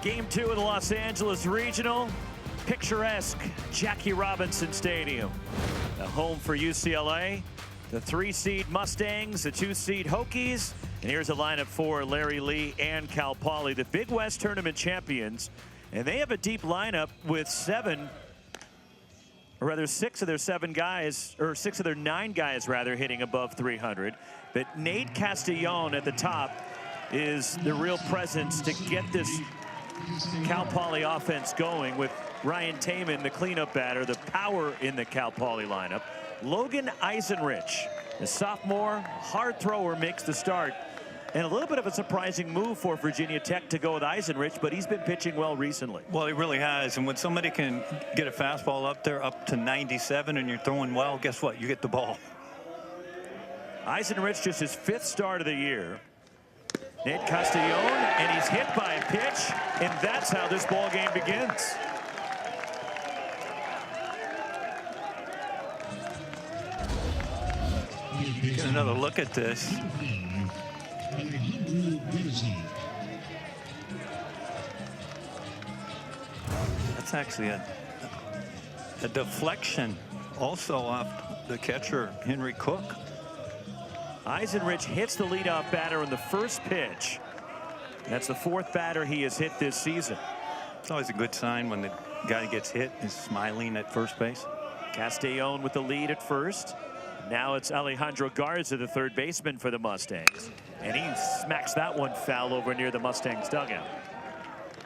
Game 2 of the Los Angeles Regional. Picturesque Jackie Robinson Stadium. A home for UCLA. The 3-seed Mustangs, the 2-seed Hokies. And here's a lineup for Larry Lee and Cal Poly, the Big West Tournament champions. And they have a deep lineup with six of their 9 guys rather hitting above 300. But Nate Castellon at the top is the real presence to get this Cal Poly offense going, with Ryan Taman, the cleanup batter, the power in the Cal Poly lineup. Logan Eisenrich, the sophomore hard thrower, makes the start. And a little bit of a surprising move for Virginia Tech to go with Eisenrich, but he's been pitching well recently. Well, he really has. And when somebody can get a fastball up there up to 97 and you're throwing well, guess what? You get the ball. Eisenrich, just his 5th start of the year. Nate Castellon, and he's hit by a pitch, and that's how this ball game begins. Get another look at this. That's actually a deflection also off the catcher, Henry Cook. Eisenrich hits the leadoff batter on the first pitch. That's the 4th batter he has hit this season. It's always a good sign when the guy gets hit and is smiling at first base. Castellon with the lead at first. Now it's Alejandro Garza, the 3rd baseman for the Mustangs. And he smacks that one foul over near the Mustangs dugout.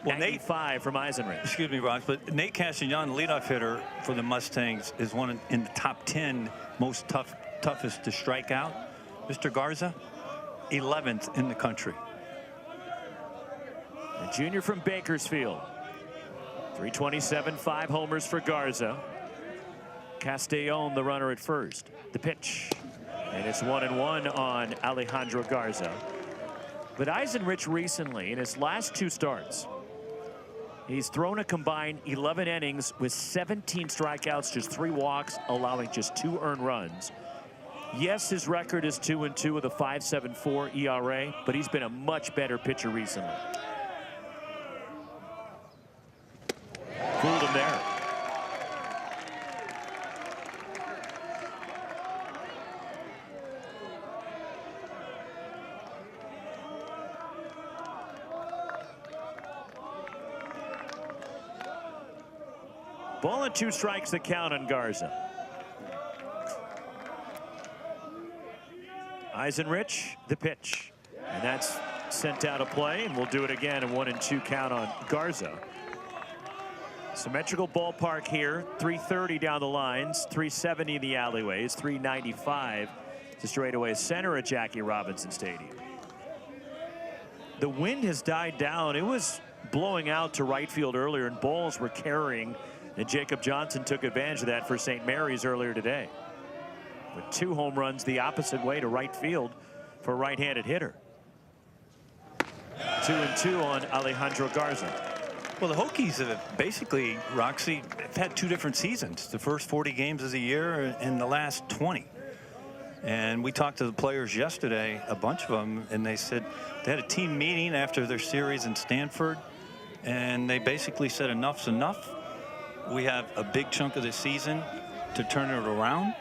Well, 95 from Eisenrich. Excuse me, Ross, but Nate Castellon, the leadoff hitter for the Mustangs, is one in the top 10 most toughest to strike out. Mr. Garza, 11th in the country. A junior from Bakersfield. 327, 5 homers for Garza. Castellon, the runner at first. The pitch. And it's 1-1 on Alejandro Garza. But Eisenrich recently, in his last 2 starts, he's thrown a combined 11 innings with 17 strikeouts, just 3 walks, allowing just 2 earned runs. Yes, his record is 2-2 with a 5.74 ERA, but he's been a much better pitcher recently. Fooled him there. Ball and 2 strikes the count on Garza. Eisenrich, the pitch. And that's sent out of play, and we'll do it again. A 1-2 count on Garza. Symmetrical ballpark here. 330 down the lines, 370 in the alleyways, 395 to straightaway center at Jackie Robinson Stadium. The wind has died down. It was blowing out to right field earlier, and balls were carrying. And Jacob Johnson took advantage of that for St. Mary's earlier today, with 2 home runs the opposite way to right field for a right-handed hitter. 2-2 on Alejandro Garza. Well, the Hokies have basically, Roxy, have had 2 different seasons. The first 40 games of the year and the last 20. And we talked to the players yesterday, a bunch of them, and they said they had a team meeting after their series in Stanford, and they basically said enough's enough. We have a big chunk of the season to turn it around,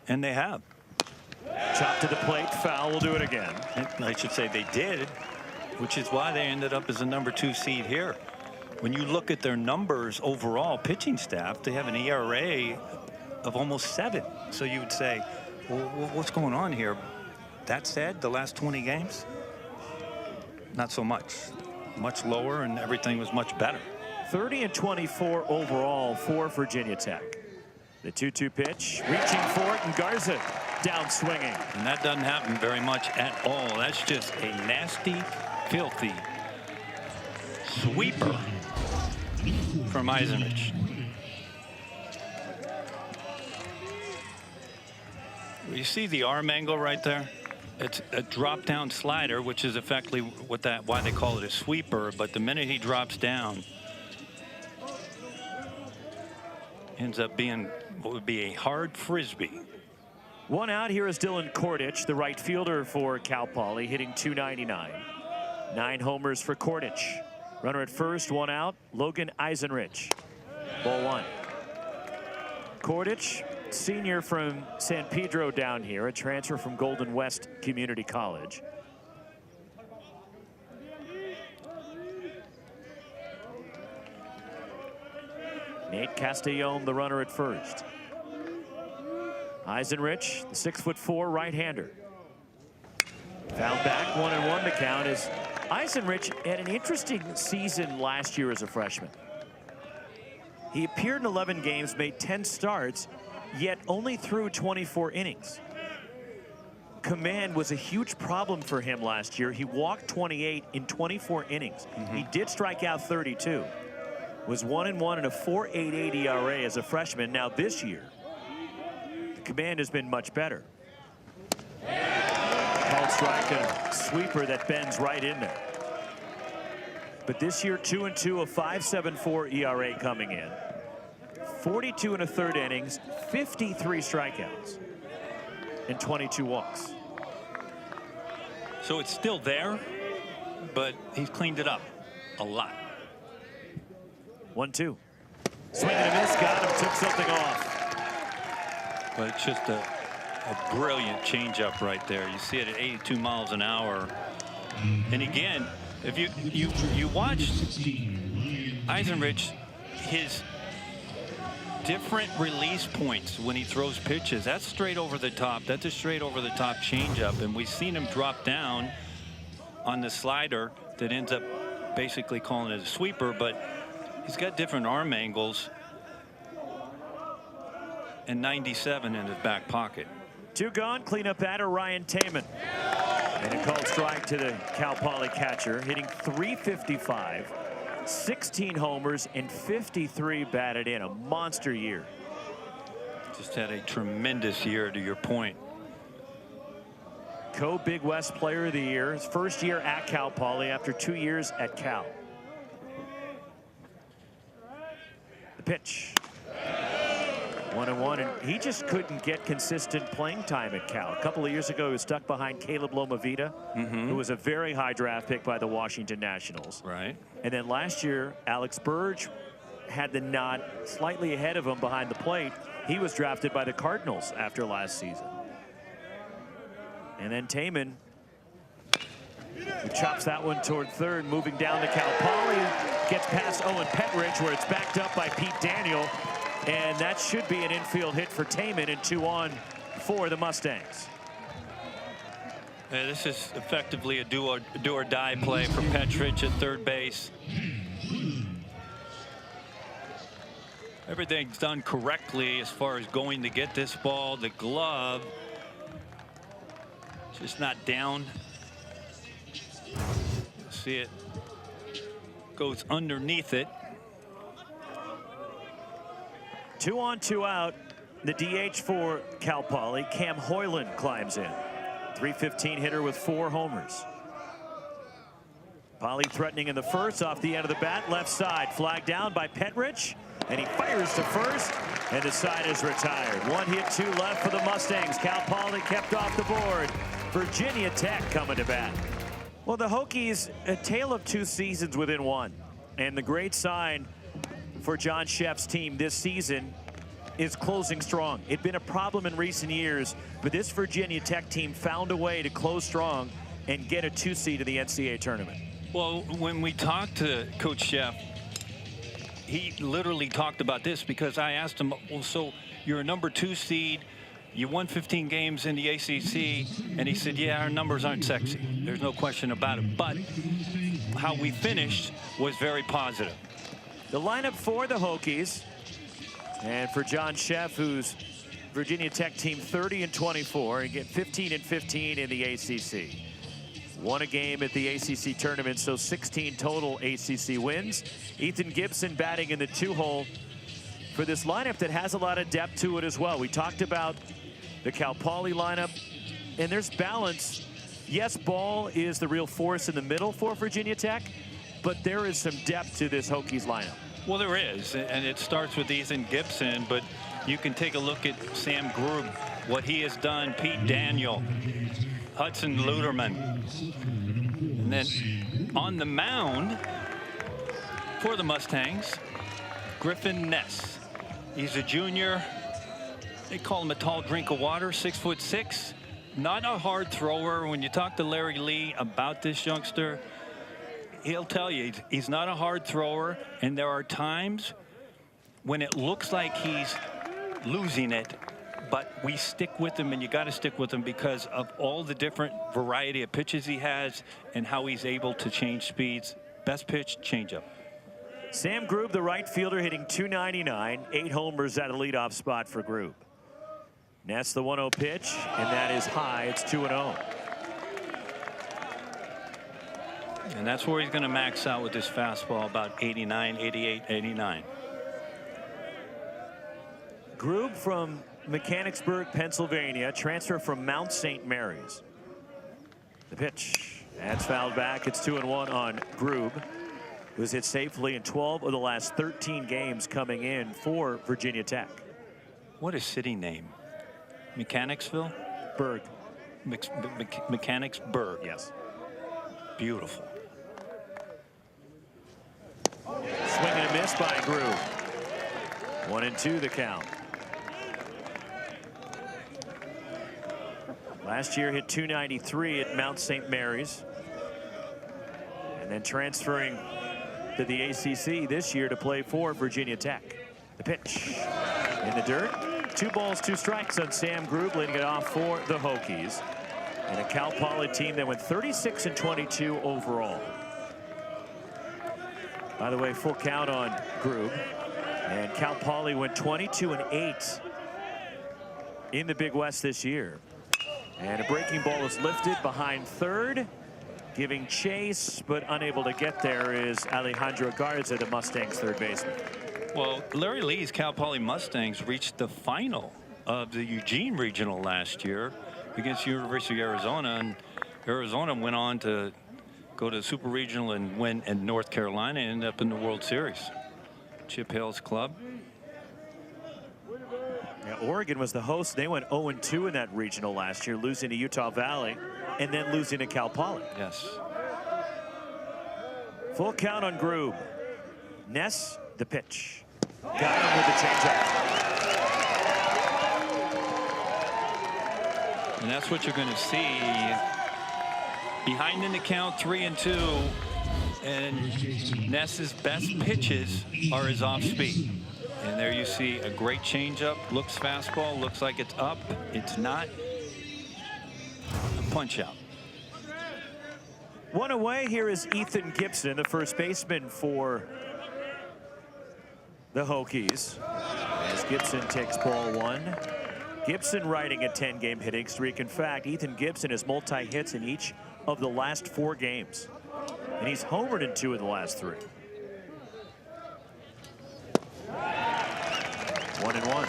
and they have. Chop to the plate, foul, we'll do it again. And I should say they did, which is why they ended up as a number 2 seed here. When you look at their numbers overall, pitching staff, they have an ERA of almost 7. So you would say, well, what's going on here? That said, the last 20 games, not so much. Much lower, and everything was much better. 30-24 overall for Virginia Tech. The 2-2 pitch, reaching for it, and Garza down swinging. And that doesn't happen very much at all. That's just a nasty, filthy sweeper from Eisenrich. You see the arm angle right there? It's a drop down slider, which is effectively why they call it a sweeper. But the minute he drops down, ends up being what would be a hard frisbee. 1 out. Here is Dylan Kordich, the right fielder for Cal Poly, hitting .299. 9 homers for Kordich. Runner at first, one out. Logan Eisenrich. Ball one. Kordich, senior from San Pedro down here, a transfer from Golden West Community College. Nate Castellón, the runner at first. Eisenrich, the 6'4" right-hander. Fouled back, 1-1 the count. Is Eisenrich had an interesting season last year as a freshman. He appeared in 11 games, made 10 starts, yet only threw 24 innings. Command was a huge problem for him last year. He walked 28 in 24 innings. He did strike out 32. Was 1-1 in a 4.88 ERA as a freshman. Now this year, the command has been much better. Called strike, a sweeper that bends right in there. But this year, 2-2, a 5.74 ERA coming in. 42 and a third innings, 53 strikeouts, and 22 walks. So it's still there, but he's cleaned it up a lot. 1-2. Swing and a miss, got him, took something off. But it's just a brilliant changeup right there. You see it at 82 miles an hour. And again, if you watch Eisenrich, his different release points when he throws pitches, that's straight over the top. That's a straight over the top changeup. And we've seen him drop down on the slider that ends up basically calling it a sweeper, but he's got different arm angles and 97 in his back pocket. Two gone, cleanup batter Ryan Taman. And a called strike to the Cal Poly catcher, hitting .355, 16 homers and 53 batted in. A monster year. Just had a tremendous year, to your point. Co-Big West Player of the Year, his first year at Cal Poly after 2 years at Cal. The pitch. 1-1, and he just couldn't get consistent playing time at Cal. A couple of years ago, he was stuck behind Caleb Lomavita, who was a very high draft pick by the Washington Nationals. Right. And then last year, Alex Burge had the nod slightly ahead of him behind the plate. He was drafted by the Cardinals after last season. And then Taman, who chops that one toward third, moving down to Cal Poly, gets past Owen Petridge, where it's backed up by Pete Daniel. And that should be an infield hit for Taman, and 2-on for the Mustangs. This is effectively a do or die play for Petridge at third base. Everything's done correctly as far as going to get this ball. The glove just not down. See it goes underneath it. 2 on, 2 out. The DH for Cal Poly, Cam Hoyland, climbs in. .315 hitter with 4 homers. Poly threatening in the first, off the end of the bat, left side, flagged down by Petridge, and he fires to first, and the side is retired. 1 hit, 2 left for the Mustangs. Cal Poly kept off the board. Virginia Tech coming to bat. Well, the Hokies, a tale of 2 seasons within one, and the great sign for John Sheff's team this season is closing strong. It'd been a problem in recent years, but this Virginia Tech team found a way to close strong and get a 2 seed in the NCAA tournament. Well, when we talked to Coach Sheff, he literally talked about this, because I asked him, well, so you're a number 2 seed, you won 15 games in the ACC, and he said, yeah, our numbers aren't sexy. There's no question about it, but how we finished was very positive. The lineup for the Hokies, and for John Sheff, who's Virginia Tech team 30-24, and get 15-15 in the ACC. Won a game at the ACC tournament, so 16 total ACC wins. Ethan Gibson batting in the 2-hole for this lineup that has a lot of depth to it as well. We talked about the Cal Poly lineup, and there's balance. Yes, Ball is the real force in the middle for Virginia Tech, but there is some depth to this Hokies lineup. Well, there is, and it starts with Ethan Gibson, but you can take a look at Sam Grube, what he has done, Pete Daniel, Hudson Luderman. And then on the mound, for the Mustangs, Griffin Ness. He's a junior. They call him a tall drink of water, 6'6". Not a hard thrower. When you talk to Larry Lee about this youngster, he'll tell you he's not a hard thrower. And there are times when it looks like he's losing it, but we stick with him, and you got to stick with him because of all the different variety of pitches he has and how he's able to change speeds. Best pitch, changeup. Sam Grube, the right fielder, hitting .299, 8 homers at a leadoff spot for Grube. Ness the 1-0 pitch, and that is high. It's 2-0. And that's where he's going to max out with this fastball, about 89, 88, 89. Grube from Mechanicsburg, Pennsylvania, transfer from Mount St. Mary's. The pitch, that's fouled back. It's 2-1 on Grube, who's hit safely in 12 of the last 13 games coming in for Virginia Tech. What a city name. Mechanicsville? Berg. Mechanicsburg. Yes. Beautiful. Swing and a miss by Grube. 1-2 the count. Last year hit .293 at Mount St. Mary's. And then transferring to the ACC this year to play for Virginia Tech. The pitch in the dirt. 2 balls, 2 strikes on Sam Grube, leading it off for the Hokies. And a Cal Poly team that went 36-22 overall. By the way, full count on Grube. And Cal Poly went 22-8 in the Big West this year. And a breaking ball is lifted behind third. Giving chase, but unable to get there, is Alejandro Garza, the Mustangs third baseman. Well, Larry Lee's Cal Poly Mustangs reached the final of the Eugene Regional last year against University of Arizona, and Arizona went on to go to the Super Regional and win in North Carolina and end up in the World Series. Chip Hale's club. Yeah, Oregon was the host. They went 0-2 in that regional last year, losing to Utah Valley and then losing to Cal Poly. Yes. Full count on Grube. Ness, the pitch. Got him with the changeup. And that's what you're going to see. Behind in the count, 3-2. And Ness's best pitches are his off speed. And there you see a great changeup. Looks fastball. Looks like it's up. It's not. A punch out. One away. Here is Ethan Gibson, the first baseman for the Hokies. As Gibson takes ball 1. Gibson riding a 10-game hitting streak. In fact, Ethan Gibson has multi-hits in each of the last 4 games. And he's homered in 2 of the last 3. 1-1.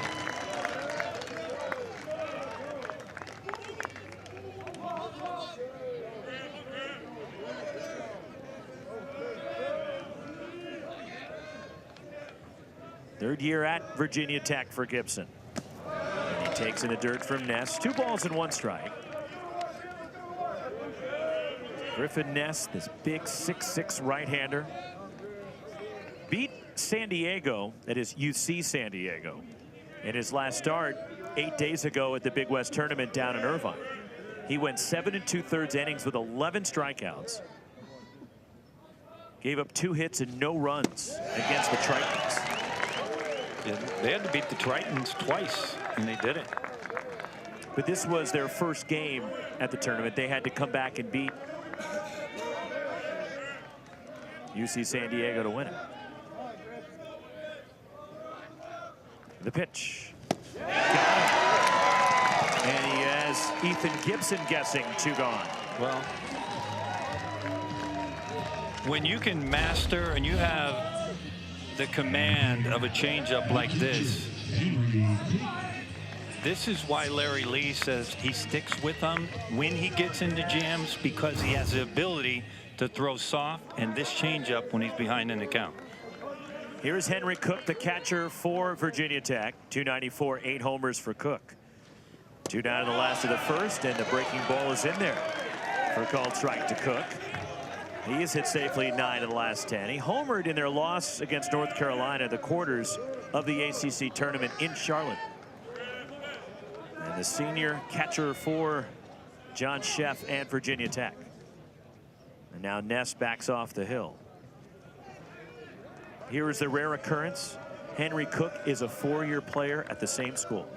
Third year at Virginia Tech for Gibson. And he takes in the dirt from Ness. 2 balls and 1 strike. Griffin Ness, this big 6'6" right-hander, beat San Diego, that is UC San Diego, in his last start 8 days ago at the Big West tournament down in Irvine. He went 7 2/3 innings with 11 strikeouts. Gave up 2 hits and no runs against the Tritons. Yeah, they had to beat the Tritons twice, and they did it. But this was their first game at the tournament. They had to come back and beat UC San Diego to win it. The pitch. And he has Ethan Gibson guessing 2 gone. Well, when you can master and you have the command of a changeup like this, this is why Larry Lee says he sticks with them when he gets into jams, because he has the ability to throw soft and this changeup when he's behind in the count. Here's Henry Cook, the catcher for Virginia Tech. 294, 8 homers for Cook. 2 down in the last of the first, and the breaking ball is in there for a called strike to Cook. He has hit safely 9 of the last 10. He homered in their loss against North Carolina, the quarters of the ACC tournament in Charlotte. And the senior catcher for John Sheff and Virginia Tech. And now Ness backs off the hill. Here is the rare occurrence. Henry Cook is a 4-year player at the same school.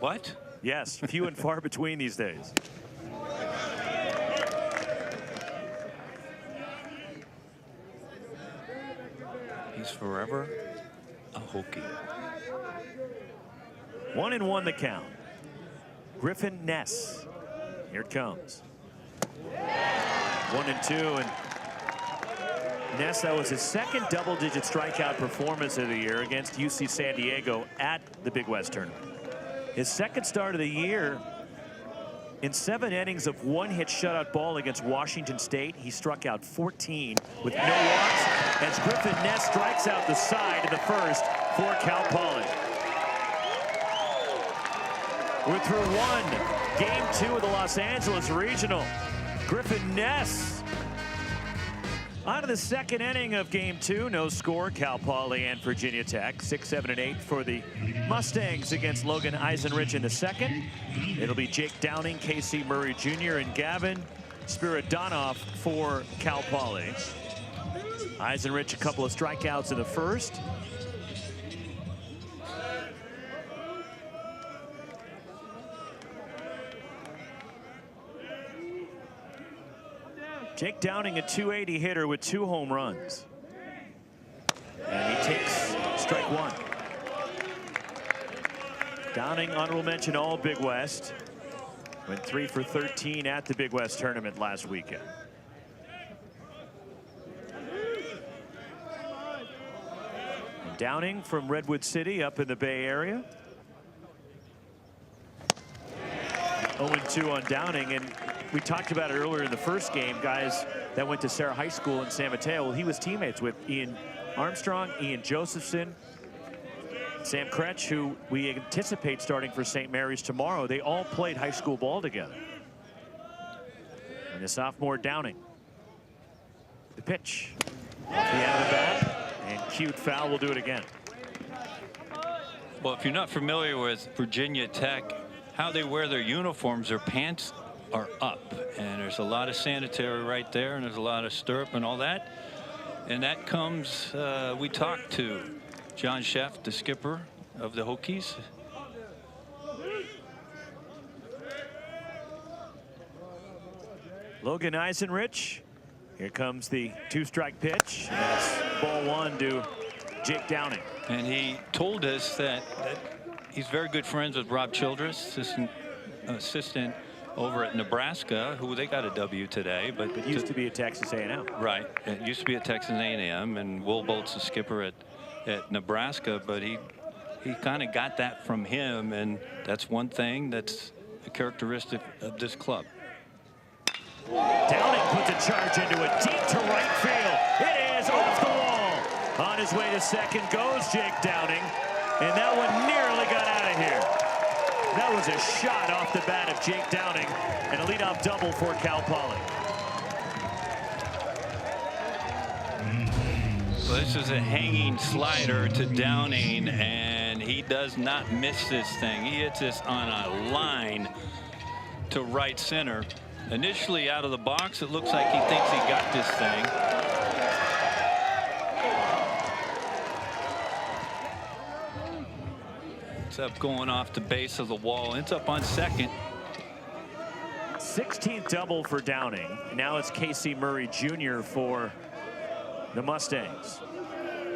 What? Yes, few and far between these days. He's forever a Hokie. 1-1 the count. Griffin Ness. Here it comes. 1-2, and Ness, that was his second double-digit strikeout performance of the year against UC San Diego at the Big West tournament. His second start of the year, in 7 innings of 1-hit shutout ball against Washington State, he struck out 14 with no walks as Griffin Ness strikes out the side in the first for Cal Poly. We're through 1. Game 2 of the Los Angeles Regional. Griffin Ness on to the second inning of Game 2. No score. Cal Poly and Virginia Tech. 6, 7, and 8 for the Mustangs against Logan Eisenrich in the second. It'll be Jake Downing, Casey Murray Jr., and Gavin Spiridonoff for Cal Poly. Eisenrich a couple of strikeouts in the first. Jake Downing, a .280 hitter with 2 home runs. And he takes strike 1. Downing, honorable mention all Big West. Went 3 for 13 at the Big West tournament last weekend. And Downing from Redwood City up in the Bay Area. 0-2 on Downing, and we talked about it earlier in the first game. Guys that went to Sarah High School in San Mateo. Well, he was teammates with Ian Armstrong, Ian Josephson, Sam Kretsch, who we anticipate starting for St. Mary's tomorrow. They all played high school ball together. And the sophomore Downing. The pitch off the end of the bat, and cute foul. Will do it again. Well, if you're not familiar with Virginia Tech, how they wear their uniforms, their pants are up, and there's a lot of sanitary right there, and there's a lot of stirrup and all that. And that comes, we talked to John Sheff, the skipper of the Hokies. Logan Eisenrich. Here comes the 2-strike pitch. And that's ball 1 to Jake Downing. And he told us that he's very good friends with Rob Childress, assistant over at Nebraska, who they got a W today, but it used to be at Texas A&M. Right, it used to be at Texas A&M, and Will Bolt's the skipper at Nebraska, but he kind of got that from him, and that's one thing that's a characteristic of this club. Downing puts a charge into it deep to right field. It is off the wall. On his way to second goes Jake Downing, and that one nearly got out of here. That was a shot off the bat of Jake Downing, and a leadoff double for Cal Poly. Well, this is a hanging slider to Downing, and he does not miss this thing. He hits this on a line to right center. Initially out of the box, it looks like he thinks he got this thing. It's up going off the base of the wall. It's up on second. 16th double for Downing. Now it's Casey Murray Jr. for the Mustangs.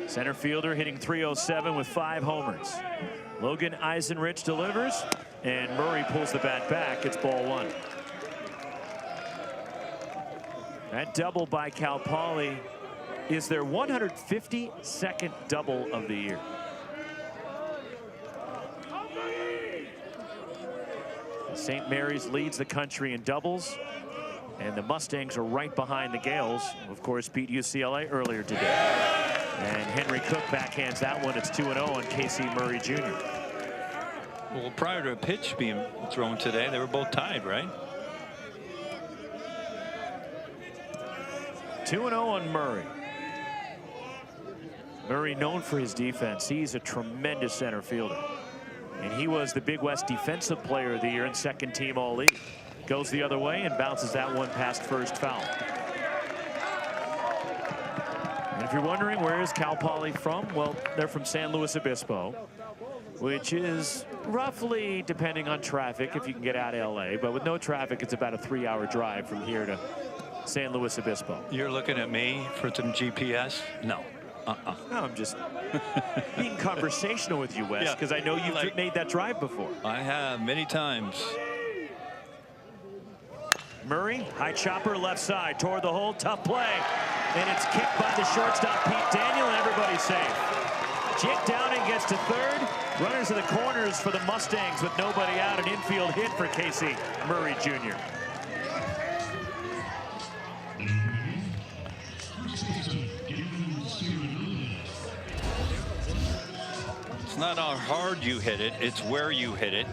Center fielder hitting .307 with 5 homers. Logan Eisenrich delivers, and Murray pulls the bat back. It's ball 1. That double by Cal Poly is their 152nd double of the year. St. Mary's leads the country in doubles, and the Mustangs are right behind the Gales. Of course, beat UCLA earlier today. And Henry Cook backhands that one. It's 2-0 on Casey Murray Jr. Well, prior to a pitch being thrown today, they were both tied, right? 2-0 on Murray. Murray known for his defense. He's a tremendous center fielder. And he was the Big West Defensive Player of the Year and second team All-League. Goes the other way and bounces that one past first foul. And if you're wondering where is Cal Poly from, well, they're from San Luis Obispo, which is roughly, depending on traffic, if you can get out of LA, but with no traffic, it's about a 3-hour drive from here to San Luis Obispo. You're looking at me for some GPS? No. No, I'm just being conversational with you, Wes, because I know you've made that drive before. I have many times. Murray, high chopper, left side, toward the hole, tough play. And it's kicked by the shortstop, Pete Daniel, and everybody's safe. Jake Downing gets to third. Runners in the corners for the Mustangs with nobody out. An infield hit for Casey Murray Jr. It's not how hard you hit it, it's where you hit it.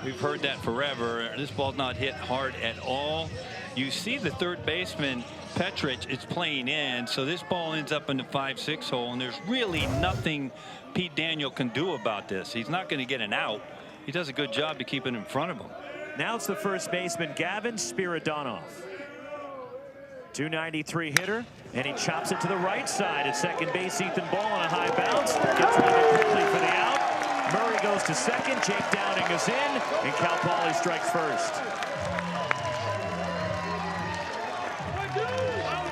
We've heard that forever. This ball's not hit hard at all. You see the third baseman, Petrich, is playing in, so this ball ends up in the 5-6 hole, and there's really nothing Pete Daniel can do about this. He's not going to get an out. He does a good job to keep it in front of him. Now it's the first baseman, Gavin Spiridonov. 293 hitter, and he chops it to the right side. At second base, Ethan Ball on a high bounce. Gets rid of it quickly for the out. Murray goes to second. Jake Downing is in, and Cal Poly strikes first.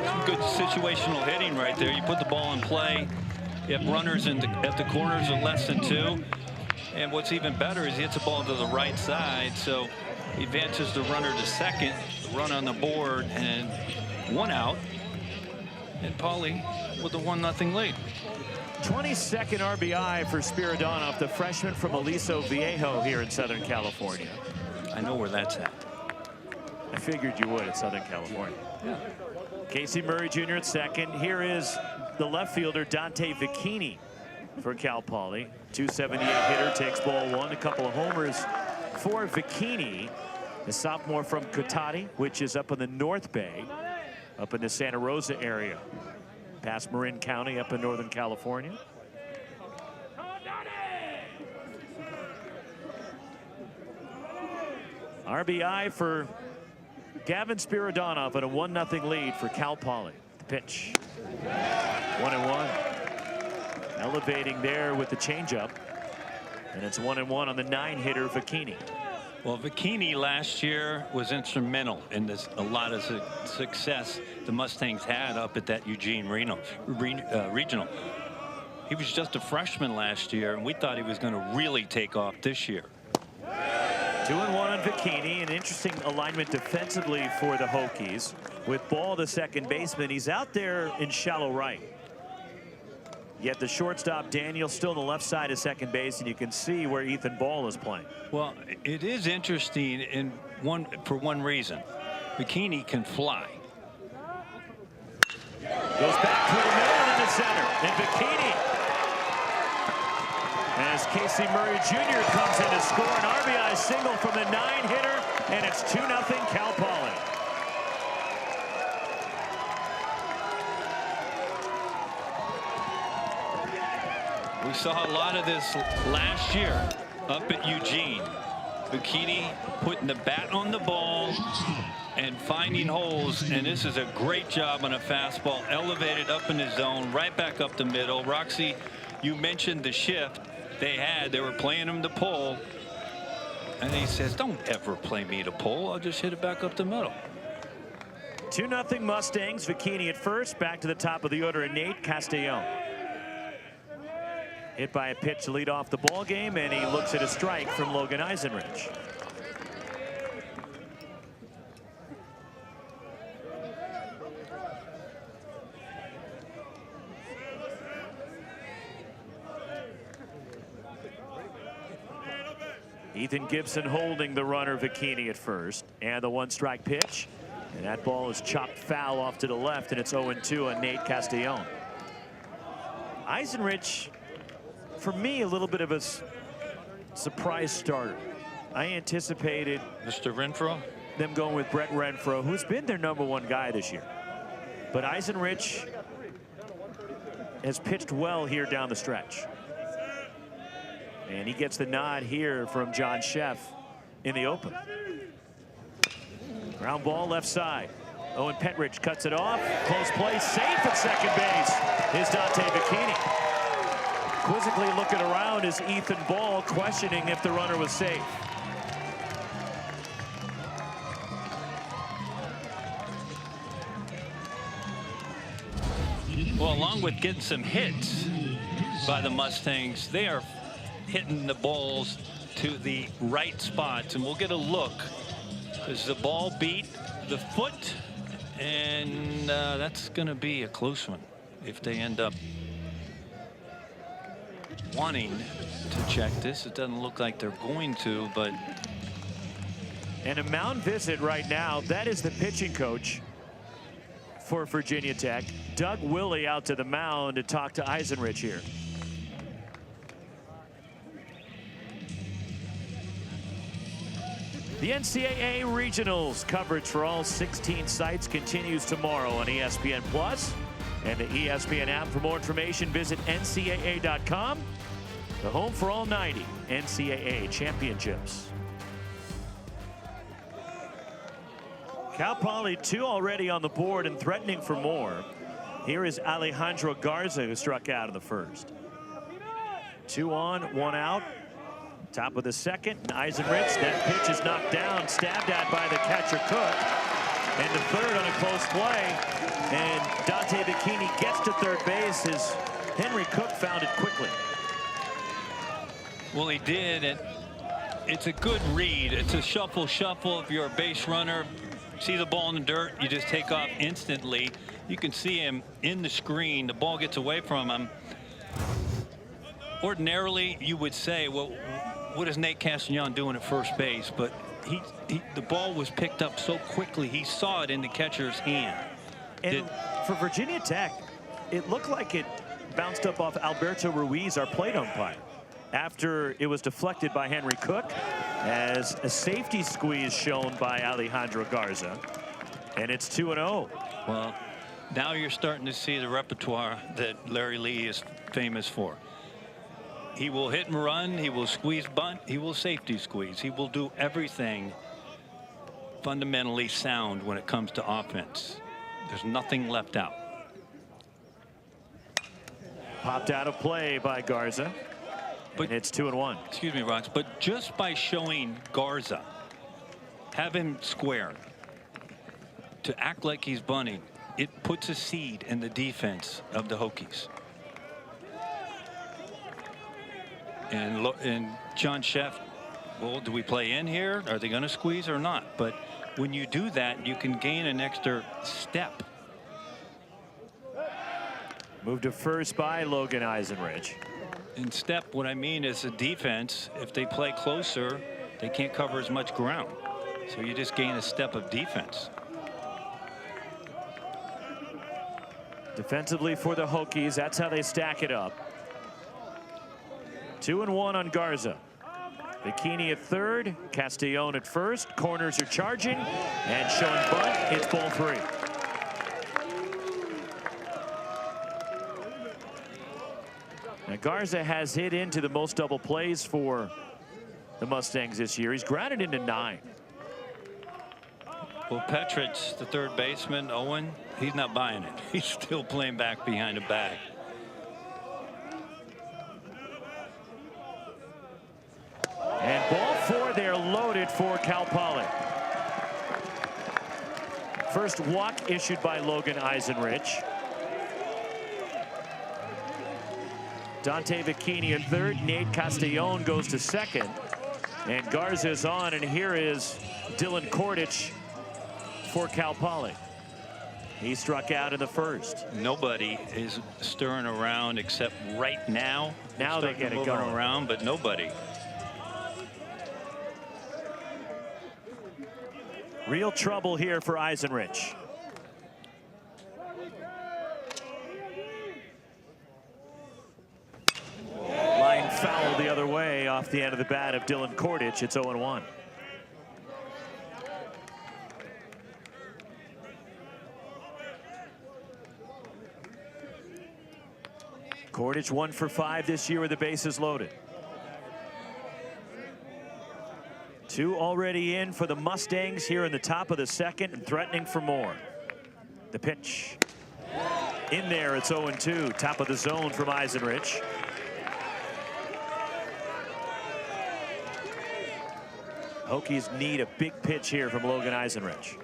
Some good situational hitting right there. You put the ball in play. You have runners at the corners of less than 2. And what's even better is he hits the ball to the right side, so he advances the runner to second, run on the board, and 1 out. And Poly with a 1-0 lead. 22nd RBI for Spiridonov, the freshman from Aliso Viejo here in Southern California. I know where that's at. I figured you would at Southern California. Yeah. Casey Murray Jr. at second. Here is the left fielder, Dante Vicchini, for Cal Poly. 278 hitter, takes ball 1. A couple of homers for Vicchini, the sophomore from Cotati, which is up in the North Bay, up in the Santa Rosa area, past Marin County, up in Northern California. RBI for Gavin Spiridonov at a 1-0 lead for Cal Poly. The pitch. 1-1. Elevating there with the changeup. And it's 1-1 on the 9-hitter Vicchini. Well, Vicchini last year was instrumental in this, a lot of success the Mustangs had up at that Eugene regional. He was just a freshman last year, and we thought he was going to really take off this year. 2-1 on Vicchini. An interesting alignment defensively for the Hokies. With Ball, the second baseman, he's out there in shallow right. Yet the shortstop, Daniel, still on the left side of second base, and you can see where Ethan Ball is playing. Well, it is interesting for one reason. Vicchini can fly. Goes back through the middle and into center. And Vicchini, as Casey Murray Jr. comes in to score an RBI single from the 9-hitter, and it's 2-0 Cal Poly. We saw a lot of this last year up at Eugene. Vicchini putting the bat on the ball and finding holes, and this is a great job on a fastball, elevated up in the zone, right back up the middle. Roxy, you mentioned the shift they had. They were playing him to pull, and he says, don't ever play me to pull. I'll just hit it back up the middle. 2-0 Mustangs. Vicchini at first. Back to the top of the order, Nate Castellon. Hit by a pitch to lead off the ball game, and he looks at a strike from Logan Eisenrich. Ethan Gibson holding the runner Vicchini at first, and the 1-strike pitch, and that ball is chopped foul off to the left, and it's 0-2 on Nate Castellon. Eisenrich, for me, a little bit of a surprise starter. I anticipated Mr. Renfro, them going with Brett Renfro, who's been their #1 guy this year. But Eisenrich has pitched well here down the stretch. And he gets the nod here from John Sheff in the open. Ground ball left side. Owen Petrich cuts it off. Close play, safe at second base is Dante Bikini. Quizzically looking around is Ethan Ball, questioning if the runner was safe. Well, along with getting some hits by the Mustangs, they are hitting the balls to the right spots, and we'll get a look as the ball beat the foot, and that's going to be a close one if they end up wanting to check this. It doesn't look like they're going to, but. And a mound visit right now. That is the pitching coach for Virginia Tech, Doug Willey, out to the mound to talk to Eisenrich here. The NCAA Regionals coverage for all 16 sites continues tomorrow on ESPN Plus and the ESPN app. For more information, visit ncaa.com, the home for all 90 NCAA championships. Cal Poly 2 already on the board and threatening for more. Here is Alejandro Garza, who struck out in the first. 2 on, 1 out. Top of the second, and Eisenrich, that pitch is knocked down, stabbed at by the catcher Cook. And the third on a close play. And Dante Bikini gets to third base as Henry Cook found it quickly. Well, he did, and it's a good read. It's a shuffle. If you're a base runner, see the ball in the dirt, you just take off instantly. You can see him in the screen. The ball gets away from him. Ordinarily, you would say, well, what is Nate Castagnon doing at first base? But the ball was picked up so quickly, he saw it in the catcher's hand. And for Virginia Tech, it looked like it bounced up off Alberto Ruiz, our plate umpire, after it was deflected by Henry Cook, as a safety squeeze shown by Alejandro Garza. And it's 2-0. Well, now you're starting to see the repertoire that Larry Lee is famous for. He will hit and run, he will squeeze bunt, he will safety squeeze. He will do everything fundamentally sound when it comes to offense. There's nothing left out. Popped out of play by Garza. But and it's 2-1. Excuse me, Rox, but just by showing Garza, have him square, to act like he's bunting, it puts a seed in the defense of the Hokies. And John Sheff, well, do we play in here? Are they going to squeeze or not? But when you do that, you can gain an extra step. Moved to first by Logan Eisenrich. In step, what I mean is the defense, if they play closer, they can't cover as much ground. So you just gain a step of defense. Defensively for the Hokies, that's how they stack it up. 2-1 on Garza. Bikini at third, Castellón at first. Corners are charging and showing bunt. It's ball 3. Now Garza has hit into the most double plays for the Mustangs this year. He's grounded into 9. Well, Petrich, the third baseman, Owen, he's not buying it. He's still playing back behind the bag. And ball 4, they're loaded for Cal Poly. First walk issued by Logan Eisenrich. Dante Bikini in third. Nate Castellón goes to second. And Garza's on, and here is Dylan Kordich for Cal Poly. He struck out in the first. Nobody is stirring around except right now. Now they get it going around, but nobody. Real trouble here for Eisenrich. Line foul the other way off the end of the bat of Dylan Kordich. It's 0-1. Cordage 1 for 5 this year with the bases loaded. 2 already in for the Mustangs here in the top of the second and threatening for more. The pitch. In there, it's 0-2. Top of the zone from Eisenrich. Hokies need a big pitch here from Logan Eisenrich.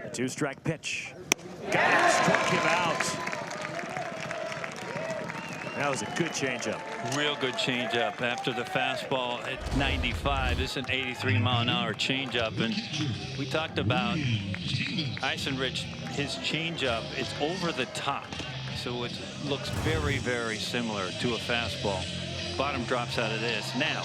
A 2-strike pitch. Got it, struck him out. That was a good changeup. Real good changeup after the fastball at 95. This is an 83-mile-an-hour changeup, and we talked about Eisenrich. His changeup is over the top, so it looks very, very similar to a fastball. Bottom drops out of this. Now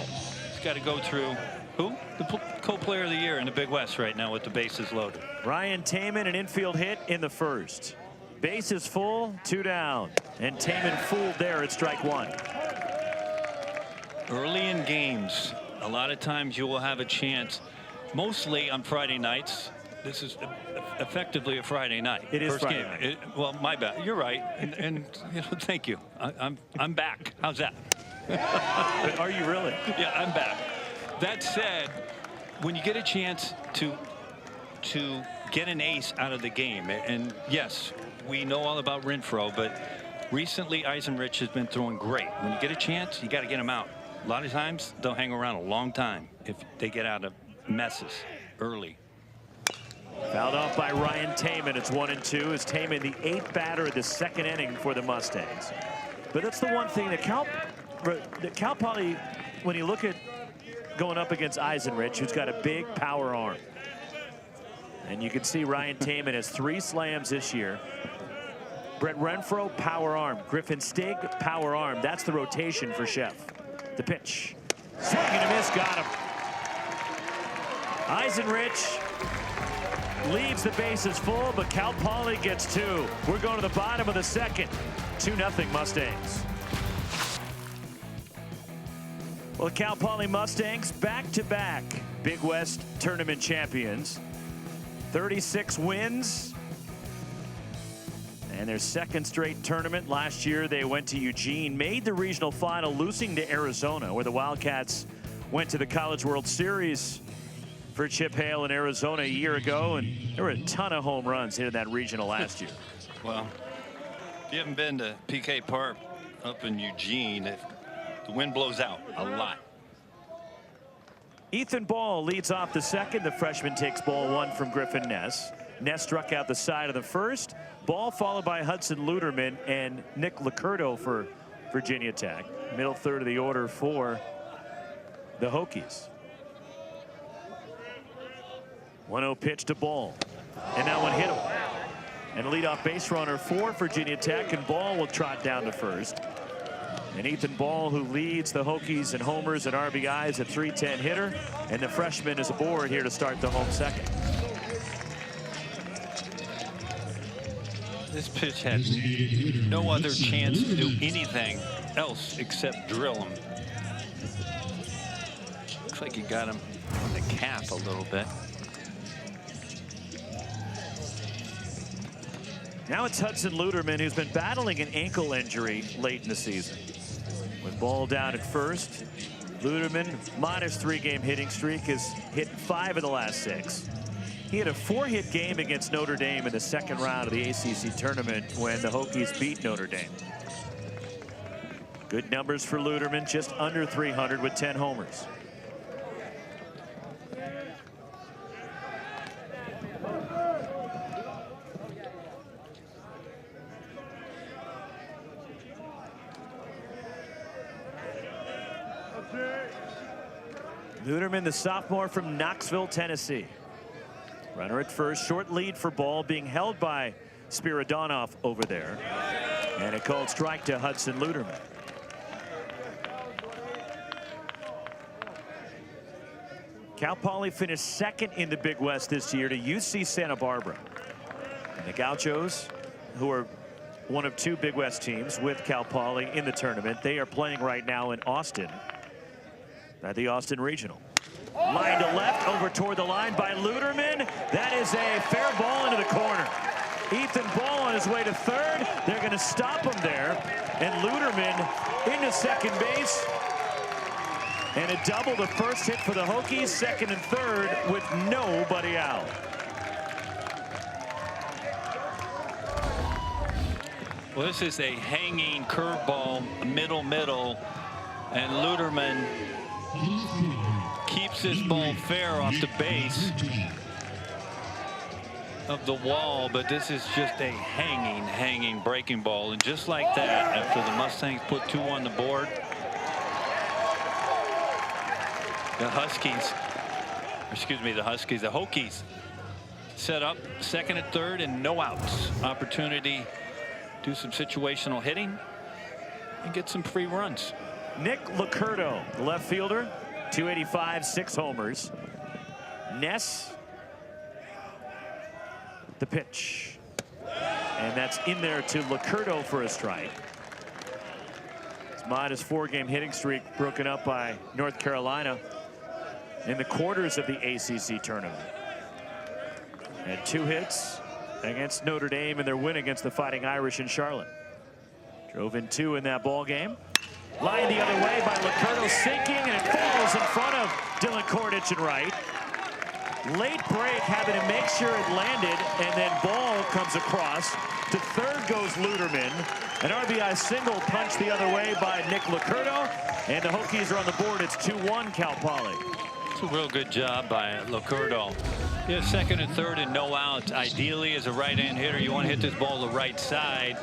he's got to go through who? The co-player of the year in the Big West right now with the bases loaded. Ryan Taman, an infield hit in the first. Bases full, 2 down, and Taman fooled there at strike 1. Early in games, a lot of times you will have a chance, mostly on Friday nights. This is effectively a Friday night. It is First Friday game. night. Well, my bad. You're right, and you know, thank you. I'm back. How's that? But are you really? Yeah, I'm back. That said, when you get a chance to get an ace out of the game, and yes, we know all about Renfroe, but recently Eisenrich has been throwing great. When you get a chance, you got to get him out. A lot of times they'll hang around a long time if they get out of messes early. Fouled off by Ryan Taman. It's 1-2 as Taman, the 8th batter of the second inning for the Mustangs. But that's the one thing that Cal Poly, when you look at going up against Eisenrich, who's got a big power arm. And you can see Ryan Taman has 3 slams this year. Brett Renfroe, power arm. Griffin Stig, power arm. That's the rotation for Chef. The pitch. Swing and a miss, got him. Eisenrich leaves the bases full, but Cal Poly gets 2. We're going to the bottom of the second. 2-0 Mustangs. Well, the Cal Poly Mustangs back-to-back Big West tournament champions. 36 wins. And their second straight tournament. Last year they went to Eugene, made the regional final, losing to Arizona, where the Wildcats went to the College World Series for Chip Hale in Arizona a year ago, and there were a ton of home runs hit in that regional last year. Well, if you haven't been to PK Park up in Eugene, the wind blows out a lot. Ethan Ball leads off the second. The freshman takes ball 1 from Griffin Ness. Ness struck out the side of the first. Ball followed by Hudson Luderman and Nick Licurdo for Virginia Tech. Middle third of the order for the Hokies. 1-0 pitch to Ball. And that one hit him. And leadoff base runner for Virginia Tech, and Ball will trot down to first. And Ethan Ball, who leads the Hokies in homers and RBIs, a .310 hitter, and the freshman is aboard here to start the home second. This pitch had no other chance to do anything else except drill him. Looks like he got him on the calf a little bit. Now it's Hudson Luderman, who's been battling an ankle injury late in the season. With Ball down at first, Luderman, minus 3-game hitting streak, has hit 5 of the last 6. He had a 4-hit game against Notre Dame in the second round of the ACC tournament when the Hokies beat Notre Dame. Good numbers for Luderman, just under 300 with 10 homers. Luderman, the sophomore from Knoxville, Tennessee. Runner at first, short lead for Ball, being held by Spiridonov over there. And a called strike to Hudson Luderman. Cal Poly finished second in the Big West this year to UC Santa Barbara. And the Gauchos, who are one of 2 Big West teams with Cal Poly in the tournament, they are playing right now in Austin at the Austin Regional. Line to left over over toward the line by Luderman. That is a fair ball into the corner. Ethan Ball on his way to third. They're going to stop him there. And Luderman into second base. And a double, the first hit for the Hokies, second and third with nobody out. Well, this is a hanging curveball, middle, and Luderman keeps this ball fair off the base of the wall, but this is just a hanging breaking ball. And just like that, after the Mustangs put 2 on the board, the Hokies set up second and third and no outs. Opportunity do some situational hitting and get some free runs. Nick Licurdo, the left fielder, 285, 6 homers. Ness, the pitch. And that's in there to Licurdo for a strike. His -4 game hitting streak broken up by North Carolina in the quarters of the ACC tournament. And 2 hits against Notre Dame in their win against the Fighting Irish in Charlotte. Drove in 2 in that ball game. Lined the other way by Licurdo, sinking, and it falls in front of Dylan Kordich in right. Late break, having to make sure it landed, and then ball comes across. To third goes Luderman. An RBI single punched the other way by Nick Licurdo, and the Hokies are on the board. It's 2-1 Cal Poly. It's a real good job by Licurdo. Yeah, second and third and no outs. Ideally, as a right-hand hitter, you want to hit this ball the right side.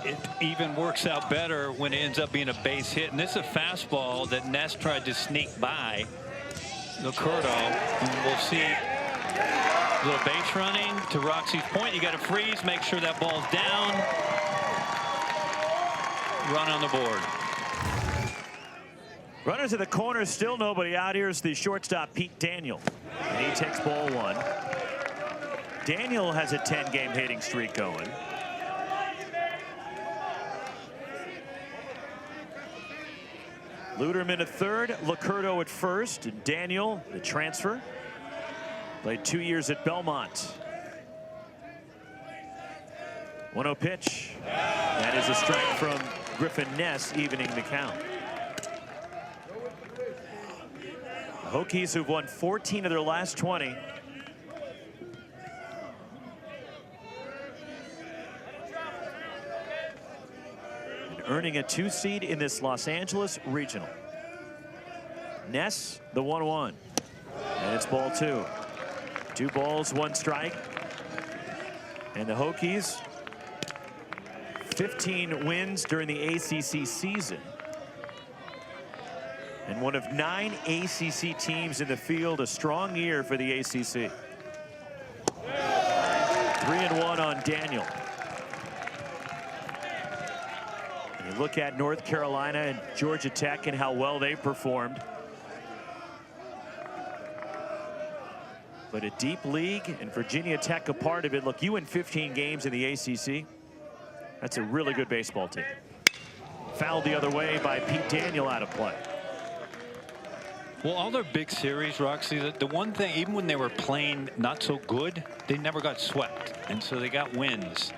It even works out better when it ends up being a base hit. And this is a fastball that Ness tried to sneak by Licurdo. And we'll see a little base running. To Roxy's point, you got to freeze, make sure that ball's down. Run on the board. Runners at the corner, still nobody out. Here's the shortstop, Pete Daniel. And he takes ball 1. Daniel has a 10-game hitting streak going. Luderman at third, Licurdo at first, and Daniel, the transfer, played 2 years at Belmont. 1-0 pitch. That is a strike from Griffin Ness, evening the count. The Hokies, who've won 14 of their last 20. And earning a 2 seed in this Los Angeles regional. Ness, the 1-1. And it's ball 2. 2 balls, 1 strike. And the Hokies, 15 wins during the ACC season. And one of 9 ACC teams in the field, a strong year for the ACC. 3-1 on Daniel. And you look at North Carolina and Georgia Tech and how well they performed. But a deep league, and Virginia Tech a part of it. Look, you win 15 games in the ACC. That's a really good baseball team. Fouled the other way by Pete Daniel, out of play. Well, all their big series, Roxy, the one thing, even when they were playing not so good, they never got swept. And so they got wins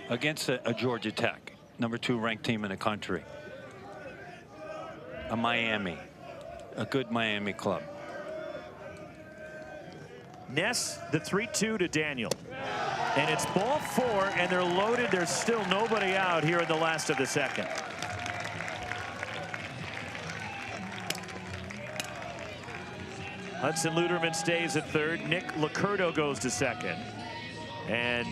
against a Georgia Tech, #2 ranked team in the country. A Miami, a good Miami club. Ness, the 3-2 to Daniel. And it's ball 4, and they're loaded. There's still nobody out here in the last of the second. Hudson Luderman stays at third. Nick Licurdo goes to second. And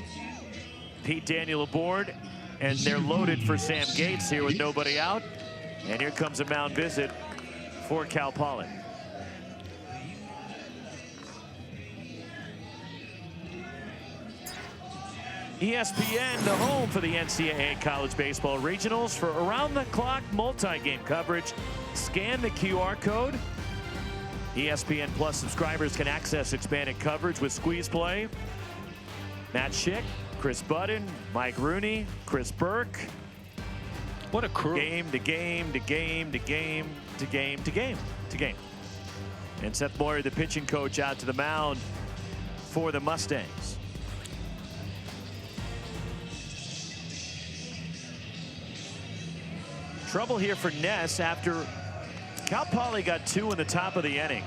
Pete Daniel aboard. And they're loaded for Sam Gates here with nobody out. And here comes a mound visit for Cal Poly. ESPN, the home for the NCAA College Baseball Regionals. For around-the-clock multi-game coverage, scan the QR code. ESPN Plus subscribers can access expanded coverage with Squeeze Play. Matt Schick, Chris Budden, Mike Rooney, Chris Burke. What a crew. Game to game to game to game to game to game to game. And Seth Moyer, the pitching coach, out to the mound for the Mustangs. Trouble here for Ness after Cal Poly got 2 in the top of the inning.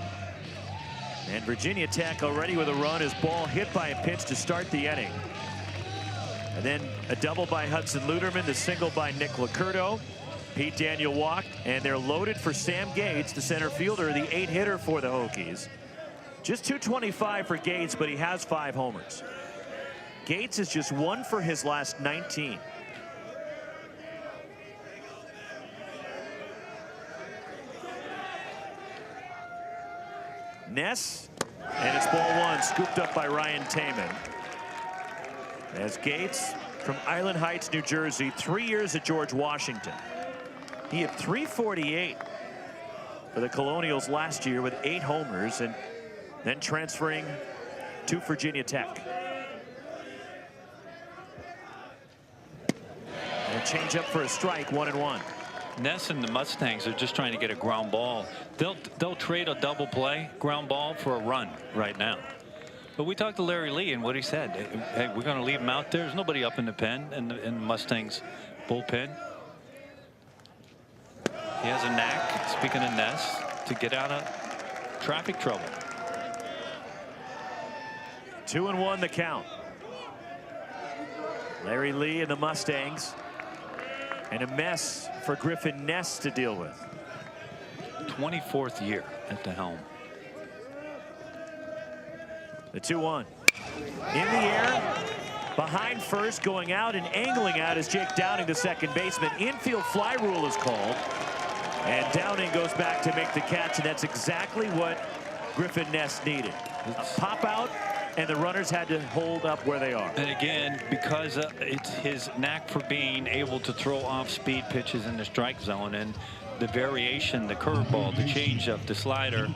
And Virginia Tech already with a run as ball hit by a pitch to start the inning. And then a double by Hudson Luderman, the single by Nick Locurdo. Pete Daniel walked, and they're loaded for Sam Gates, the center fielder, the 8-hitter for the Hokies. Just 225 for Gates, but he has 5 homers. Gates is just 1 for his last 19. Ness, and it's ball 1, scooped up by Ryan Taman. As Gates from Island Heights, New Jersey, 3 years at George Washington. He had 348 for the Colonials last year with 8 homers, and then transferring to Virginia Tech. And a change up for a strike, 1-1. Ness and the Mustangs are just trying to get a ground ball. They'll trade a double play ground ball for a run right now. But we talked to Larry Lee, and what he said, hey, we're going to leave him out there. There's nobody up in the pen in the Mustangs bullpen. He has a knack, speaking of Ness, to get out of traffic trouble. 2-1 the count. Larry Lee and the Mustangs. And a mess for Griffin Ness to deal with. 24th year at the helm. The 2-1. In the air, behind first, going out and angling out is Jake Downing, the second baseman. Infield fly rule is called. And Downing goes back to make the catch, and that's exactly what Griffin Ness needed. A pop out, and the runners had to hold up where they are. And again, because it's his knack for being able to throw off-speed pitches in the strike zone, and the variation, the curveball, the changeup, the slider.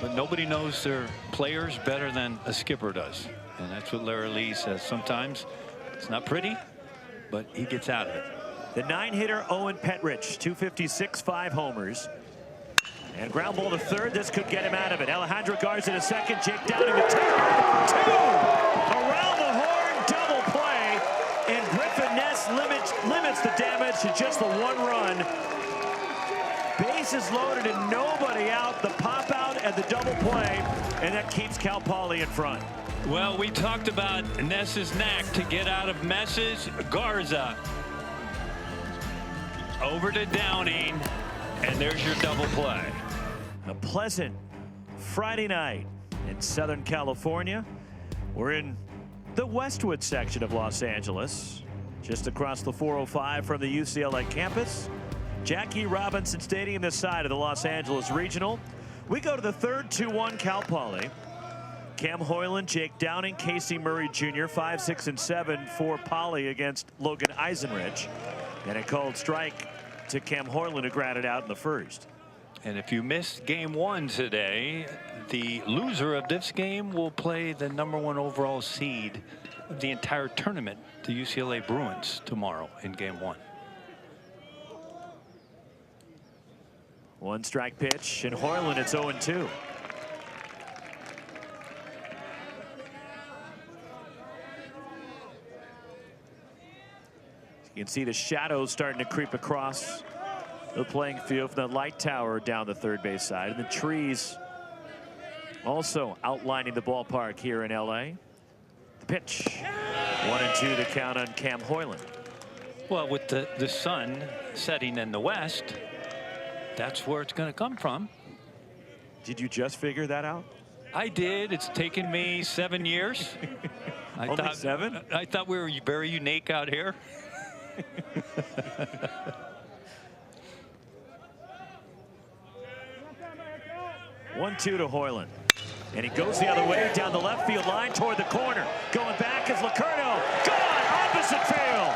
But nobody knows their players better than a skipper does. And that's what Larry Lee says. Sometimes it's not pretty, but he gets out of it. The 9-hitter Owen Petrich, 256, 5 homers. And ground ball to third. This could get him out of it. Alejandro Garza to second. Jake Downing to 2. Around the horn, double play. And Griffin Ness limits the damage to just the 1 run. Bases loaded and nobody out. The pop out and the double play. And that keeps Cal Poly in front. Well, we talked about Ness's knack to get out of messes. Garza over to Downing, and there's your double play. A pleasant Friday night in Southern California. We're in the Westwood section of Los Angeles, just across the 405 from the UCLA campus. Jackie Robinson Stadium, this side of the Los Angeles Regional. We go to the third 2-1 Cal Poly. Cam Hoyland, Jake Downing, Casey Murray Jr., 5, 6, and 7 for Poly against Logan Eisenrich. And a called strike to Cam Hoyland, who grounded out in the first. And if you missed game 1 today, the loser of this game will play the #1 overall seed of the entire tournament, the UCLA Bruins, tomorrow in game 1. 1 strike pitch, and Hoyland, it's 0-2. You can see the shadows starting to creep across the playing field from the light tower down the third base side, and the trees also outlining the ballpark here in LA. The pitch, 1-2 the count on Cam Hoyland. Well, with the sun setting in the west, that's where it's going to come from. Did you just figure that out? I did. It's taken me 7 years. Only 7? I thought we were very unique out here. 1-2 to Hoyland. And he goes the other way down the left field line toward the corner. Going back is Locurdo. Gone opposite field.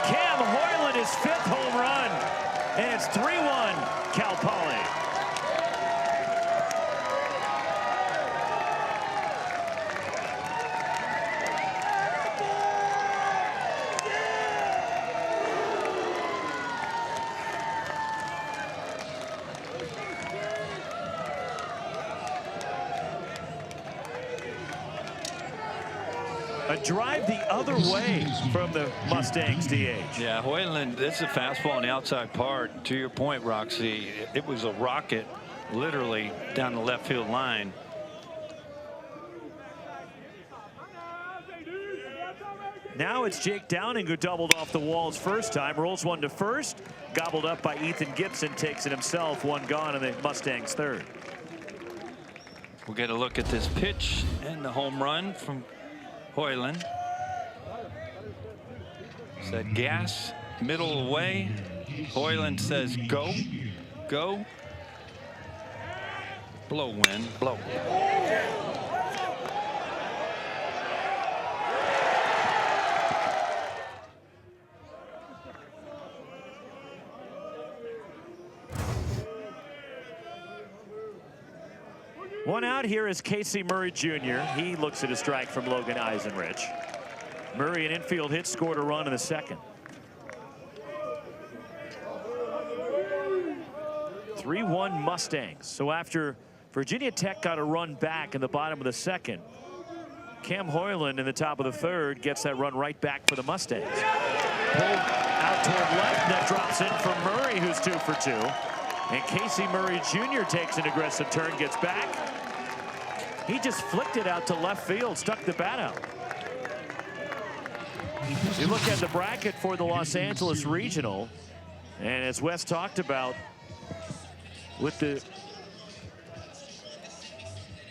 Cam Hoyland, his 5th home run. And it's 3-1 Cal Poly. A drive the other way from the Mustangs DH. Yeah, Hoyland, this is a fastball on the outside part. To your point, Roxy, it was a rocket literally down the left field line. Now it's Jake Downing who doubled off the walls first time, rolls one to first, gobbled up by Ethan Gibson, takes it himself, one gone in the Mustangs third. We'll get a look at this pitch and the home run from Hoyland. Said gas, middle away. Hoyland says go, go. Blow, wind, blow. One out here is Casey Murray Jr. He looks at a strike from Logan Eisenrich. Murray, an infield hit, scored a run in the second. 3-1 Mustangs. So after Virginia Tech got a run back in the bottom of the second, Cam Hoyland in the top of the third gets that run right back for the Mustangs. Pulled out toward left, and that drops in for Murray, who's 2 for 2. And Casey Murray Jr. takes an aggressive turn, gets back. He just flicked it out to left field, stuck the bat out. You look at the bracket for the Los Angeles Regional, and as Wes talked about, with the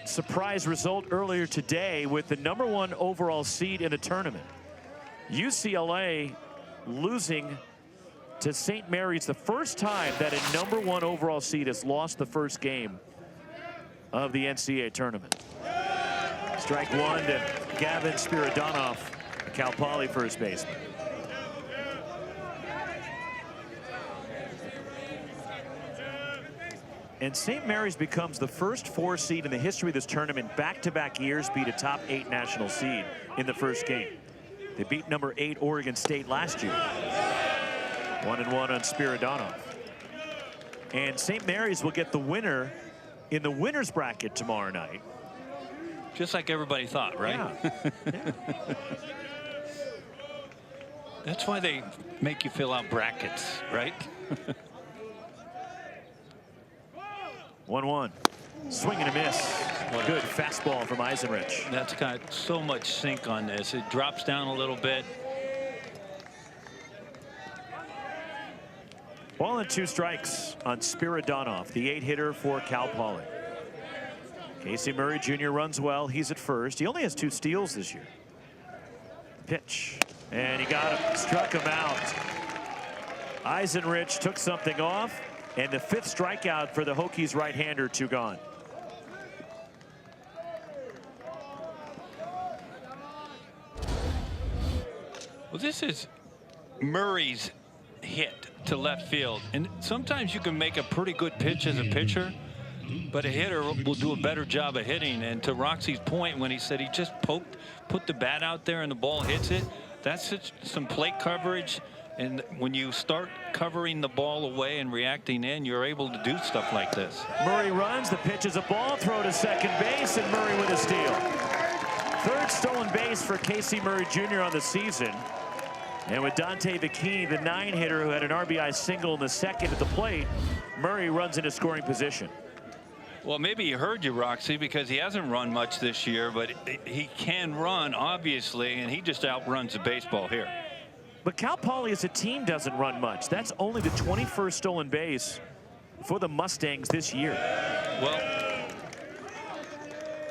surprise result earlier today with the #1 overall seed in the tournament, UCLA losing to St. Mary's, the first time that a #1 overall seed has lost the first game of the NCAA tournament. Strike one to Gavin Spiridonov, Cal Poly first baseman. And St. Mary's becomes the first 4 seed in the history of this tournament, back-to-back years, beat a top 8 national seed in the first game. They beat #8 Oregon State last year. 1-1 on Spiridonov. And St. Mary's will get the winner in the winner's bracket tomorrow night. Just like everybody thought, right? Yeah. Yeah. That's why they make you fill out brackets, right? 1-1. Swing and a miss. Good fastball from Eisenrich. That's got so much sink on this. It drops down a little bit. Ball and 2 strikes on Spiridonov, the 8-hitter for Cal Poly. Casey Murray Jr. runs well. He's at first. He only has 2 steals this year. Pitch. And he got him. Struck him out. Eisenrich took something off. And the 5th strikeout for the Hokies right-hander, 2 gone. Well, this is Murray's hit to left field. And sometimes you can make a pretty good pitch as a pitcher, but a hitter will do a better job of hitting. And to Roxy's point, when he said he just put the bat out there and the ball hits it, that's some plate coverage. And when you start covering the ball away and reacting in, you're able to do stuff like this. Murray runs. The pitch is a ball throw to second base, and Murray with a steal. 3rd stolen base for Casey Murray Jr. on the season. And with Dante Bikini, the 9-hitter who had an RBI single in the second at the plate, Murray runs into scoring position. Well, maybe he heard you, Roxy, because he hasn't run much this year, but he can run, obviously, and he just outruns the baseball here. But Cal Poly as a team doesn't run much. That's only the 21st stolen base for the Mustangs this year. Well,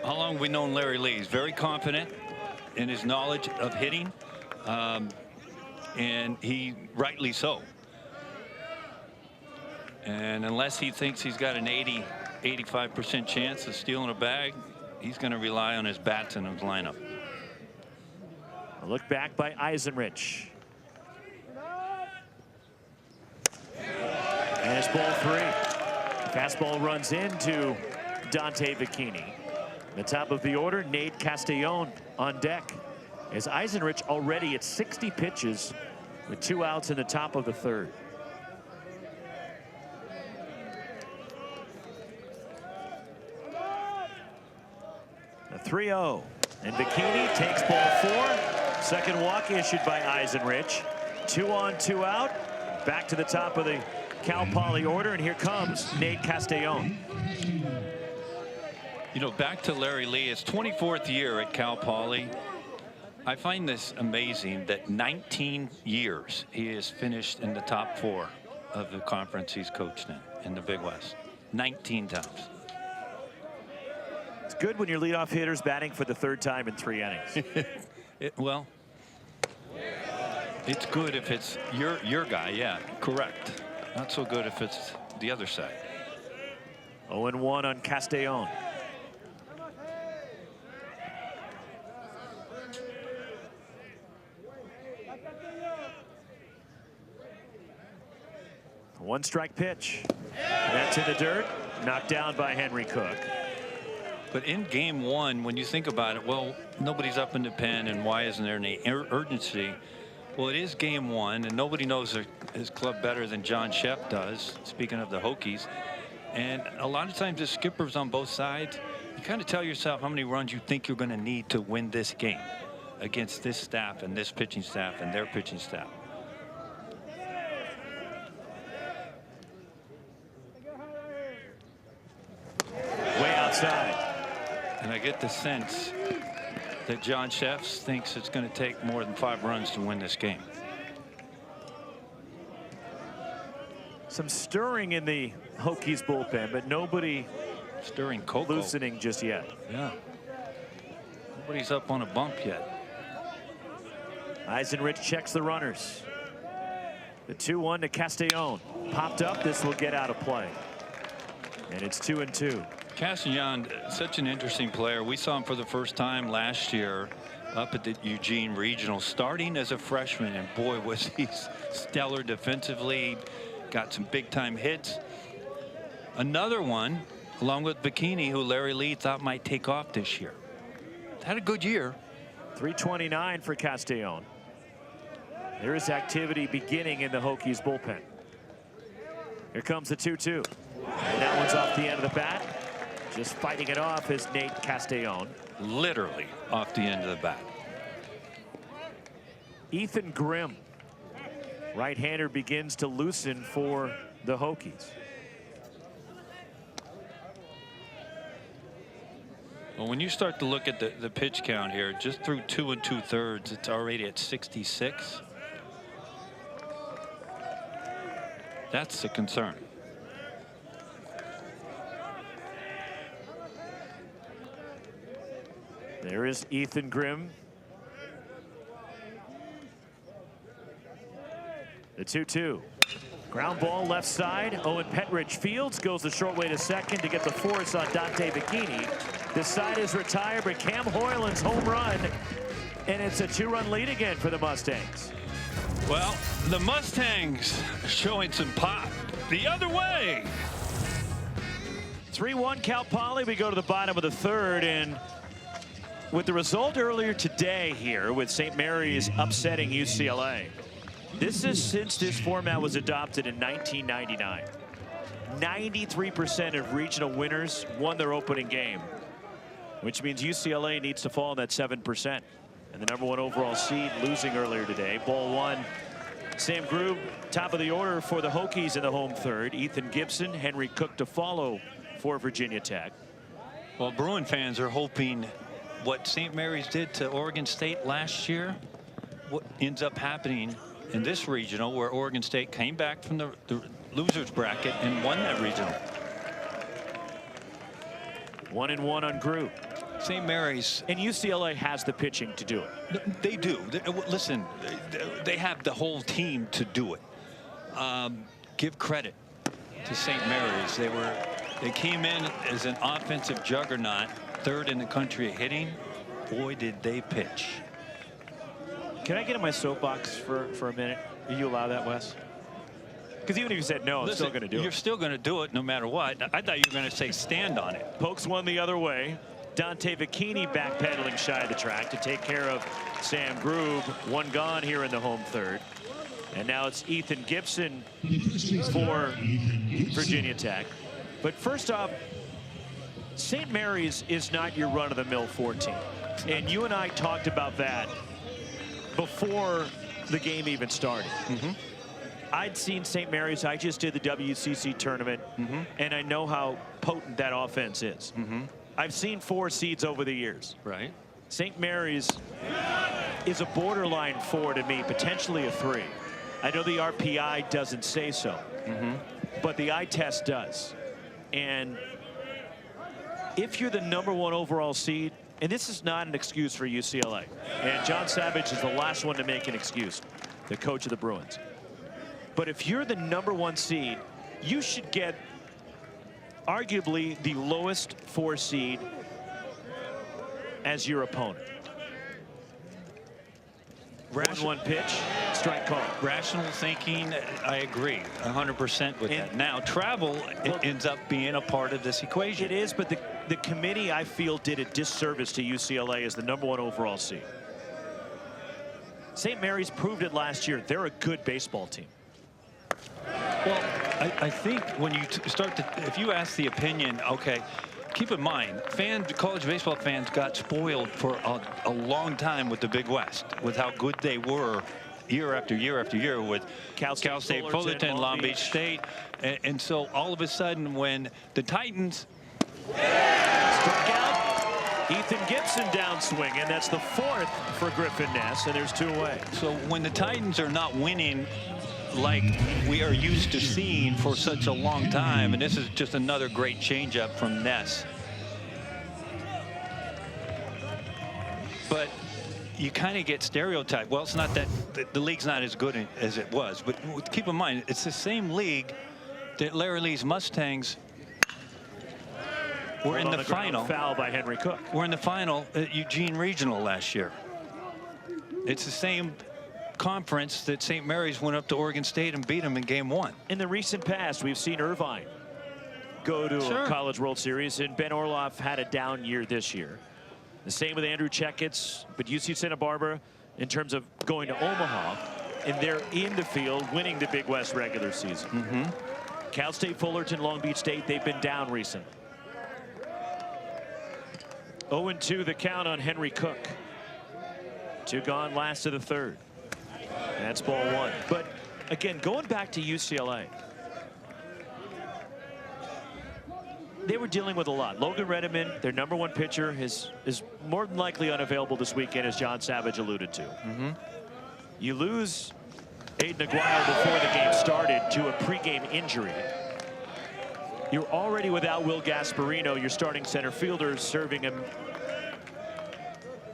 how long have we known Larry Lee? He's very confident in his knowledge of hitting, and he rightly so. And unless he thinks he's got an 85% chance of stealing a bag, he's going to rely on his bats in his lineup. A look back by Eisenrich. And it's ball 3. Fastball runs into Dante Bikini. The top of the order, Nate Castellon on deck. As Eisenrich already at 60 pitches with 2 outs in the top of the 3rd. A 3-0. And Bikini takes ball 4. Second walk issued by Eisenrich. 2 on, 2 out. Back to the top of the Cal Poly order, and here comes Nate Castellon. You know, back to Larry Lee. His 24th year at Cal Poly. I find this amazing that 19 years he has finished in the top 4 of the conference he's coached in the Big West. 19 times. It's good when your leadoff hitter's batting for the 3rd time in 3 innings. Well, it's good if it's your guy. Yeah, correct. Not so good if it's the other side. 0-1 on Castellon. One strike pitch. That's in the dirt. Knocked down by Henry Cook. But in game 1, when you think about it, well, nobody's up in the pen, and why isn't there any urgency? Well, it is game 1, and nobody knows his club better than John Sheff does, speaking of the Hokies. And a lot of times the skippers on both sides, you kind of tell yourself how many runs you think you're going to need to win this game against this staff and this pitching staff and their pitching staff. Way outside. And I get the sense that John Sheff thinks it's going to take more than 5 runs to win this game. Some stirring in the Hokies bullpen, but nobody stirring cocoa. Loosening just yet. Yeah. Nobody's up on a bump yet. Eisenrich checks the runners. The 2-1 to Castellon. Popped up. This will get out of play. And it's 2-2. Castellon, such an interesting player. We saw him for the first time last year up at the Eugene Regional, starting as a freshman, and boy, was he stellar defensively. Got some big-time hits. Another one, along with Bikini, who Larry Lee thought might take off this year. Had a good year. 329 for Castellon. There is activity beginning in the Hokies bullpen. Here comes the 2-2. And that one's off the end of the bat. Just fighting it off is Nate Castellon. Literally off the end of the bat. Ethan Grimm, right-hander, begins to loosen for the Hokies. Well, when you start to look at the pitch count here, just through 2 2/3, it's already at 66. That's the concern. There is Ethan Grimm. The 2-2. Ground ball left side. Owen Petridge fields, goes the short way to second to get the force on Dante Bikini. This side is retired, but Cam Hoyland's home run, and it's a 2-run lead again for the Mustangs. Well, the Mustangs showing some pop the other way. 3-1 Cal Poly. We go to the bottom of the 3rd, and with the result earlier today here with St. Mary's upsetting UCLA, this is since this format was adopted in 1999. 93% of regional winners won their opening game, which means UCLA needs to fall in that 7%. And the #1 overall seed losing earlier today. Ball 1. Sam Grube, top of the order for the Hokies in the home 3rd. Ethan Gibson, Henry Cook to follow for Virginia Tech. Well, Bruin fans are hoping what St. Mary's did to Oregon State last year, what ends up happening in this regional, where Oregon State came back from the losers bracket and won that regional. 1-1 on Grube. St. Mary's and UCLA has the pitching to do it. They do. Listen, they have the whole team to do it. Give credit to St. Mary's. They came in as an offensive juggernaut, 3rd in the country at hitting. Boy, did they pitch. Can I get in my soapbox for a minute? Will you allow that, Wes? Because even if you said no, I'm still going to do it. You're still going to do it no matter what. I thought you were going to say stand on it. Pokes one the other way. Dante Bikini backpedaling shy of the track to take care of Sam Grube. 1 gone here in the home 3rd. And now it's Ethan Gibson for Virginia Tech. But first off, St. Mary's is not your run-of-the-mill 14. And you and I talked about that before the game even started. I'd seen St. Mary's. I just did the WCC tournament, and I know how potent that offense is. I've seen 4 seeds over the years. Right. St. Mary's is a borderline 4 to me, potentially a 3. I know the RPI doesn't say so, but the eye test does. And if you're the #1 overall seed, and this is not an excuse for UCLA, and John Savage is the last one to make an excuse, the coach of the Bruins. But if you're the #1 seed, you should get arguably the lowest 4 seed as your opponent. 1-1 pitch, strike call. Rational thinking, I agree 100% with that. Now, travel ends up being a part of this equation. It is, but the committee, I feel, did a disservice to UCLA as the #1 overall seed. St. Mary's proved it last year. They're a good baseball team. Well, I think when you start to, if you ask the opinion, okay, keep in mind, college baseball fans got spoiled for a long time with the Big West, with how good they were year after year after year with Cal State Fullerton, Long Beach State. And so all of a sudden when the Titans struck out, Ethan Gibson downswing, and that's the 4th for Griffin Ness, and there's 2 away. So when the Titans are not winning like we are used to seeing for such a long time, and this is just another great changeup from Ness. But you kind of get stereotyped. Well, it's not that the league's not as good as it was, but keep in mind it's the same league that Larry Lee's Mustangs were in the final. Foul by Henry Cook. We're in the final at Eugene Regional last year. It's the same conference that St. Mary's went up to Oregon State and beat them in game 1. In the recent past, we've seen Irvine go to a College World Series, and Ben Orloff had a down year this year. The same with Andrew Checketts, but UC Santa Barbara, in terms of going to Omaha, and they're in the field winning the Big West regular season. Cal State Fullerton, Long Beach State, they've been down recently. 0-2 the count on Henry Cook. 2 gone, last of the 3rd. That's ball 1. But again, going back to UCLA, they were dealing with a lot. Logan Redeman, their #1 pitcher, is more than likely unavailable this weekend, as John Savage alluded to. You lose Aiden Aguayo before the game started to a pregame injury. You're already without Will Gasparino, your starting center fielder, serving him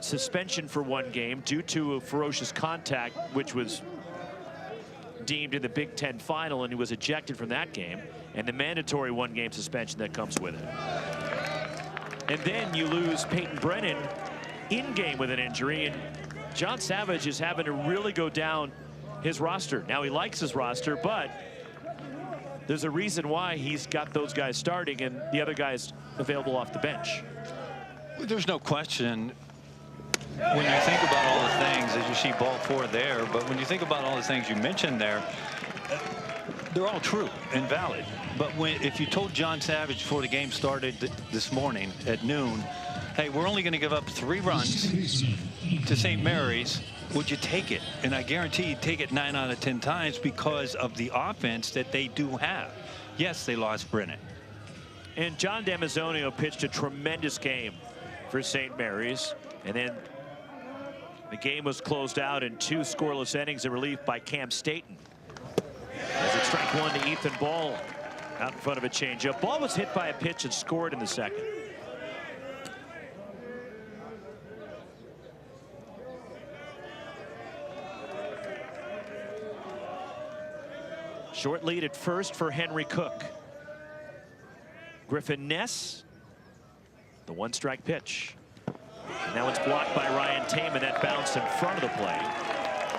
suspension for 1 game due to a ferocious contact, which was deemed in the Big Ten final, and he was ejected from that game, and the mandatory 1-game suspension that comes with it. And then you lose Peyton Brennan in game with an injury, and John Savage is having to really go down his roster. Now, he likes his roster, but there's a reason why he's got those guys starting and the other guys available off the bench. There's no question. When you think about all the things, as you see ball 4 there, but when you think about all the things you mentioned there, they're all true and valid. But if you told John Savage before the game started this morning at noon, hey, we're only going to give up 3 runs to St. Mary's, would you take it? And I guarantee you'd take it 9 out of 10 times because of the offense that they do have. Yes, they lost Brennan. And John Damazonio pitched a tremendous game for St. Mary's, and then the game was closed out in 2 scoreless innings in relief by Cam Staton. As it strike 1 to Ethan Ball out in front of a changeup. Ball was hit by a pitch and scored in the 2nd. Short lead at first for Henry Cook. Griffin Ness, the 1-strike pitch. And now it's blocked by Ryan Taman. That bounced in front of the plate.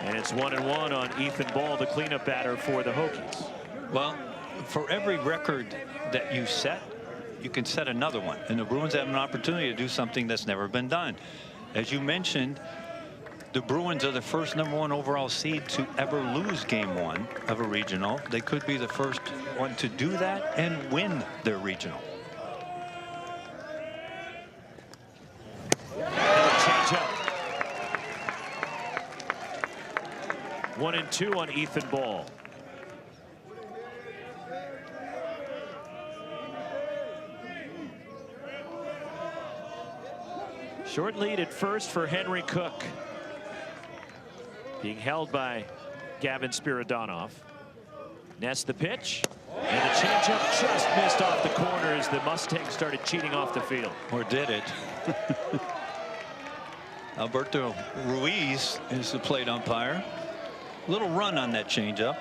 And it's 1-1 on Ethan Ball, the cleanup batter for the Hokies. Well, for every record that you set, you can set another one. And the Bruins have an opportunity to do something that's never been done. As you mentioned, the Bruins are the first #1 overall seed to ever lose game 1 of a regional. They could be the first one to do that and win their regional. 1-2 on Ethan Ball. Short lead at first for Henry Cook. Being held by Gavin Spiridonov. Ness the pitch. And the changeup just missed off the corner as the Mustangs started cheating off the field. Or did it? Alberto Ruiz is the plate umpire. Little run on that changeup.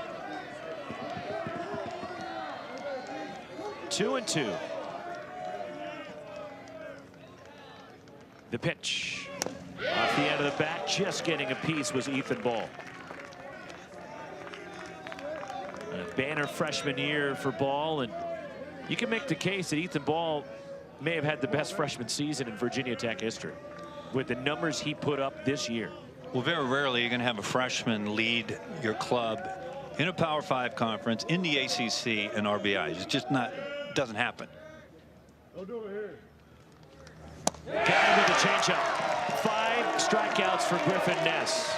2-2. The pitch. Off the end of the bat, just getting a piece was Ethan Ball. A banner freshman year for Ball, and you can make the case that Ethan Ball may have had the best freshman season in Virginia Tech history with the numbers he put up this year. Well, very rarely you're going to have a freshman lead your club in a Power 5 conference in the ACC and RBIs. It's just not, doesn't happen. Got him with the changeup. 5 strikeouts for Griffin Ness.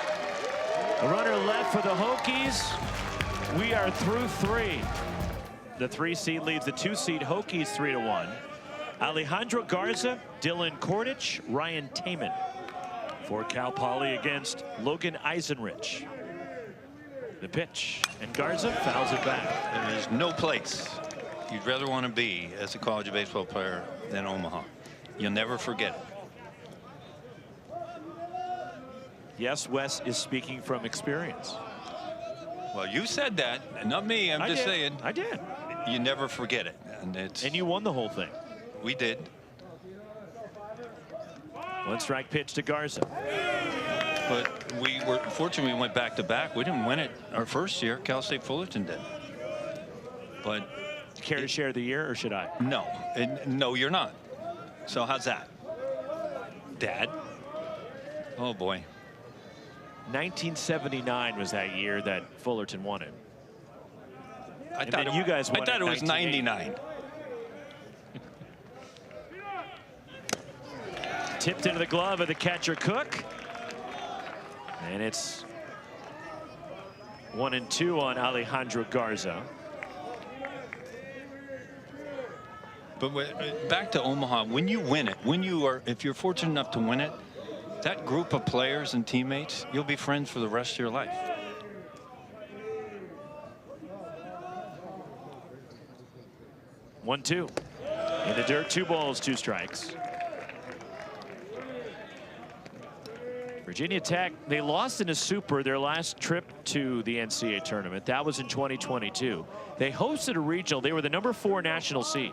A runner left for the Hokies. We are through 3. The 3 seed leads the 2 seed Hokies 3-1. Alejandro Garza, Dylan Kordich, Ryan Taman for Cal Poly against Logan Eisenrich. The pitch, and Garza fouls it back. There is no place you'd rather want to be as a college baseball player than Omaha. You'll never forget it. Yes, Wes is speaking from experience. Well, you said that, and not me. I'm just saying. I did. You never forget it, and you won the whole thing. We did. 1 strike pitch to Garza. But we were fortunate. We went back to back. We didn't win it our first year. Cal State Fullerton did. But care to share the year, or should I? No, no, you're not. So how's that, Dad? Oh boy. 1979 was that year that Fullerton won it. I thought you guys won. I thought it was 99. Tipped into the glove of the catcher Cook, and it's 1-2 on Alejandro Garza. But back to Omaha, when you win it, if you're fortunate enough to win it, that group of players and teammates, you'll be friends for the rest of your life. One, 2 in the dirt. 2 balls, 2 strikes. Virginia Tech, they lost in a super their last trip to the NCAA tournament. That was in 2022. They hosted a regional. They were the #4 national seed.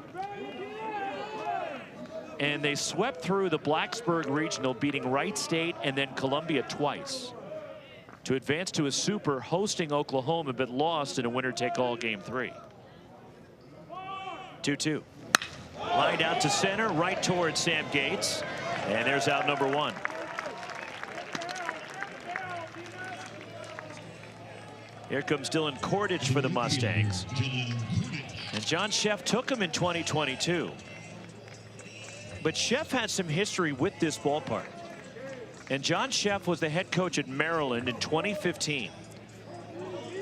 And they swept through the Blacksburg Regional, beating Wright State and then Columbia twice to advance to a super, hosting Oklahoma, but lost in a winner-take-all Game 3. 2-2. Lined out to center, right towards Sam Gates. And there's out number 1. Here comes Dylan Kordich for the Mustangs. And John Sheff took him in 2022. But Sheff had some history with this ballpark. And John Sheff was the head coach at Maryland in 2015,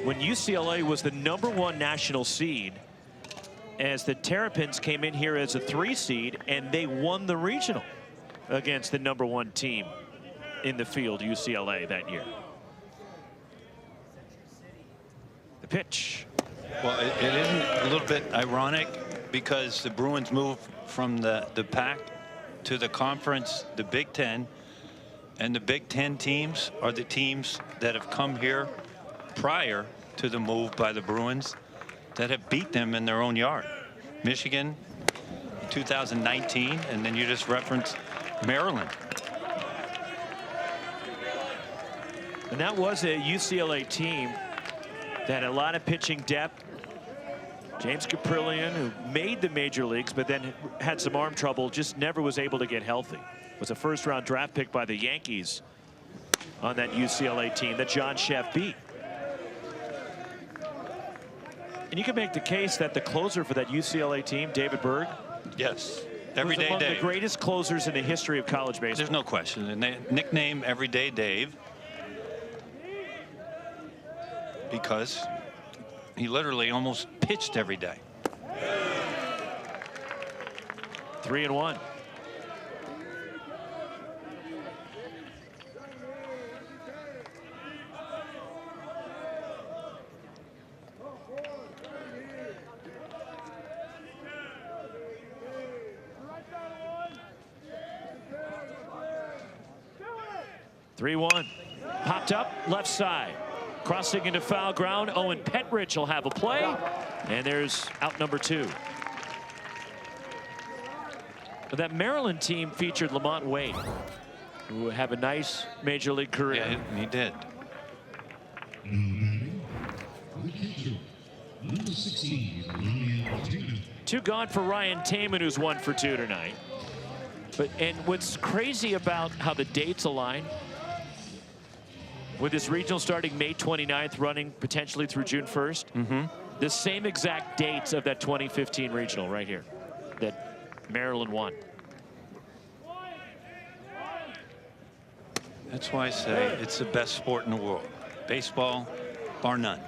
when UCLA was the #1 national seed, as the Terrapins came in here as a 3 seed, and they won the regional against the #1 team in the field, UCLA, that year. The pitch. Well, it isn't a little bit ironic because the Bruins moved from the Pac to the conference, the Big Ten, and the Big Ten teams are the teams that have come here prior to the move by the Bruins that have beat them in their own yard. Michigan 2019, and then you just referenced Maryland. And that was a UCLA team that had a lot of pitching depth. James Caprillion, who made the major leagues but then had some arm trouble, just never was able to get healthy. Was a first-round draft pick by the Yankees on that UCLA team that John Sheff beat. And you can make the case that the closer for that UCLA team, David Berg, yes, Everyday among Dave, the greatest closers in the history of college baseball. There's no question. The nickname Everyday Dave. because he literally almost pitched every day. 3-1. Popped up left side, crossing into foul ground. Owen Petrich will have a play, and there's out number 2. That Maryland team featured Lamont Wade, who have a nice major league career. Yeah, he did. Number 16, Ryan Taman. 2 gone for Ryan Taman, who's 1 for 2 tonight. And what's crazy about how the dates align, with this regional starting May 29th, running potentially through June 1st, the same exact dates of that 2015 regional right here that Maryland won. That's why I say it's the best sport in the world. Baseball, bar none.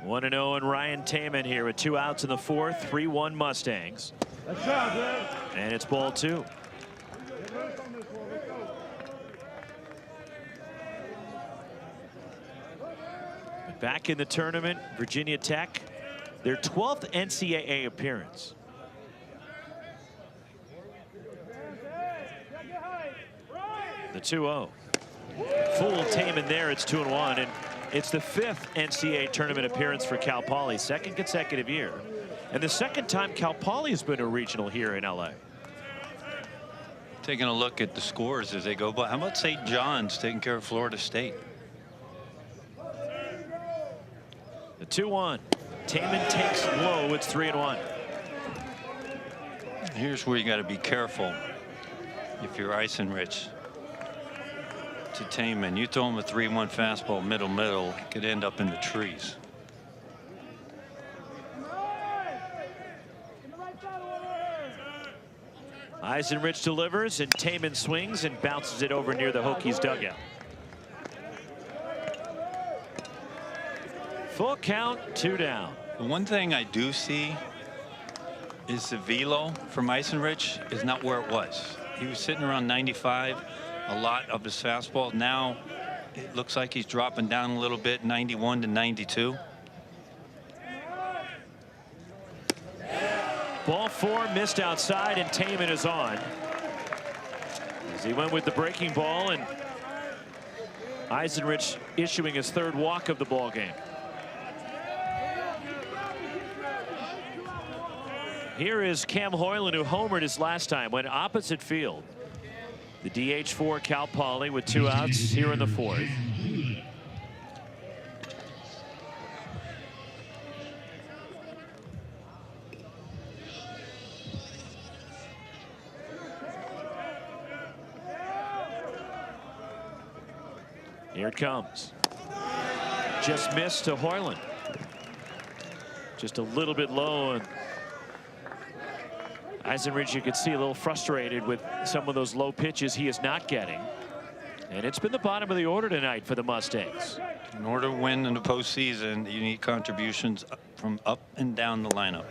One and 0 and Ryan Taman here with 2 outs in the 4th. 3-1 Mustangs. And it's ball 2. Back in the tournament, Virginia Tech, their 12th NCAA appearance. The 2-0. Full Taman there. It's 2-1, and it's the 5th NCAA tournament appearance for Cal Poly, 2nd consecutive year, and the 2nd time Cal Poly has been a regional here in LA. Taking a look at the scores as they go by. How about St. John's taking care of Florida State? The 2-1. Taman takes low. It's 3-1. Here's where you got to be careful if you're Eisenrich. To Taman, you throw him a 3-1 fastball middle, it could end up in the trees. Eisenrich delivers, and Taman swings and bounces it over near the Hokies dugout. Full count, 2 down. The one thing I do see is the velo from Eisenrich is not where it was. He was sitting around 95. A lot of his fastball. Now it looks like he's dropping down a little bit, 91 to 92. Ball 4 missed outside, and Taman is on as he went with the breaking ball, and Eisenrich issuing his 3rd walk of the ball game. Here is Cam Hoyland, who homered his last time, went opposite field. The DH for Cal Poly with 2 outs here in the 4th. Here it comes. Just missed to Hoyland. Just a little bit low, and Eisenrich, you could see a little frustrated with some of those low pitches he is not getting. And it's been the bottom of the order tonight for the Mustangs. In order to win in the postseason, you need contributions from up and down the lineup.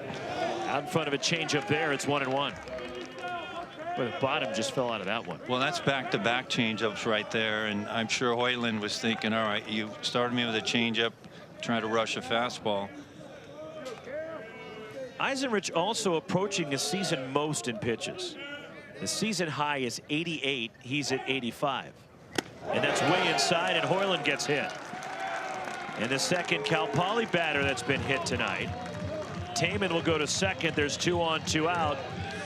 Out in front of a changeup there, it's 1-1. Well, the bottom just fell out of that one. Well, that's back-to-back changeups right there, and I'm sure Hoyland was thinking, all right, you started me with a changeup, trying to rush a fastball. Eisenrich also approaching his season most in pitches. The season high is 88. He's at 85. And that's way inside, and Hoyland gets hit. And the 2nd Cal Poly batter that's been hit tonight. Taman will go to 2nd. There's 2 on, 2 out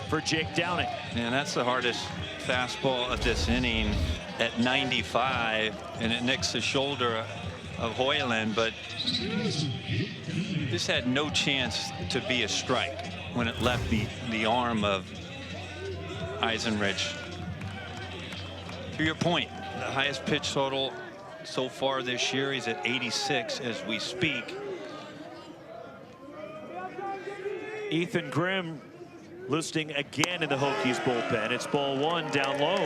for Jake Downing. And that's the hardest fastball of this inning at 95, and it nicks the shoulder of Hoyland, but this had no chance to be a strike when it left the arm of Eisenrich. To your point, the highest pitch total so far this year, he's at 86 as we speak. Ethan Grimm Loosening again in the Hokies bullpen. It's ball one down low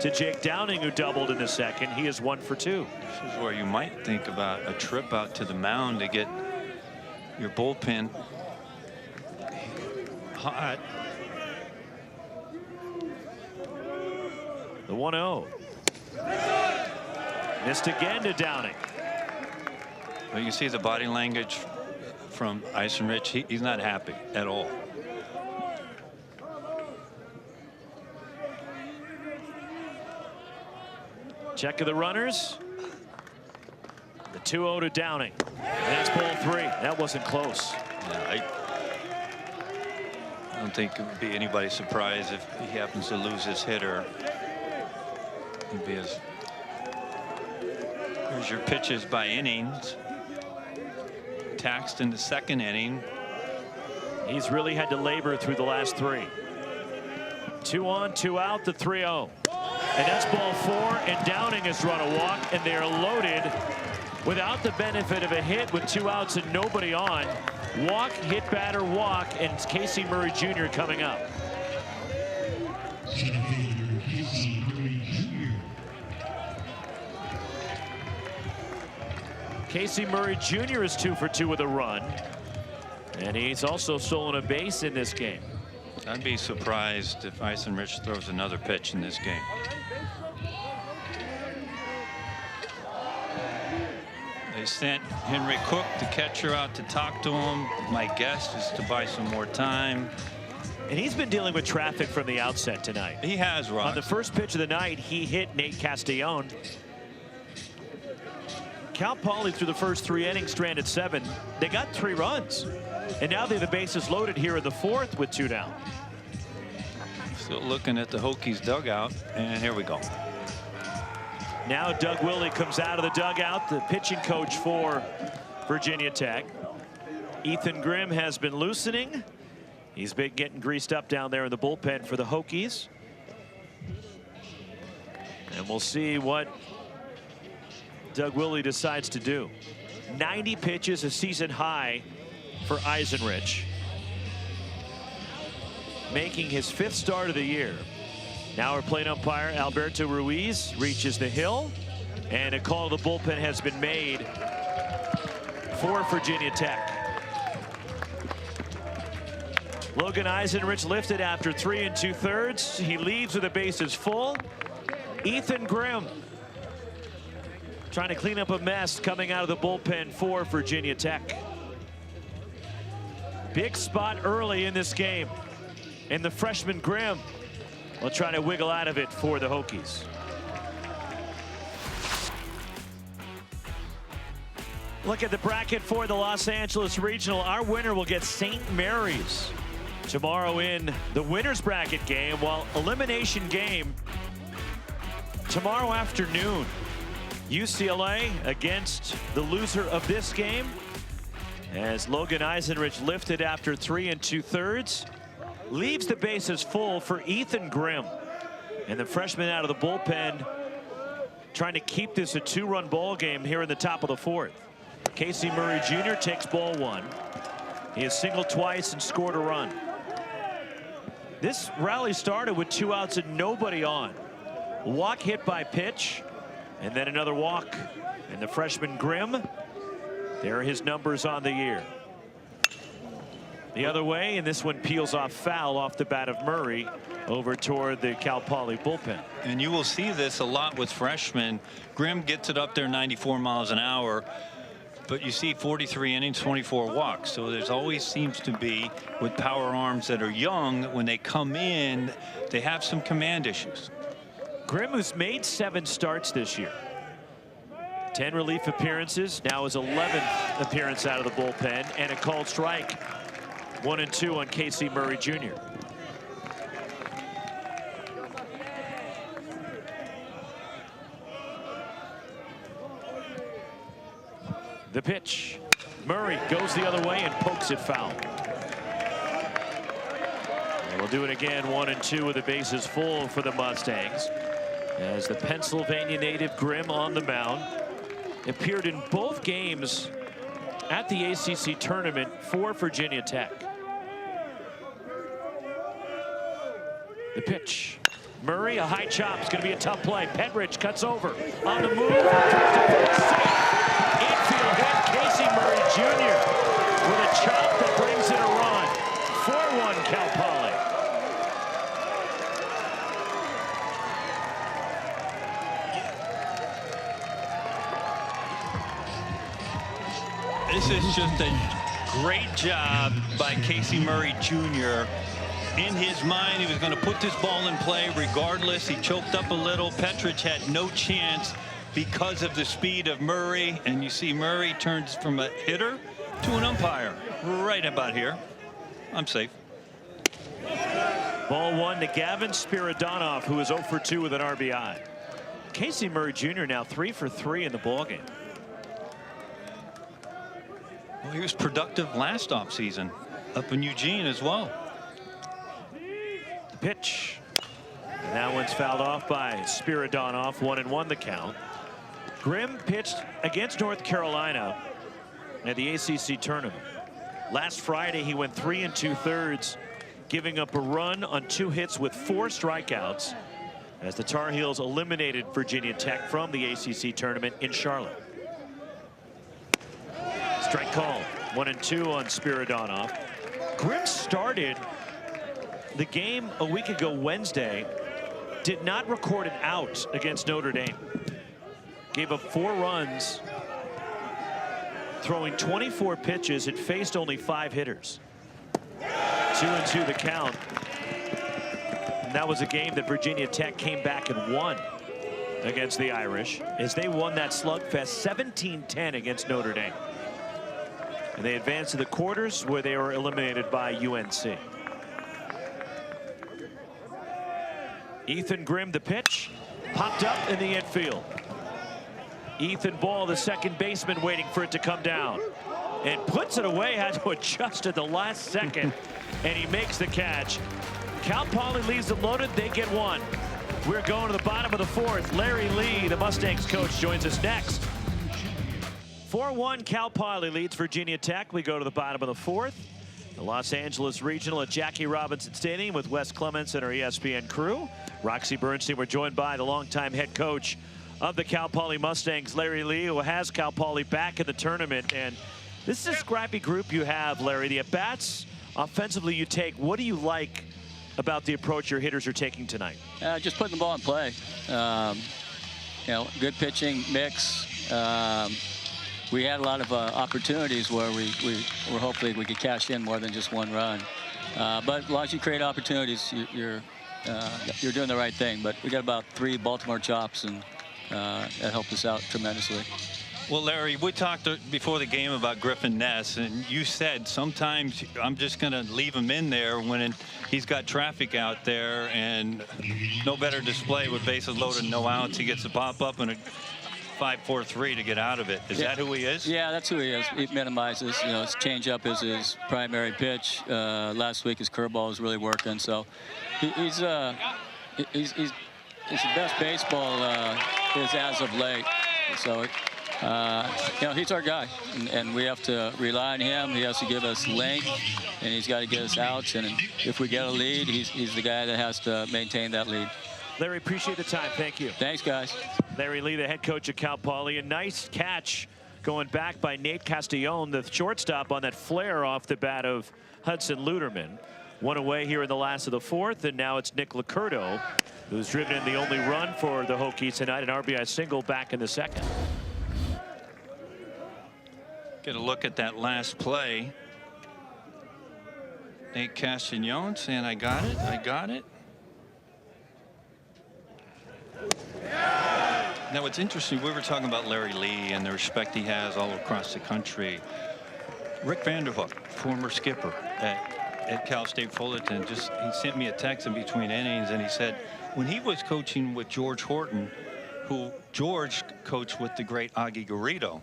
to Jake Downing, who doubled in the second. He is 1 for 2. This is where you might think about a trip out to the mound to get your bullpen hot. The 1-0. Missed again to Downing. Well, you see the body language from Eisenrich. He's not happy at all. Check of the runners. The 2-0 to Downing. And that's ball 3. That wasn't close. Yeah, I don't think it would be anybody surprised if he happens to lose his hitter. He'd be as. Here's your pitches by innings. Taxed in the second inning. He's really had to labor through the last 3. 2 on, 2 out, the 3-0. And that's ball 4, and Downing has run a walk, and they are loaded without the benefit of a hit with 2 outs and nobody on. Walk, hit, batter, walk, and Casey Murray Jr. coming up. Center fielder Casey Murray Jr. Casey Murray Jr. is 2 for 2 with a run, and he's also stolen a base in this game. I'd be surprised if Eisenrich throws another pitch in this game. They sent Henry Cook, the catcher, out to talk to him. My guess is to buy some more time. And he's been dealing with traffic from the outset tonight. He has, Ross. On the first pitch of the night, he hit Nate Castellón. Cal Poly through the first 3 innings stranded 7. They got 3 runs. And now they have the bases loaded here in the 4th with 2 down. Still looking at the Hokies dugout, and here we go. Now Doug Willie comes out of the dugout, the pitching coach for Virginia Tech. Ethan Grimm has been loosening. He's been getting greased up down there in the bullpen for the Hokies. And we'll see what Doug Willie decides to do. 90 pitches, a season high for Eisenrich. Making his 5th start of the year. Now our plate umpire Alberto Ruiz reaches the hill, and a call to the bullpen has been made for Virginia Tech. Logan Eisenrich lifted after 3 2/3. He leaves with the bases full. Ethan Grimm trying to clean up a mess coming out of the bullpen for Virginia Tech. Big spot early in this game, and the freshman Grimm will try to wiggle out of it for the Hokies. Look at the bracket for the Los Angeles Regional. Our winner will get St. Mary's tomorrow in the winner's bracket game, while elimination game tomorrow afternoon. UCLA against the loser of this game, as Logan Eisenrich lifted after 3 2/3. Leaves the bases full for Ethan Grimm, and the freshman out of the bullpen trying to keep this a 2-run ball game here in the top of the 4th. Casey Murray Jr. takes ball 1. He has singled twice and scored a run. This rally started with 2 outs and nobody on. Walk hit by pitch, and then another walk. And the freshman Grimm, there are his numbers on the year. The other way, and this one peels off foul off the bat of Murray over toward the Cal Poly bullpen. And you will see this a lot with freshmen. Grimm gets it up there 94 miles an hour, but you see 43 innings, 24 walks. So there's always seems to be, with power arms that are young, when they come in, they have some command issues. Grimm, who's made 7 starts this year. 10 relief appearances, now his 11th appearance out of the bullpen, and a called strike. 1 2 on Casey Murray Jr. The pitch. Murray goes the other way and pokes it foul. And we'll do it again, 1 2 with the bases full for the Mustangs, as the Pennsylvania native Grimm on the mound. Appeared in both games at the ACC tournament for Virginia Tech. The pitch. Murray, a high chop. It's going to be a tough play. Penrich cuts over. On the move. Tries to put it safe. Infield hit. Casey Murray Jr. with a chop that brings in a run. 4-1 Cal Poly. This is just a great job by Casey Murray Jr. In his mind, he was going to put this ball in play regardless. He choked up a little. Petrich had no chance because of the speed of Murray. And you see Murray turns from a hitter to an umpire right about here. I'm safe. Ball one to Gavin Spiridonov, who is 0 for 2 with an RBI. Casey Murray Jr. now 3 for 3 in the ballgame. Well, he was productive last offseason up in Eugene as well. Pitch. And that one's fouled off by Spiridonov. 1-1 the count. Grimm pitched against North Carolina at the ACC tournament. Last Friday, he went 3 2/3, giving up a run on 2 hits with 4 strikeouts as the Tar Heels eliminated Virginia Tech from the ACC tournament in Charlotte. Strike call. 1-2 on Spiridonov. Grimm started the game a week ago Wednesday, did not record an out against Notre Dame. Gave up 4 runs, throwing 24 pitches, and faced only 5 hitters. 2-2 the count. And that was a game that Virginia Tech came back and won against the Irish, as they won that slugfest 17-10 against Notre Dame. And they advanced to the quarters, where they were eliminated by UNC. Ethan Grimm, the pitch, popped up in the infield. Ethan Ball, the second baseman, waiting for it to come down, and puts it away. Had to adjust at the last second, and he makes the catch. Cal Poly leaves them loaded. They get 1. We're going to the bottom of the 4th. Larry Lee, the Mustangs coach, joins us next. 4-1 Cal Poly leads Virginia Tech. We go to the bottom of the 4th. The Los Angeles Regional at Jackie Robinson Stadium with Wes Clements and our ESPN crew. Roxy Bernstein. We're joined by the longtime head coach of the Cal Poly Mustangs, Larry Lee, who has Cal Poly back in the tournament. And this is a scrappy group you have, Larry. The at-bats offensively you take. What do you like about the approach your hitters are taking tonight? Just putting the ball in play. You know, good pitching mix. We had a lot of opportunities where we were hopefully we could cash in more than just 1 run. But as long as you create opportunities, you're doing the right thing. But we got about 3 Baltimore chops, and that helped us out tremendously. Well, Larry, we talked before the game about Griffin Ness, and you said sometimes I'm just going to leave him in there when he's got traffic out there, and no better display with bases loaded, no outs. He gets a pop up and a 5-4-3 to get out of it. Is that who he is? Yeah, that's who he is. He minimizes. You know, his changeup is his primary pitch. Last week his curveball is really working. So he's the best baseball is as of late. So you know, he's our guy, and we have to rely on him. He has to give us length, and he's got to get us outs. And if we get a lead, he's the guy that has to maintain that lead. Larry, appreciate the time. Thank you. Thanks, guys. Larry Lee, the head coach of Cal Poly. A nice catch going back by Nate Castellón, the shortstop, on that flare off the bat of Hudson Luterman. 1 away here in the last of the 4th, and now it's Nick Licurdo, who's driven in the only run for the Hokies tonight, an RBI single back in the 2nd. Get a look at that last play. Nate Castellón saying, I got it. Now, what's interesting, we were talking about Larry Lee and the respect he has all across the country. Rick Vanderhook, former skipper at Cal State Fullerton, he sent me a text in between innings, and he said when he was coaching with George Horton, who George coached with the great Augie Garrido.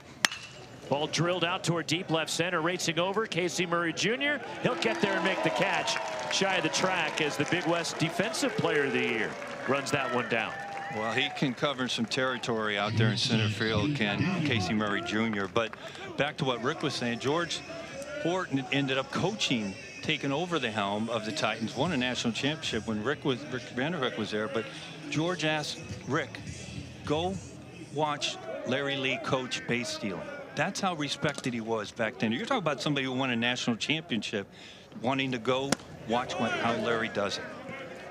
Ball drilled out toward deep left center, racing over Casey Murray Jr. He'll get there and make the catch shy of the track as the Big West Defensive Player of the Year runs that one down. Well, he can cover some territory out there in center field, can Casey Murray Jr. But back to what Rick was saying, George Horton ended up coaching taken over the helm of the Titans, won a national championship when Rick Vanderbeek was there. But George asked Rick, go watch Larry Lee coach base stealing. That's how respected he was back then. You're talking about somebody who won a national championship wanting to go watch how Larry does it.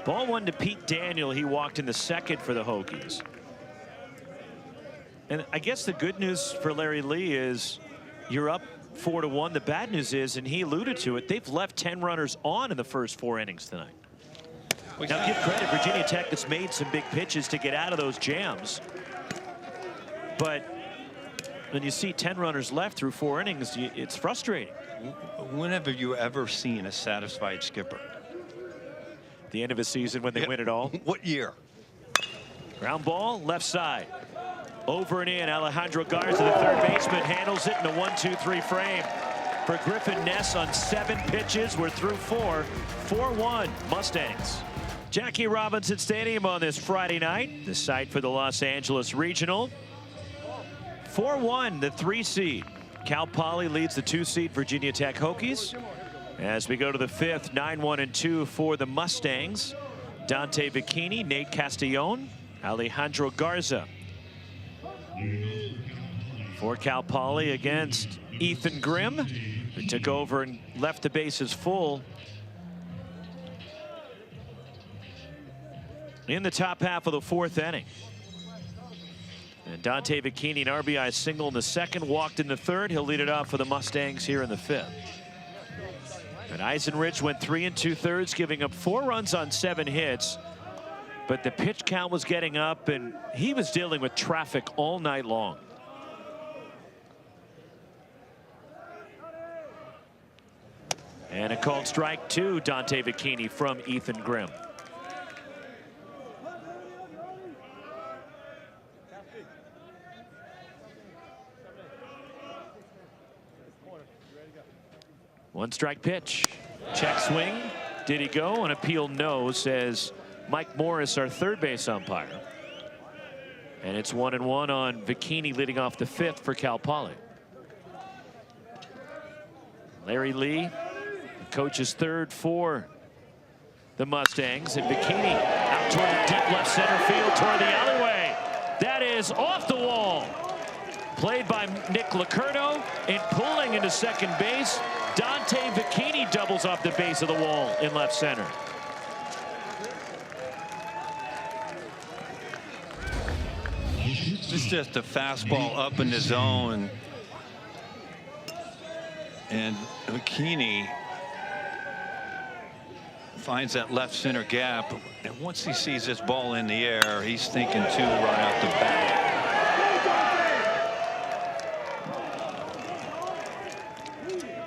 Ball one to Pete Daniel. He walked in the second for the Hokies. And I guess the good news for Larry Lee is you're up 4-1. The bad news is, and he alluded to it, they've left 10 runners on in the first 4 innings tonight. Now give credit, Virginia Tech has made some big pitches to get out of those jams. But when you see 10 runners left through 4 innings, it's frustrating. When have you ever seen a satisfied skipper? The end of a season when they win it all. What year? Ground ball, left side. Over and in. Alejandro Garza, the third baseman, handles it in a 1-2-3 frame. For Griffin Ness on 7 pitches. We're through 4. 4-1 Mustangs. Jackie Robinson Stadium on this Friday night. The site for the Los Angeles Regional. 4-1, the 3 seed. Cal Poly leads the 2 seed Virginia Tech Hokies. As we go to the 5th, 9-1-2 for the Mustangs. Dante Bikini, Nate Castillon, Alejandro Garza. For Cal Poly against Ethan Grimm, who took over and left the bases full in the top half of the 4th inning. And Dante Bikini, an RBI single in the 2nd, walked in the 3rd. He'll lead it off for the Mustangs here in the 5th. And Eisenrich went 3 2/3, giving up 4 runs on 7 hits. But the pitch count was getting up, and he was dealing with traffic all night long. And a called strike to Dante Bikini from Ethan Grimm. One strike pitch. Check swing. Did he go? An appeal no, says Mike Morris, our third base umpire. And it's 1-1 on Bikini leading off the 5th for Cal Poly. Larry Lee, coach's third for the Mustangs. And Bikini out toward the deep left center field toward the alleyway. That is off the wall. Played by Nick Licurdo, and pulling into second base. Dante Bikini doubles off the base of the wall in left center. This is just a fastball up in the zone. And Bikini finds that left center gap. And once he sees this ball in the air, he's thinking 2 right off the bat.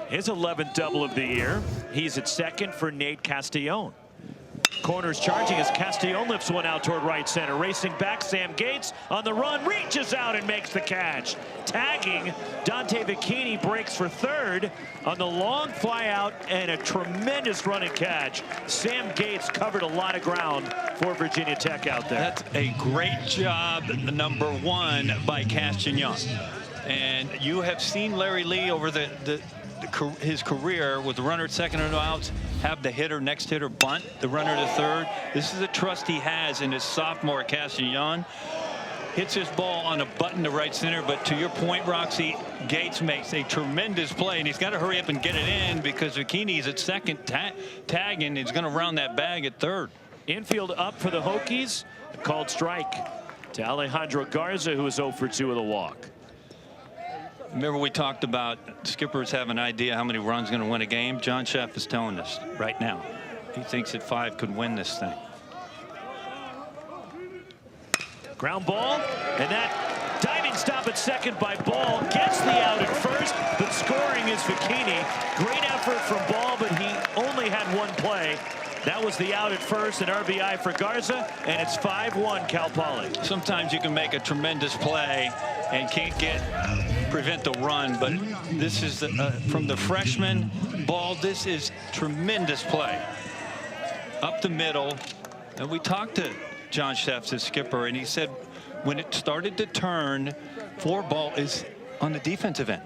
His 11th double of the year. He's at second for Nate Castillon. Corners charging as Castillon lifts one out toward right center. Racing back, Sam Gates on the run, reaches out and makes the catch. Tagging, Dante Bikini breaks for third on the long fly out and a tremendous running catch. Sam Gates covered a lot of ground for Virginia Tech out there. That's a great job, number 1 by Castillon. And you have seen Larry Lee over his career with the runner at second and no outs, have the next hitter bunt the runner to third. This is a trust he has in his sophomore. Castillon hits his ball on a button to right center, but to your point, Roxy, Gates makes a tremendous play, and he's got to hurry up and get it in because Bikini's at second tagging. He's going to round that bag at third. Infield up for the Hokies. A called strike to Alejandro Garza, who is 0 for 2 with a walk. Remember we talked about skippers have an idea how many runs going to win a game. John Sheff is telling us right now. He thinks that 5 could win this thing. Ground ball, and that diving stop at second by Ball gets the out at first, but scoring is Bikini. Great effort from Ball, but he only had 1 play. That was the out at first, an RBI for Garza, and it's 5-1 Cal Poly. Sometimes you can make a tremendous play and can't prevent the run, but this is from the freshman Ball. This is tremendous play up the middle. And we talked to John Sheff, the skipper, and he said when it started to turn, 4 Ball is on the defensive end.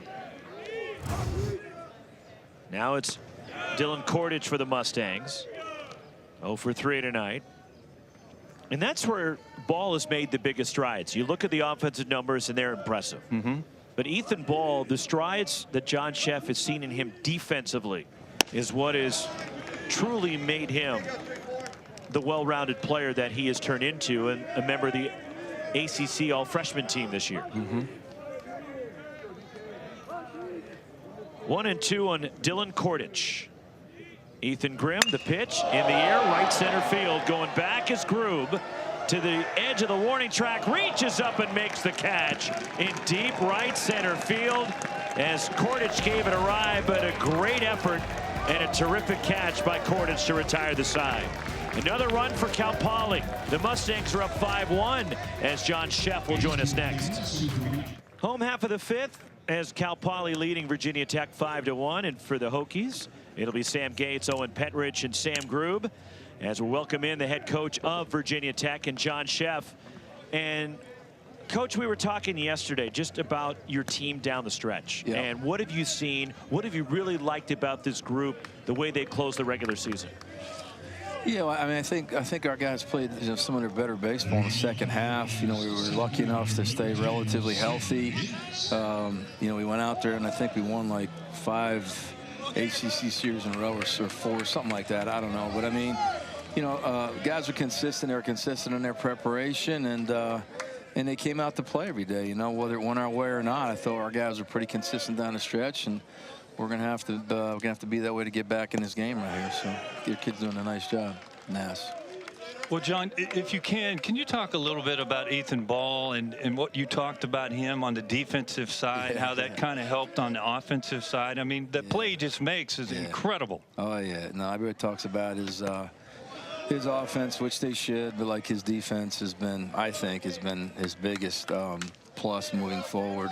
Now it's Dylan Kordich for the Mustangs. 0 for 3 tonight. And that's where Ball has made the biggest strides. You look at the offensive numbers and they're impressive. But Ethan Ball, the strides that John Sheff has seen in him defensively is what has truly made him the well-rounded player that he has turned into, and a member of the ACC all-freshman team this year. 1-2 on Dylan Kordich. Ethan Grimm, the pitch in the air, right center field. Going back is Groob to the edge of the warning track, reaches up and makes the catch in deep right center field as Kordich gave it a ride, but a great effort and a terrific catch by Kordich to retire the side. Another run for Cal Poly. The Mustangs are up 5-1 as John Sheff will join us next. Home half of the fifth as Cal Poly leading Virginia Tech 5-1, and for the Hokies, it'll be Sam Gates, Owen Petrich, and Sam Groob as we welcome in the head coach of Virginia Tech and John Sheff. And Coach, we were talking yesterday just about your team down the stretch. And what have you seen? What have you really liked about this group, the way they closed the regular season? Yeah, I mean, I think our guys played some of their better baseball in the second half. You know, we were lucky enough to stay relatively healthy. You know, we went out there and I think we won like 5 ACC series in a row or 4, something like that. I don't know, but I mean, you know, guys are consistent. They're consistent in their preparation, and they came out to play every day. You know, whether it went our way or not, I thought our guys were pretty consistent down the stretch, and we're gonna have to be that way to get back in this game right here. So your kid's doing a nice job, Nass. Well, John, if you can you talk a little bit about Ethan Ball and what you talked about him on the defensive side, how that kind of helped on the offensive side? I mean, the play he just makes is incredible. Oh yeah, no, everybody talks about his offense, which they should, but like his defense has been, I think, has been his biggest plus moving forward.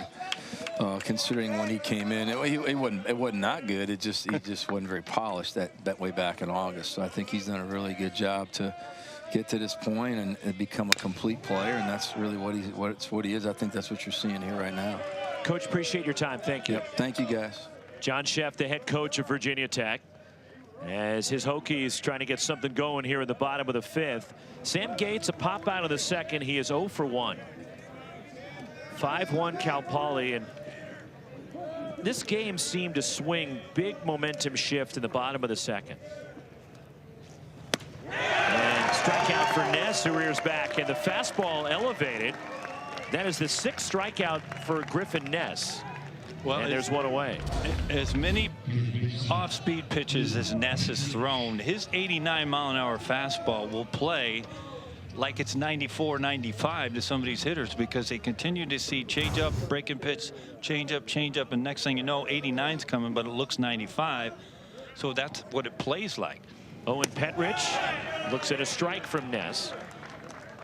Considering when he came in, it wasn't not good. He just wasn't very polished that way back in August. So I think he's done a really good job to get to this point and become a complete player, and that's really what he is. I think that's what you're seeing here right now. Coach, appreciate your time. Thank you. Yep. Thank you, guys. John Sheff, the head coach of Virginia Tech, as his Hokies trying to get something going here in the bottom of the fifth. Sam Gates, a pop out of the second. He is 0 for 1. 5-1 Cal Poly, and this game seemed to swing. Big momentum shift in the bottom of the second. And strikeout for Ness, who rears back, and the fastball elevated. That is the 6th strikeout for Griffin Ness. Well, and there's one away. As many off-speed pitches as Ness has thrown, his 89-mile-an-hour fastball will play like it's 94, 95 to some of these hitters, because they continue to see change-up, breaking pitch, change-up, and next thing you know, 89's coming, but it looks 95. So that's what it plays like. Owen Petrich looks at a strike from Ness.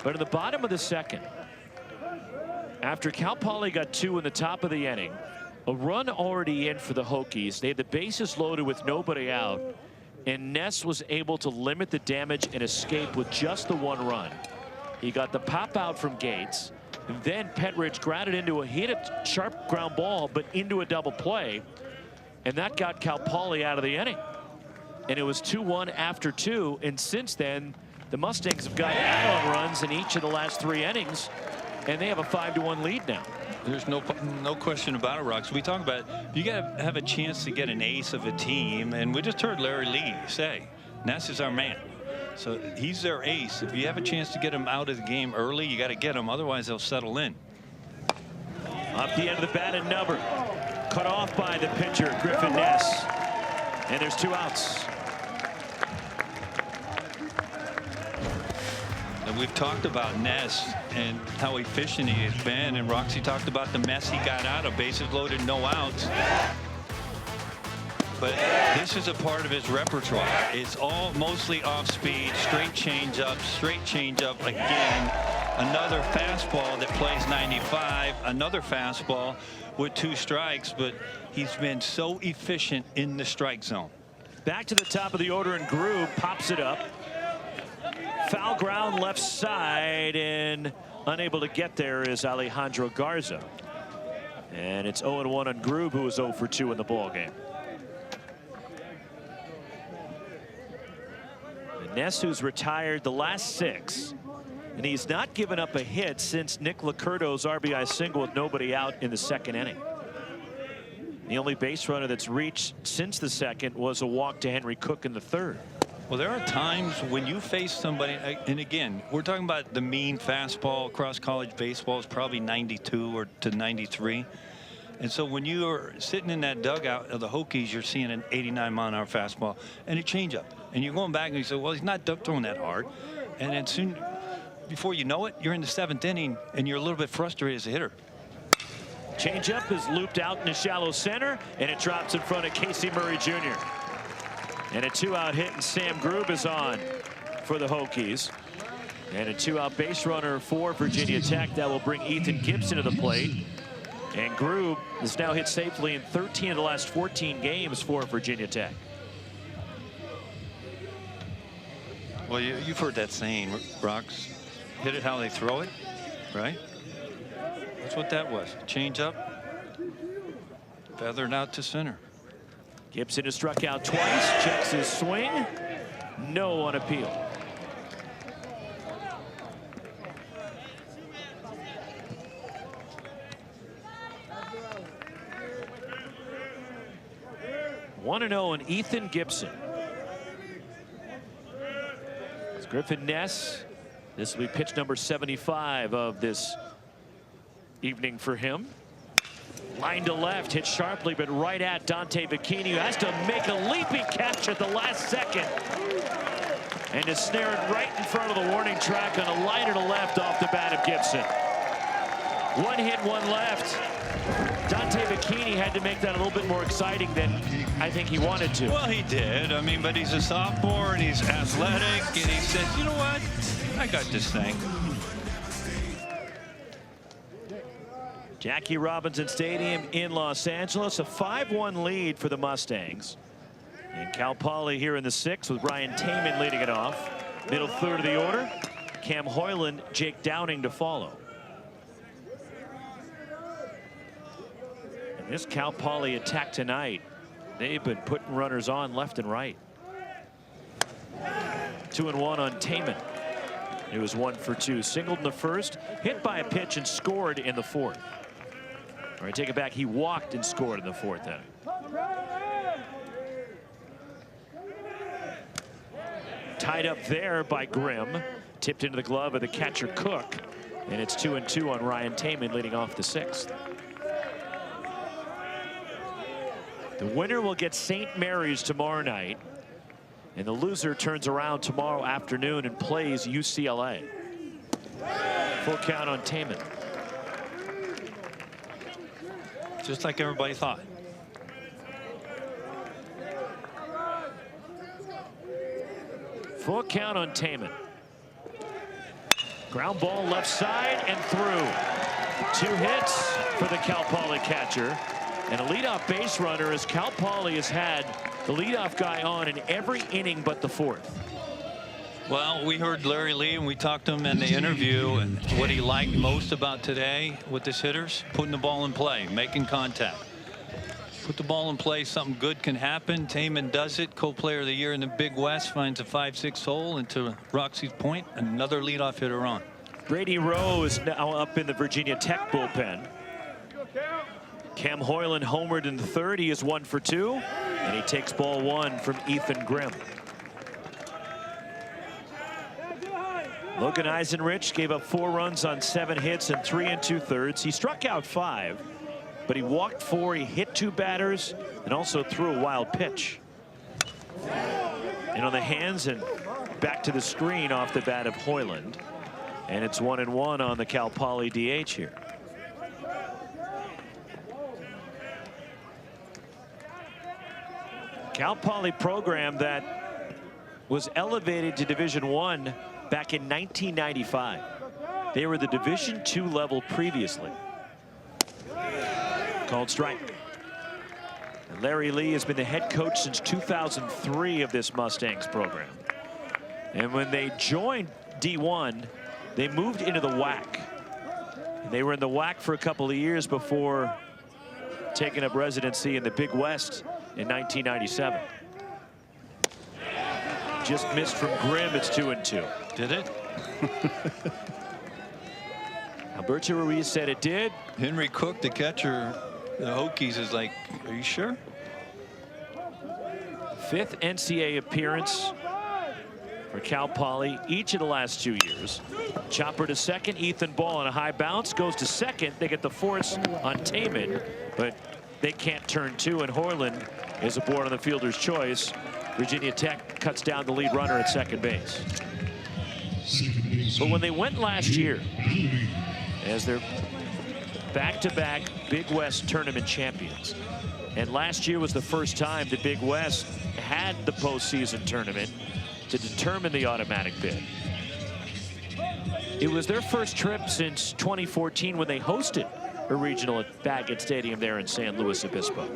But at the bottom of the second, after Cal Poly got 2 in the top of the inning, a run already in for the Hokies. They had the bases loaded with nobody out, and Ness was able to limit the damage and escape with just the 1 run. He got the pop out from Gates, and then Petrich grounded into hit a sharp ground ball, but into a double play, and that got Cal Poly out of the inning. And it was 2-1 after 2, and since then the Mustangs have got add-on runs in each of the last 3 innings, and they have a 5-1 lead now. There's no question about it, Rox. We talk about you got to have a chance to get an ace of a team, and we just heard Larry Lee say Ness is our man, so he's their ace. If you have a chance to get him out of the game early, you got to get him, otherwise they'll settle in. Up the end of the batted number, cut off by the pitcher Griffin Ness, and there's 2 outs. And we've talked about Ness and how efficient he has been, and Roxy talked about the mess he got out of, bases loaded, no outs. But this is a part of his repertoire. It's all mostly off speed, straight changeup again. Another fastball that plays 95, another fastball with 2 strikes, but he's been so efficient in the strike zone. Back to the top of the order, and Groob pops it up. Foul ground left side, and unable to get there is Alejandro Garza. And it's 0-1 on Groob, who was 0 for 2 in the ball game. Ness, who's retired the last 6. And he's not given up a hit since Nick Licurdo's RBI single with nobody out in the 2nd inning. The only base runner that's reached since the 2nd was a walk to Henry Cook in the 3rd. Well, there are times when you face somebody, and again, we're talking about the mean fastball across college baseball is probably 92 or to 93. And so when you are sitting in that dugout of the Hokies, you're seeing an 89-mile-an-hour fastball and a changeup. And you're going back and you say, well, he's not throwing that hard. And then soon, before you know it, you're in the 7th inning and you're a little bit frustrated as a hitter. Changeup is looped out in the shallow center, and it drops in front of Casey Murray Jr. And a 2-out hit, and Sam Grube is on for the Hokies. And a 2-out base runner for Virginia Tech. That will bring Ethan Gibson to the plate. And Grube has now hit safely in 13 of the last 14 games for Virginia Tech. Well, you've heard that saying, Rocks, hit it how they throw it, right? That's what that was. Change up, feathered out to center. Gibson has struck out twice, checks his swing. No on appeal. One and 0 on Ethan Gibson. It's Griffin Ness. This will be pitch number 75 of this evening for him. Line to left, hit sharply, but right at Dante Bikini, who has to make a leaping catch at the last second. And is snared right in front of the warning track on a liner to left off the bat of Gibson. 1 hit, 1 left. Dante Bikini had to make that a little bit more exciting than I think he wanted to. Well, he did. I mean, but he's a sophomore and he's athletic, and he said, you know what? I got this thing. Jackie Robinson Stadium in Los Angeles, a 5-1 lead for the Mustangs. And Cal Poly here in the 6th with Ryan Taman leading it off. Middle 3rd of the order, Cam Hoyland, Jake Downing to follow. And this Cal Poly attack tonight, they've been putting runners on left and right. 2-1 on Taman. It was 1 for 2. Singled in the 1st, hit by a pitch and scored in the 4th. All right, take it back. He walked and scored in the 4th inning. Tied up there by Grimm. Tipped into the glove of the catcher Cook. And it's 2-2 on Ryan Taman leading off the 6th. The winner will get St. Mary's tomorrow night. And the loser turns around tomorrow afternoon and plays UCLA. Full count on Taman. Just like everybody thought. Full count on Taman. Ground ball left side and through. 2 hits for the Cal Poly catcher. And a leadoff base runner, as Cal Poly has had the leadoff guy on in every inning but the 4th. Well, we heard Larry Lee and we talked to him in the interview, and what he liked most about today with his hitters, putting the ball in play, making contact. Put the ball in play, something good can happen. Taman does it. Co-player of the year in the Big West, finds a 5-6 hole. And to Roxy's point, another leadoff hitter on. Brady Rowe is now up in the Virginia Tech bullpen. Cam Hoyland homered in the 3rd. He is 1 for 2, and he takes ball 1 from Ethan Grimm. Logan Eisenrich gave up 4 runs on 7 hits and 3 2/3. He struck out 5, but he walked 4. He hit 2 batters and also threw a wild pitch. And on the hands and back to the screen off the bat of Hoyland. And it's 1-1 on the Cal Poly DH here. Cal Poly program that was elevated to Division I back in 1995. They were the Division II level previously. Called strike. And Larry Lee has been the head coach since 2003 of this Mustangs program. And when they joined D1, they moved into the WAC. And they were in the WAC for a couple of years before taking up residency in the Big West in 1997. just missed from Grimm. It's 2-2. Did it? Alberto Ruiz said it did. Henry Cook, the catcher, the Hokies, is like, are you sure? 5th NCAA appearance for Cal Poly each of the last 2 years. Chopper to second. Ethan Ball on a high bounce goes to second. They get the force on Taman, but they can't turn 2, and Hoyland is aboard on the fielder's choice. Virginia Tech cuts down the lead runner at second base. But when they went last year as their back-to-back Big West tournament champions, and last year was the first time the Big West had the postseason tournament to determine the automatic bid. It was their first trip since 2014 when they hosted a regional at Baggett Stadium there in San Luis Obispo.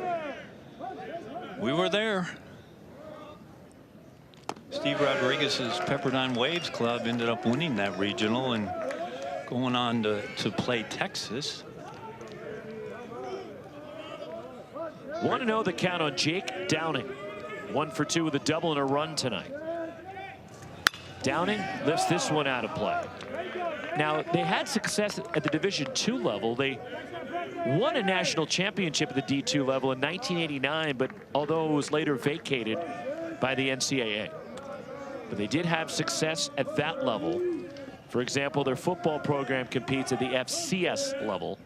We were there. Steve Rodriguez's Pepperdine Waves club ended up winning that regional and going on to play Texas. Want to know the count on Jake Downing. 1 for 2 with a double and a run tonight. Downing lifts this one out of play. Now, they had success at the Division II level. They won a national championship at the D2 level in 1989, but although it was later vacated by the NCAA. But they did have success at that level. For example, their football program competes at the FCS level.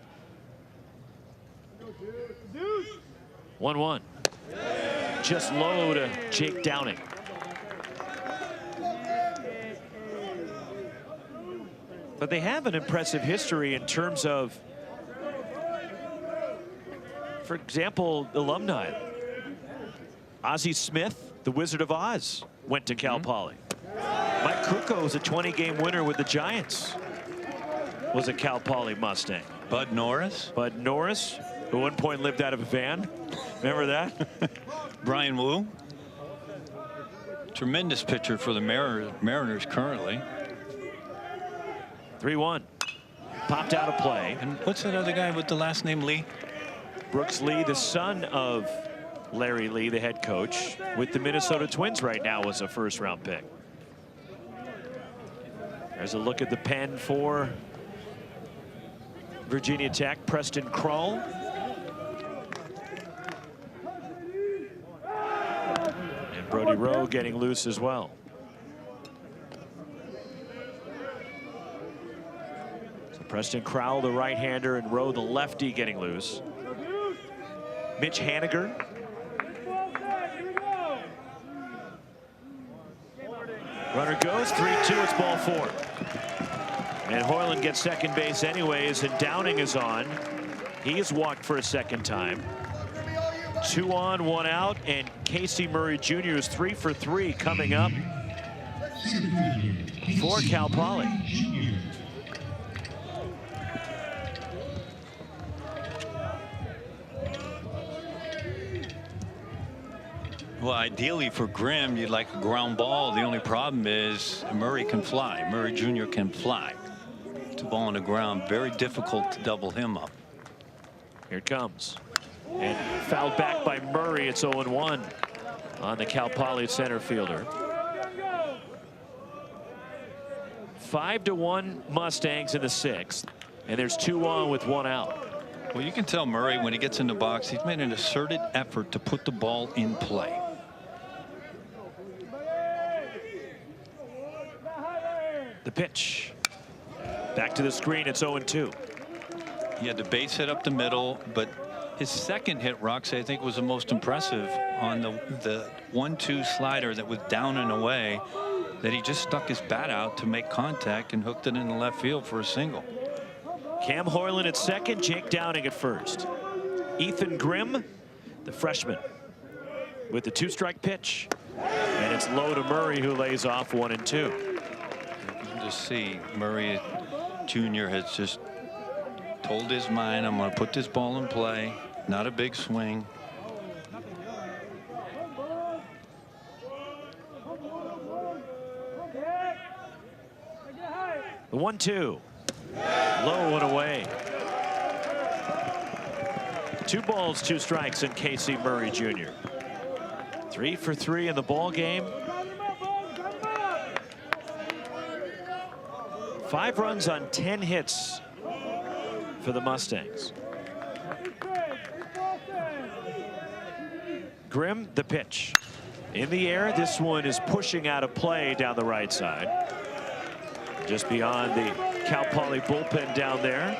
1-1. Just low to Jake Downing. But they have an impressive history in terms of, for example, alumni. Ozzie Smith, the Wizard of Oz, went to Cal Poly. Mike Krukow was a 20-game winner with the Giants. Was a Cal Poly Mustang. Bud Norris. Bud Norris, who at one point lived out of a van. Remember that? Brian Wu. Tremendous pitcher for the Mariners currently. 3-1. Popped out of play. And what's that other guy with the last name Lee? Brooks Lee, the son of Larry Lee, the head coach with the Minnesota Twins right now, was a first-round pick. There's a look at the pen for Virginia Tech. Preston Kroll. And Brody Rowe getting loose as well. So Preston Crowell, the right-hander, and Rowe, the lefty, getting loose. Mitch Haniger. Runner goes, 3-2, it's ball 4. And Hoyland gets second base anyways, and Downing is on. He has walked for a second time. 2 on, 1 out, and Casey Murray Jr. is 3 for 3 coming up for Cal Poly. Well, ideally for Grimm, you'd like a ground ball. The only problem is Murray can fly. Murray Jr. can fly. It's a ball on the ground. Very difficult to double him up. Here it comes. And fouled back by Murray. It's 0-1 on the Cal Poly center fielder. 5-1 Mustangs in the 6th. And there's 2 on with 1 out. Well, you can tell Murray when he gets in the box, he's made an asserted effort to put the ball in play. The pitch. Back to the screen. It's 0-2. He had the base hit up the middle, but his second hit, Roxy, I think was the most impressive on the 1-2 slider that was down and away, that he just stuck his bat out to make contact and hooked it in the left field for a single. Cam Hoyland at second, Jake Downing at first. Ethan Grimm, the freshman, with the 2-strike pitch. And it's low to Murray, who lays off 1 and 2. You can just see Murray Jr. has just told his mind, I'm going to put this ball in play. Not a big swing. The 1-2. Low and away. 2 balls, 2 strikes, and Casey Murray Jr. 3 for 3 in the ball game. 5 runs on 10 hits for the Mustangs. Grimm, the pitch. In the air, this one is pushing out of play down the right side. Just beyond the Cal Poly bullpen down there.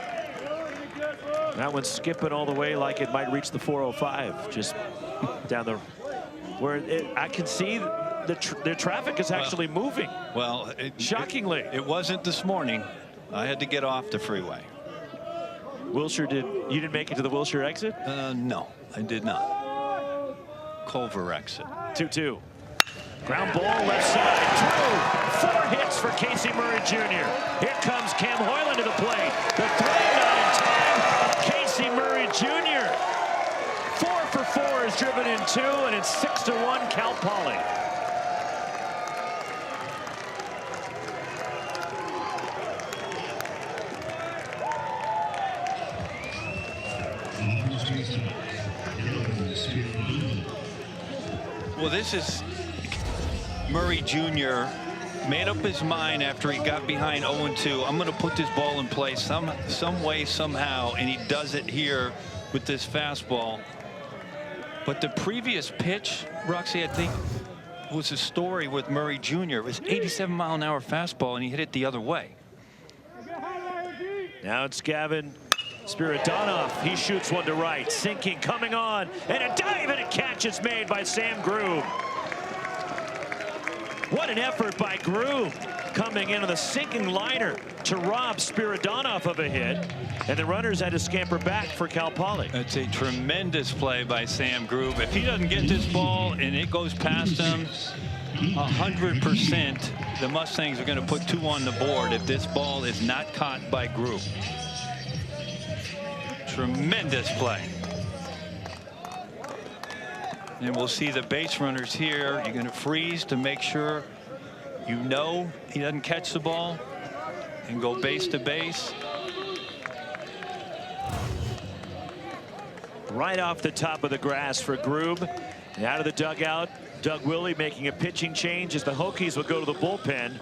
That one's skipping all the way like it might reach the 405. Just down the, where I can see the traffic is actually moving. Well, shockingly. It wasn't this morning. I had to get off the freeway. Wilshire, you didn't make it to the Wilshire exit? No, I did not. Culver exit. 2-2. Ground ball left side. 4 hits for Casey Murray Jr. Here comes Cam Hoyland to the plate. The throw not in time. Casey Murray Jr. 4 for 4 is driven in 2, and it's 6-1 Cal Poly. Well, this is Murray Jr. made up his mind after he got behind 0-2. I'm going to put this ball in play some way, somehow, and he does it here with this fastball. But the previous pitch, Roxy, I think, was a story with Murray Jr. It was 87-mile-an-hour fastball, and he hit it the other way. Now it's Gavin Spiridonov. He shoots one to right. Sinking, coming on, and a dive and a catch is made by Sam Groove. What an effort by Groove, coming in on the sinking liner to rob Spiridonov of a hit, and the runners had to scamper back for Cal Poly. It's a tremendous play by Sam Groove. If he doesn't get this ball and it goes past him, 100%, the Mustangs are going to put 2 on the board if this ball is not caught by Groove. Tremendous play. And we'll see the base runners here. You're going to freeze to make sure you know he doesn't catch the ball and go base to base. Right off the top of the grass for Groove. And out of the dugout, Doug Willie making a pitching change as the Hokies will go to the bullpen.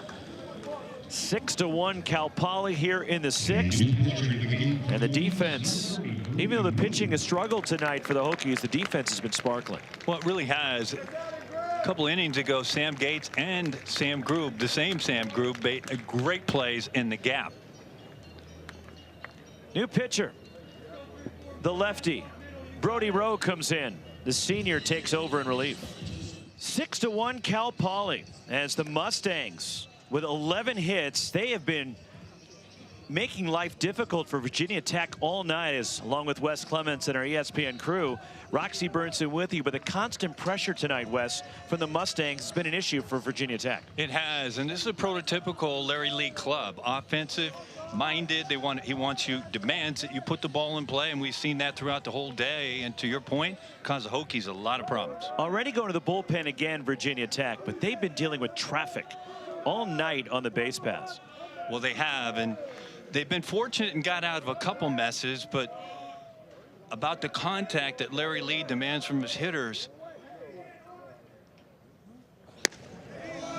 6-1 Cal Poly here in the 6th. And the defense, even though the pitching has struggled tonight for the Hokies, the defense has been sparkling. Well, it really has. A couple innings ago, Sam Gates and Sam Groove, the same Sam Groove, made great plays in the gap. New pitcher, the lefty, Brody Rowe comes in. The senior takes over in relief. 6-1 Cal Poly as the Mustangs, with 11 hits, they have been making life difficult for Virginia Tech all night, as along with Wes Clements and our ESPN crew. Roxy Burnson with you, but the constant pressure tonight, Wes, from the Mustangs has been an issue for Virginia Tech. It has, and this is a prototypical Larry Lee club. Offensive minded, he wants you, demands that you put the ball in play, and we've seen that throughout the whole day. And to your point, caused the Hokies a lot of problems. Already going to the bullpen again, Virginia Tech, but they've been dealing with traffic all night on the base paths. Well, they have, and they've been fortunate and got out of a couple messes, but about the contact that Larry Lee demands from his hitters,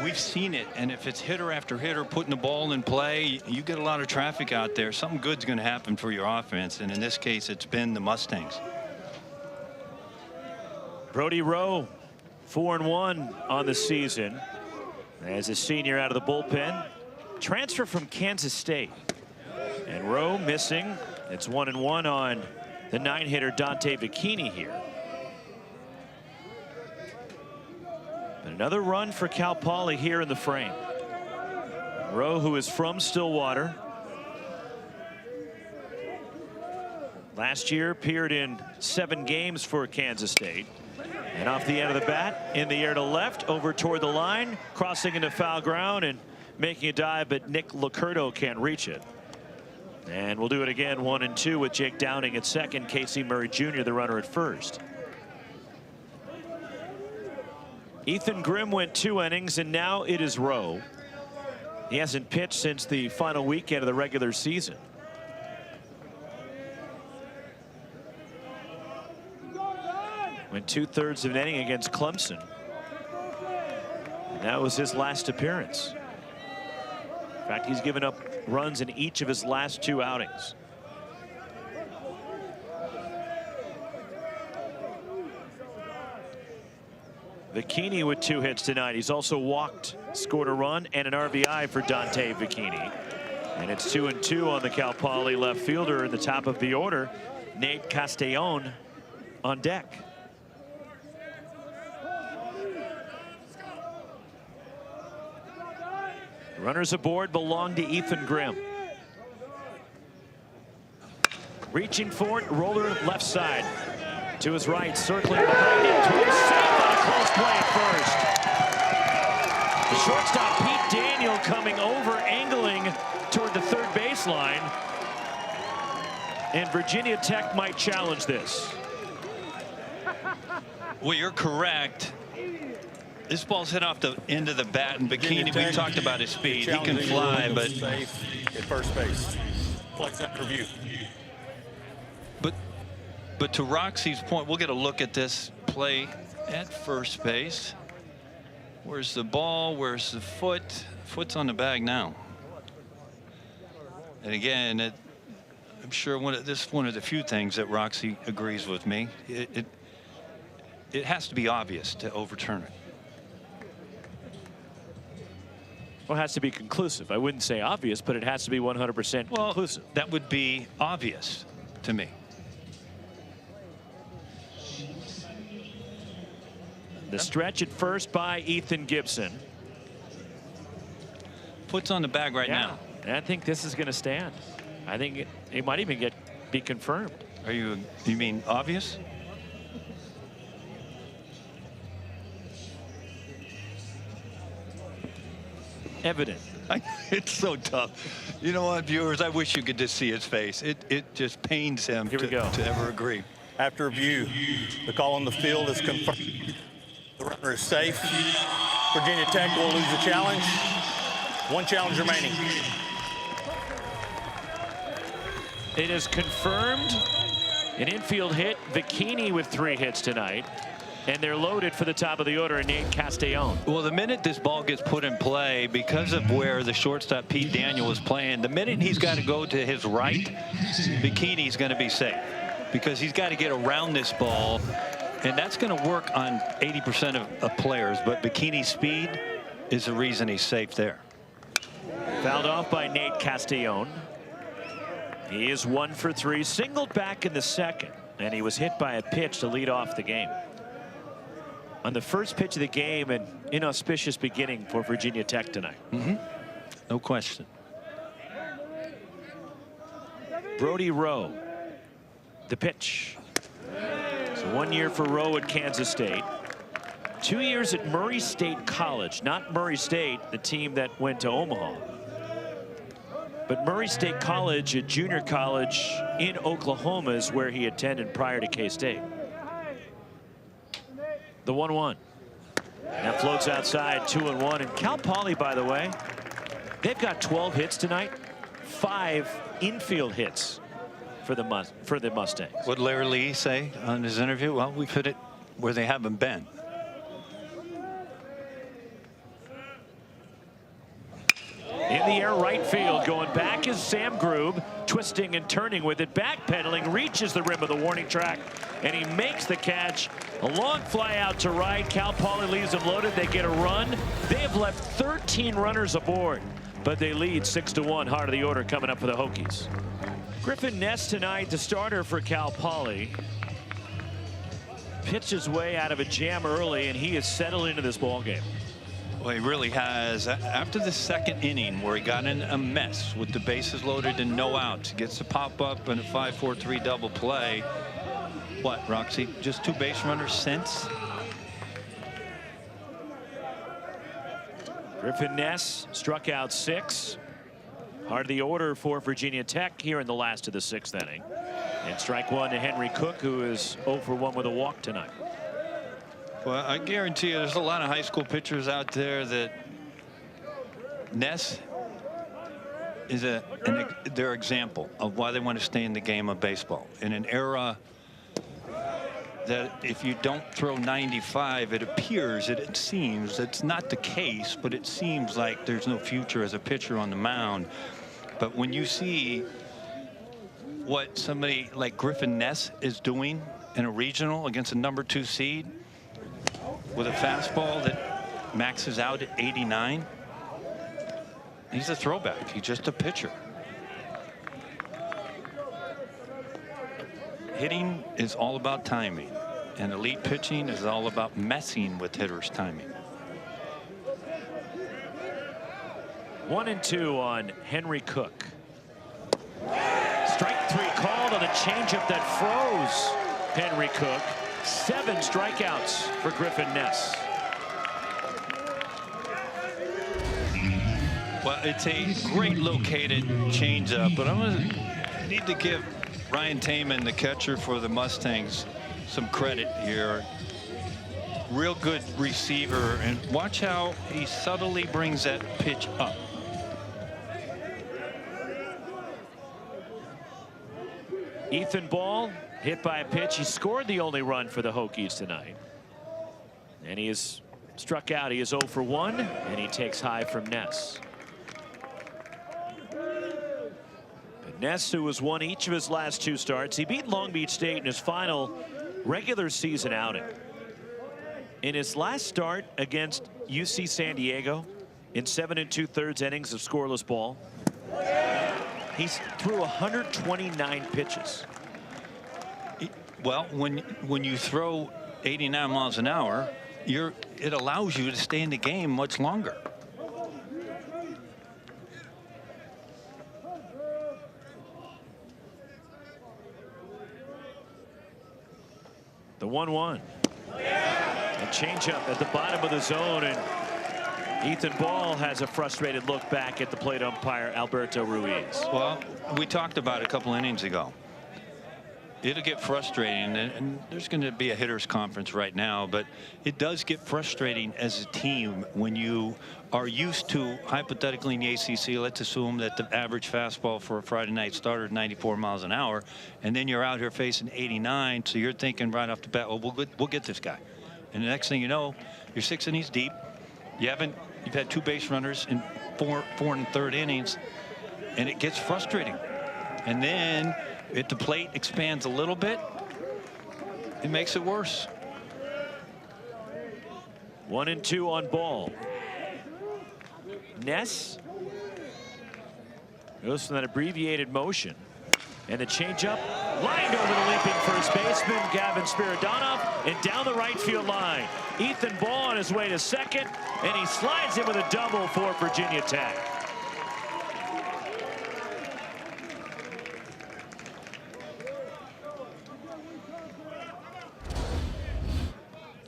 we've seen it. And if it's hitter after hitter putting the ball in play, you get a lot of traffic out there. Something good's going to happen for your offense, and in this case, it's been the Mustangs. Brody Rowe, 4-1 on the season as a senior out of the bullpen. Transfer from Kansas State. And Rowe missing. It's 1-1 on the 9-hitter Dante Bikini here. But another run for Cal Poly here in the frame. Rowe, who is from Stillwater, last year appeared in 7 games for Kansas State. And off the end of the bat, in the air to left, over toward the line, crossing into foul ground and making a dive, but Nick Locurdo can't reach it. And we'll do it again, 1-2 with Jake Downing at second, Casey Murray Jr. the runner at first. Ethan Grimm went 2 innings, and now it is Rowe. He hasn't pitched since the final weekend of the regular season. Went 2/3 of an inning against Clemson. And that was his last appearance. In fact, he's given up runs in each of his last 2 outings. Bikini with 2 hits tonight. He's also walked, scored a run, and an RBI for Dante Bikini. And it's 2-2 on the Cal Poly left fielder in the top of the order. Nate Castellon on deck. Runners aboard belong to Ethan Grimm. Reaching for it, roller left side. To his right, circling behind him. Throws safe on a close play at first. The shortstop, Pete Daniel, coming over, angling toward the third baseline. And Virginia Tech might challenge this. Well, you're correct. This ball's hit off the end of the bat, and Bikini, we talked about his speed. He can fly, but safe at first base. Flex that review. But to Roxy's point, we'll get a look at this play at first base. Where's the ball? Where's the foot? Foot's on the bag now. And again, I'm sure this is one of the few things that Roxy agrees with me. It has to be obvious to overturn it. Well, it has to be conclusive. I wouldn't say obvious, but it has to be 100% conclusive. That would be obvious to me. The stretch at first by Ethan Gibson. Foot's on the bag right now. And I think this is going to stand. I think it might even be confirmed. You mean obvious? Evident. It's so tough. You know what, viewers? I wish you could just see his face. It just pains him to ever agree. After review, the call on the field is confirmed. The runner is safe. Virginia Tech will lose the challenge. 1 challenge remaining. It is confirmed. An infield hit. Bikini with 3 hits tonight. And they're loaded for the top of the order, Nate Castellon. Well, the minute this ball gets put in play, because of where the shortstop Pete Daniel is playing, the minute he's got to go to his right, Bikini's going to be safe. Because he's got to get around this ball. And that's going to work on 80% of players. But Bikini's speed is the reason he's safe there. Fouled off by Nate Castellon. He is 1 for 3. Singled back in the second. And he was hit by a pitch to lead off the game. On the first pitch of the game, an inauspicious beginning for Virginia Tech tonight. No question. Brody Rowe. The pitch. So 1 year for Rowe at Kansas State. 2 years at Murray State College. Not Murray State, the team that went to Omaha. But Murray State College, a junior college in Oklahoma, is where he attended prior to K-State. The 1-1. That floats outside, 2-1. And Cal Poly, by the way, they've got 12 hits tonight, 5 infield hits for the Mustangs. What did Larry Lee say on his interview? Well, we put it where they haven't been. In the air, right field. Going back is Sam Grube, twisting and turning with it, backpedaling, reaches the rim of the warning track, and he makes the catch. A long fly out to right. Cal Poly leaves them loaded. They get a run. They have left 13 runners aboard, but they lead 6-1. Heart of the order coming up for the Hokies. Griffin Ness tonight, the starter for Cal Poly. Pitched his way out of a jam early, and he has settled into this ball game. Well, he really has. After the second inning, where he got in a mess with the bases loaded and no outs, gets to pop up in a 5-4-3 double play. What, Roxy? Just 2 base runners since? Griffin Ness struck out 6. Heart of the order for Virginia Tech here in the last of the 6th inning. And strike 1 to Henry Cook, who is 0 for 1 with a walk tonight. Well, I guarantee you there's a lot of high school pitchers out there that Ness is their example of why they want to stay in the game of baseball. In an era that if you don't throw 95, it seems, it's not the case, but it seems like there's no future as a pitcher on the mound. But when you see what somebody like Griffin Ness is doing in a regional against a #2 seed with a fastball that maxes out at 89, he's a throwback. He's just a pitcher. Hitting is all about timing, and elite pitching is all about messing with hitters' timing. 1-2 on Henry Cook. Strike 3 called on the changeup that froze Henry Cook. 7 strikeouts for Griffin Ness. Well, it's a great located changeup, but I'm going to need to give Ryan Taman, the catcher for the Mustangs, some credit here. Real good receiver, and watch how he subtly brings that pitch up. Ethan Ball hit by a pitch. He scored the only run for the Hokies tonight. And he is struck out. He is 0 for 1, and he takes high from Ness. But Ness, who has won each of his last 2 starts, he beat Long Beach State in his final regular season outing. In his last start against UC San Diego, in 7 2/3 innings of scoreless ball, he threw 129 pitches. Well, when you throw 89 miles an hour, it allows you to stay in the game much longer. The 1-1. A changeup at the bottom of the zone, and Ethan Ball has a frustrated look back at the plate umpire Alberto Ruiz. Well, we talked about it a couple innings ago. It'll get frustrating, and there's going to be a hitters conference right now, but it does get frustrating as a team when you are used to, hypothetically in the ACC, let's assume that the average fastball for a Friday night starter is 94 miles an hour, and then you're out here facing 89, so you're thinking right off the bat, well, we'll get this guy. And the next thing you know, you're 6 innings deep. You've had 2 base runners in 4 1/3 innings, and it gets frustrating. And then if the plate expands a little bit, it makes it worse. 1-2 on Ball. Ness goes from that abbreviated motion, and the changeup lined over the leaping first baseman Gavin Spiridonov and down the right field line. Ethan Ball on his way to second, and he slides in with a double for Virginia Tech.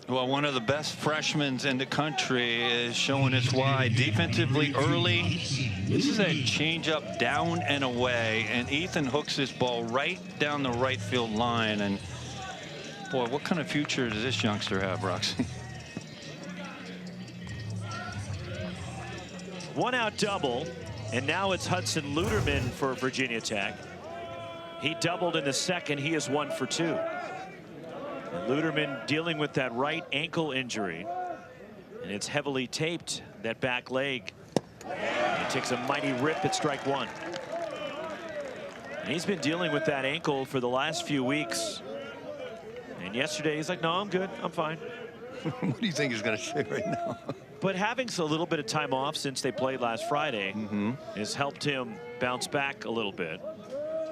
Well, one of the best freshmen in the country is showing us why. Defensively early, this is a changeup down and away, and Ethan hooks this ball right down the right field line. And boy, what kind of future does this youngster have, Roxy? 1-out double, and now it's Hudson Luderman for Virginia Tech. He doubled in the second. He is 1 for 2. And Luderman dealing with that right ankle injury, and it's heavily taped, that back leg. He takes a mighty rip at strike 1. And he's been dealing with that ankle for the last few weeks. And yesterday he's like, no, I'm good, I'm fine. What do you think he's going to say right now? But having a little bit of time off since they played last Friday has helped him bounce back a little bit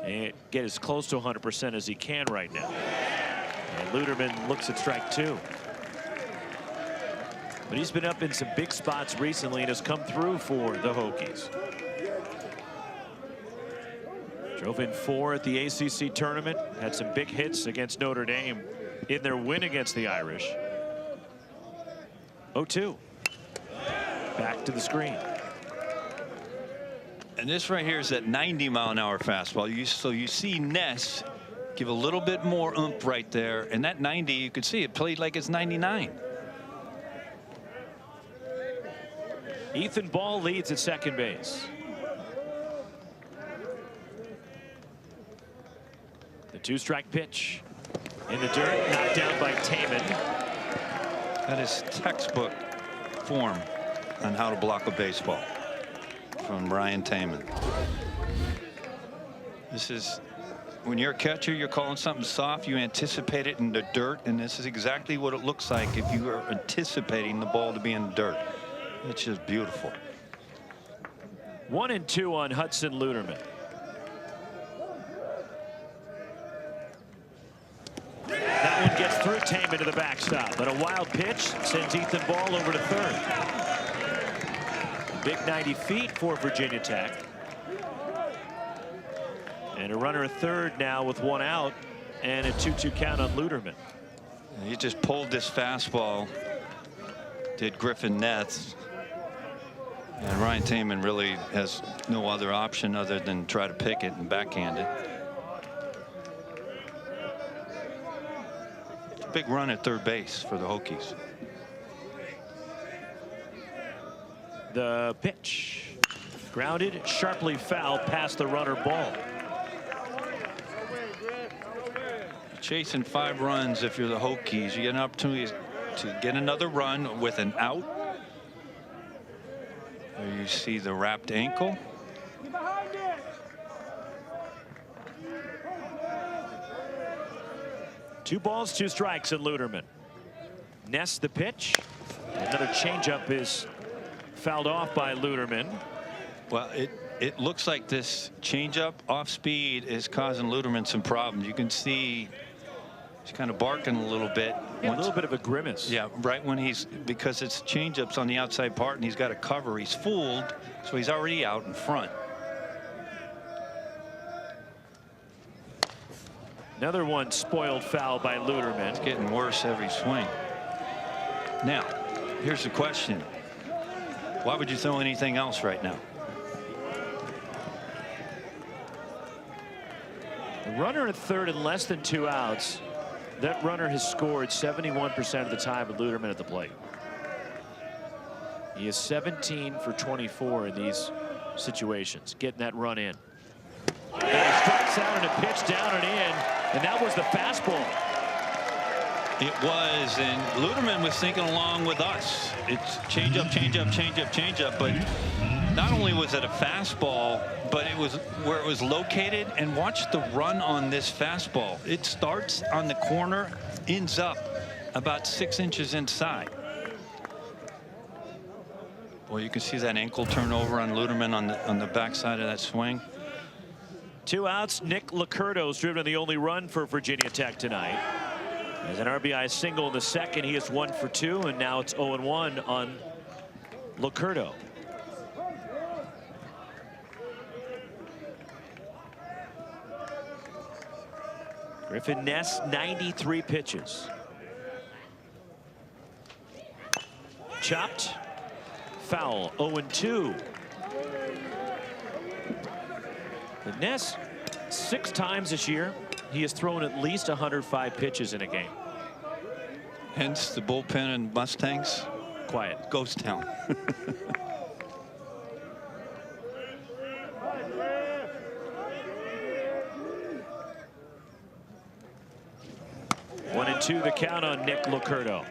and get as close to 100% as he can right now. And Luderman looks at strike 2. But he's been up in some big spots recently and has come through for the Hokies. Drove in 4 at the ACC tournament, had some big hits against Notre Dame in their win against the Irish. 0-2. Back to the screen. And this right here is that 90-mile-an-hour fastball. So you see Ness give a little bit more oomph right there, and that 90, you could see it played like it's 99. Ethan Ball leads at second base. The 2-strike pitch. In the dirt, knocked down by Taman. That is textbook form on how to block a baseball from Ryan Taman. This is, when you're a catcher, you're calling something soft, you anticipate it in the dirt, and this is exactly what it looks like if you are anticipating the ball to be in the dirt. It's just beautiful. 1-2 on Hudson Luderman. That one gets through Taman to the backstop, but a wild pitch sends Ethan Ball over to third. A big 90 feet for Virginia Tech. And a runner at third now with one out and a 2-2 count on Luderman. He just pulled this fastball, did Griffin Ness. And Ryan Taman really has no other option other than try to pick it and backhand it. It's a big run at third base for the Hokies. The pitch. Grounded, sharply fouled past the runner Ball. Chasing 5 runs if you're the Hokies. You get an opportunity to get another run with an out. There you see the wrapped ankle. Two balls, 2 strikes in Luderman. Ness the pitch. Another changeup is fouled off by Luderman. Well, it looks like this changeup off speed is causing Luderman some problems. You can see he's kind of barking a little bit. Yeah, a little bit of a grimace. Yeah, right when because it's changeups on the outside part and he's got a cover. He's fooled, so he's already out in front. Another one spoiled foul by Luderman. It's getting worse every swing. Now, here's the question. Why would you throw anything else right now? The runner at third and less than 2 outs. That runner has scored 71% of the time with Luderman at the plate. He is 17 for 24 in these situations, getting that run in. And he strikes out on a pitch down and in, and that was the fastball. It was, and Luderman was thinking along with us. It's changeup, changeup, changeup, changeup, but not only was it a fastball, but it was where it was located. And watch the run on this fastball. It starts on the corner, ends up about 6 inches inside. Well, you can see that ankle turnover on Luderman on the backside of that swing. 2 outs. Nick Licurdo's driven the only run for Virginia Tech tonight. As an RBI single in the second, he is 1 for 2, and now it's 0-1 on Licurdo. Griffin Ness, 93 pitches. Chopped. Foul. 0-2. But Ness, 6 times this year, he has thrown at least 105 pitches in a game. Hence the bullpen and Mustangs. Quiet. Ghost town. 1-2 the count on Nick Licurdo.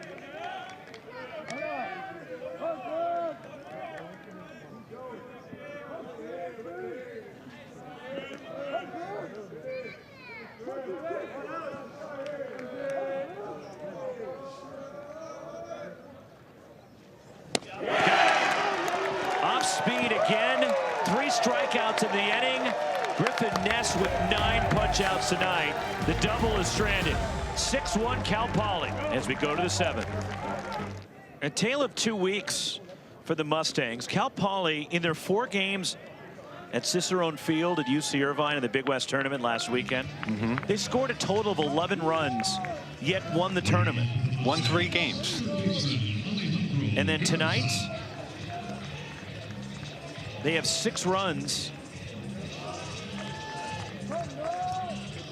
Off speed again. 3 strikeouts in the inning. Griffin Ness with 9 punch-outs tonight. The double is stranded. 6-1 Cal Poly as we go to the 7th. A tale of 2 weeks for the Mustangs. Cal Poly, in their 4 games at Cicerone Field at UC Irvine in the Big West tournament last weekend, they scored a total of 11 runs, yet won the tournament. Won 3 games. And then tonight, they have 6 runs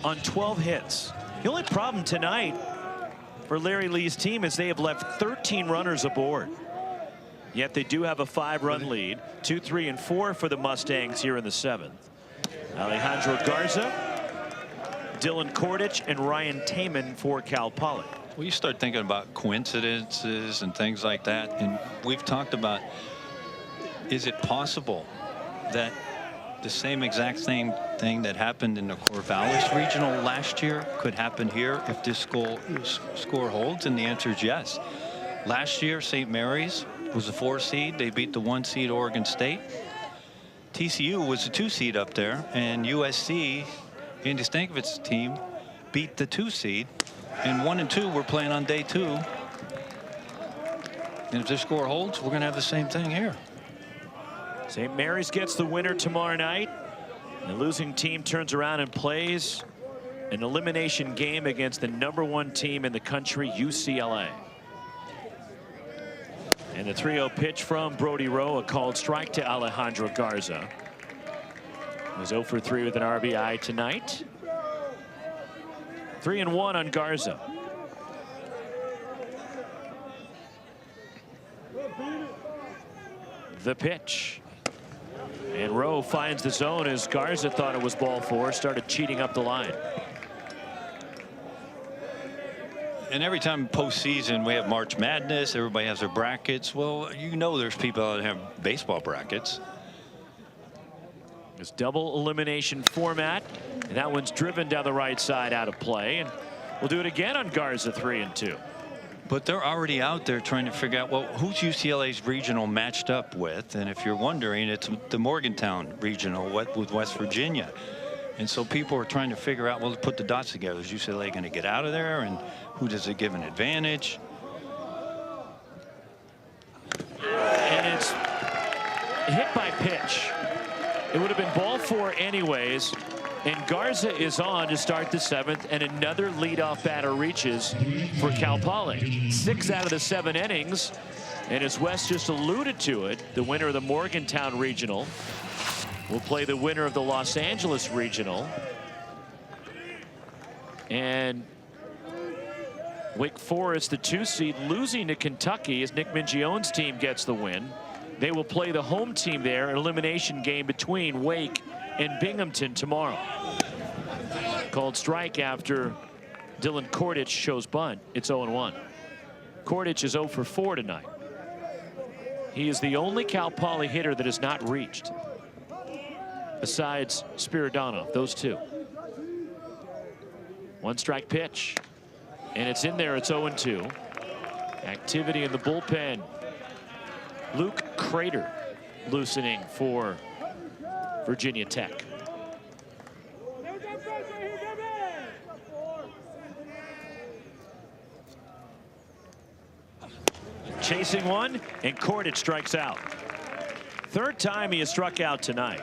on 12 hits. The only problem tonight for Larry Lee's team is they have left 13 runners aboard. Yet they do have a 5-run lead. 2, 3, and 4 for the Mustangs here in the 7th. Alejandro Garza Dylan Kordich and Ryan Taman for Cal Poly. Well, you start thinking about coincidences and things like that, and we've talked about, is it possible that the same exact same thing that happened in the Corvallis Regional last year could happen here if this score holds? And the answer is yes. Last year, St. Mary's was a 4 seed. They beat the 1 seed Oregon State. TCU was a 2 seed up there, and USC, Andy Stankovic's team, beat the 2 seed. And 1 and 2 were playing on day 2. And if this score holds, we're going to have the same thing here. St. Mary's gets the winner tomorrow night. The losing team turns around and plays an elimination game against the #1 team in the country, UCLA. And the 3-0 pitch from Brody Rowe, a called strike to Alejandro Garza. He was 0 for 3 with an RBI tonight. 3-1 on Garza. The pitch. And Rowe finds the zone as Garza thought it was ball 4, started cheating up the line. And every time postseason we have March Madness, everybody has their brackets. Well, you know there's people that have baseball brackets. It's double elimination format, and that one's driven down the right side out of play, and we'll do it again on Garza. 3-2. But they're already out there trying to figure out, well, who's UCLA's regional matched up with? And if you're wondering, it's the Morgantown regional with West Virginia. And so people are trying to figure out, well, put the dots together. Is UCLA going to get out of there, and who does it give an advantage? And it's hit by pitch. It would have been ball 4 anyways, and Garza is on to start the 7th, and another leadoff batter reaches for Cal Poly. 6 out of the 7 innings, and as Wes just alluded to it, the winner of the Morgantown Regional will play the winner of the Los Angeles Regional. And Wake Forest, the 2 seed, losing to Kentucky as Nick Mingione's team gets the win. They will play the home team there, an elimination game between Wake and Binghamton tomorrow. Called strike after Dylan Kordich shows bunt. It's 0-1. Kordich is 0 for 4 tonight. He is the only Cal Poly hitter that has not reached, besides Spiridonov, those 2. 1-strike pitch, and it's in there. It's 0-2. Activity in the bullpen. Luke Crater loosening for Virginia Tech. Chasing one, and Kordich strikes out. 3rd time he has struck out tonight.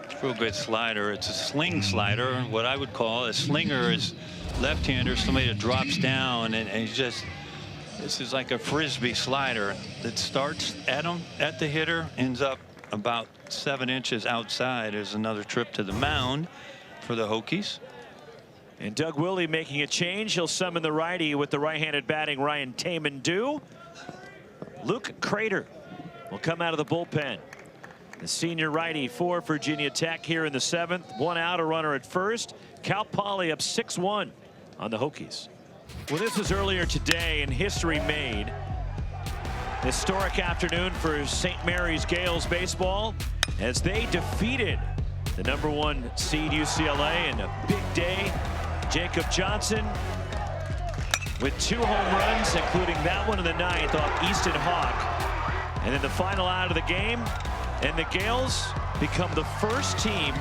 It's a real good slider. It's a sling slider. What I would call a slinger is left-hander, somebody that drops down, and he's just, this is like a frisbee slider that starts at the hitter, ends up about 7 inches outside. There's another trip to the mound for the Hokies. And Doug Willie making a change. He'll summon the righty with the right-handed batting Ryan Taman due. Luke Crater will come out of the bullpen. The senior righty for Virginia Tech here in the 7th. 1 out, a runner at first. Cal Poly up 6-1 on the Hokies. Well, this was earlier today, and history made. Historic afternoon for St. Mary's Gales baseball as they defeated the #1 seed UCLA in a big day. Jacob Johnson with 2 home runs, including that one in the 9th off Easton Hawk. And then the final out of the game, and the Gales become the first team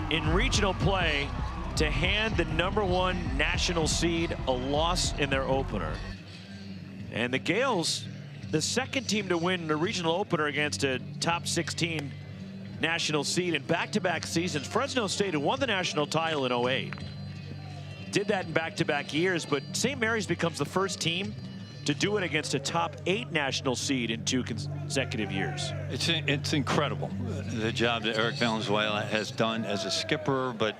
in regional play to hand the #1 national seed a loss in their opener. And the Gales, the 2nd team to win the regional opener against a top 16 national seed in back-to-back seasons. Fresno State, who won the national title in 08, did that in back-to-back years, but St. Mary's becomes the first team to do it against a top 8 national seed in 2 consecutive years. It's incredible, the job that Eric Valenzuela has done as a skipper. But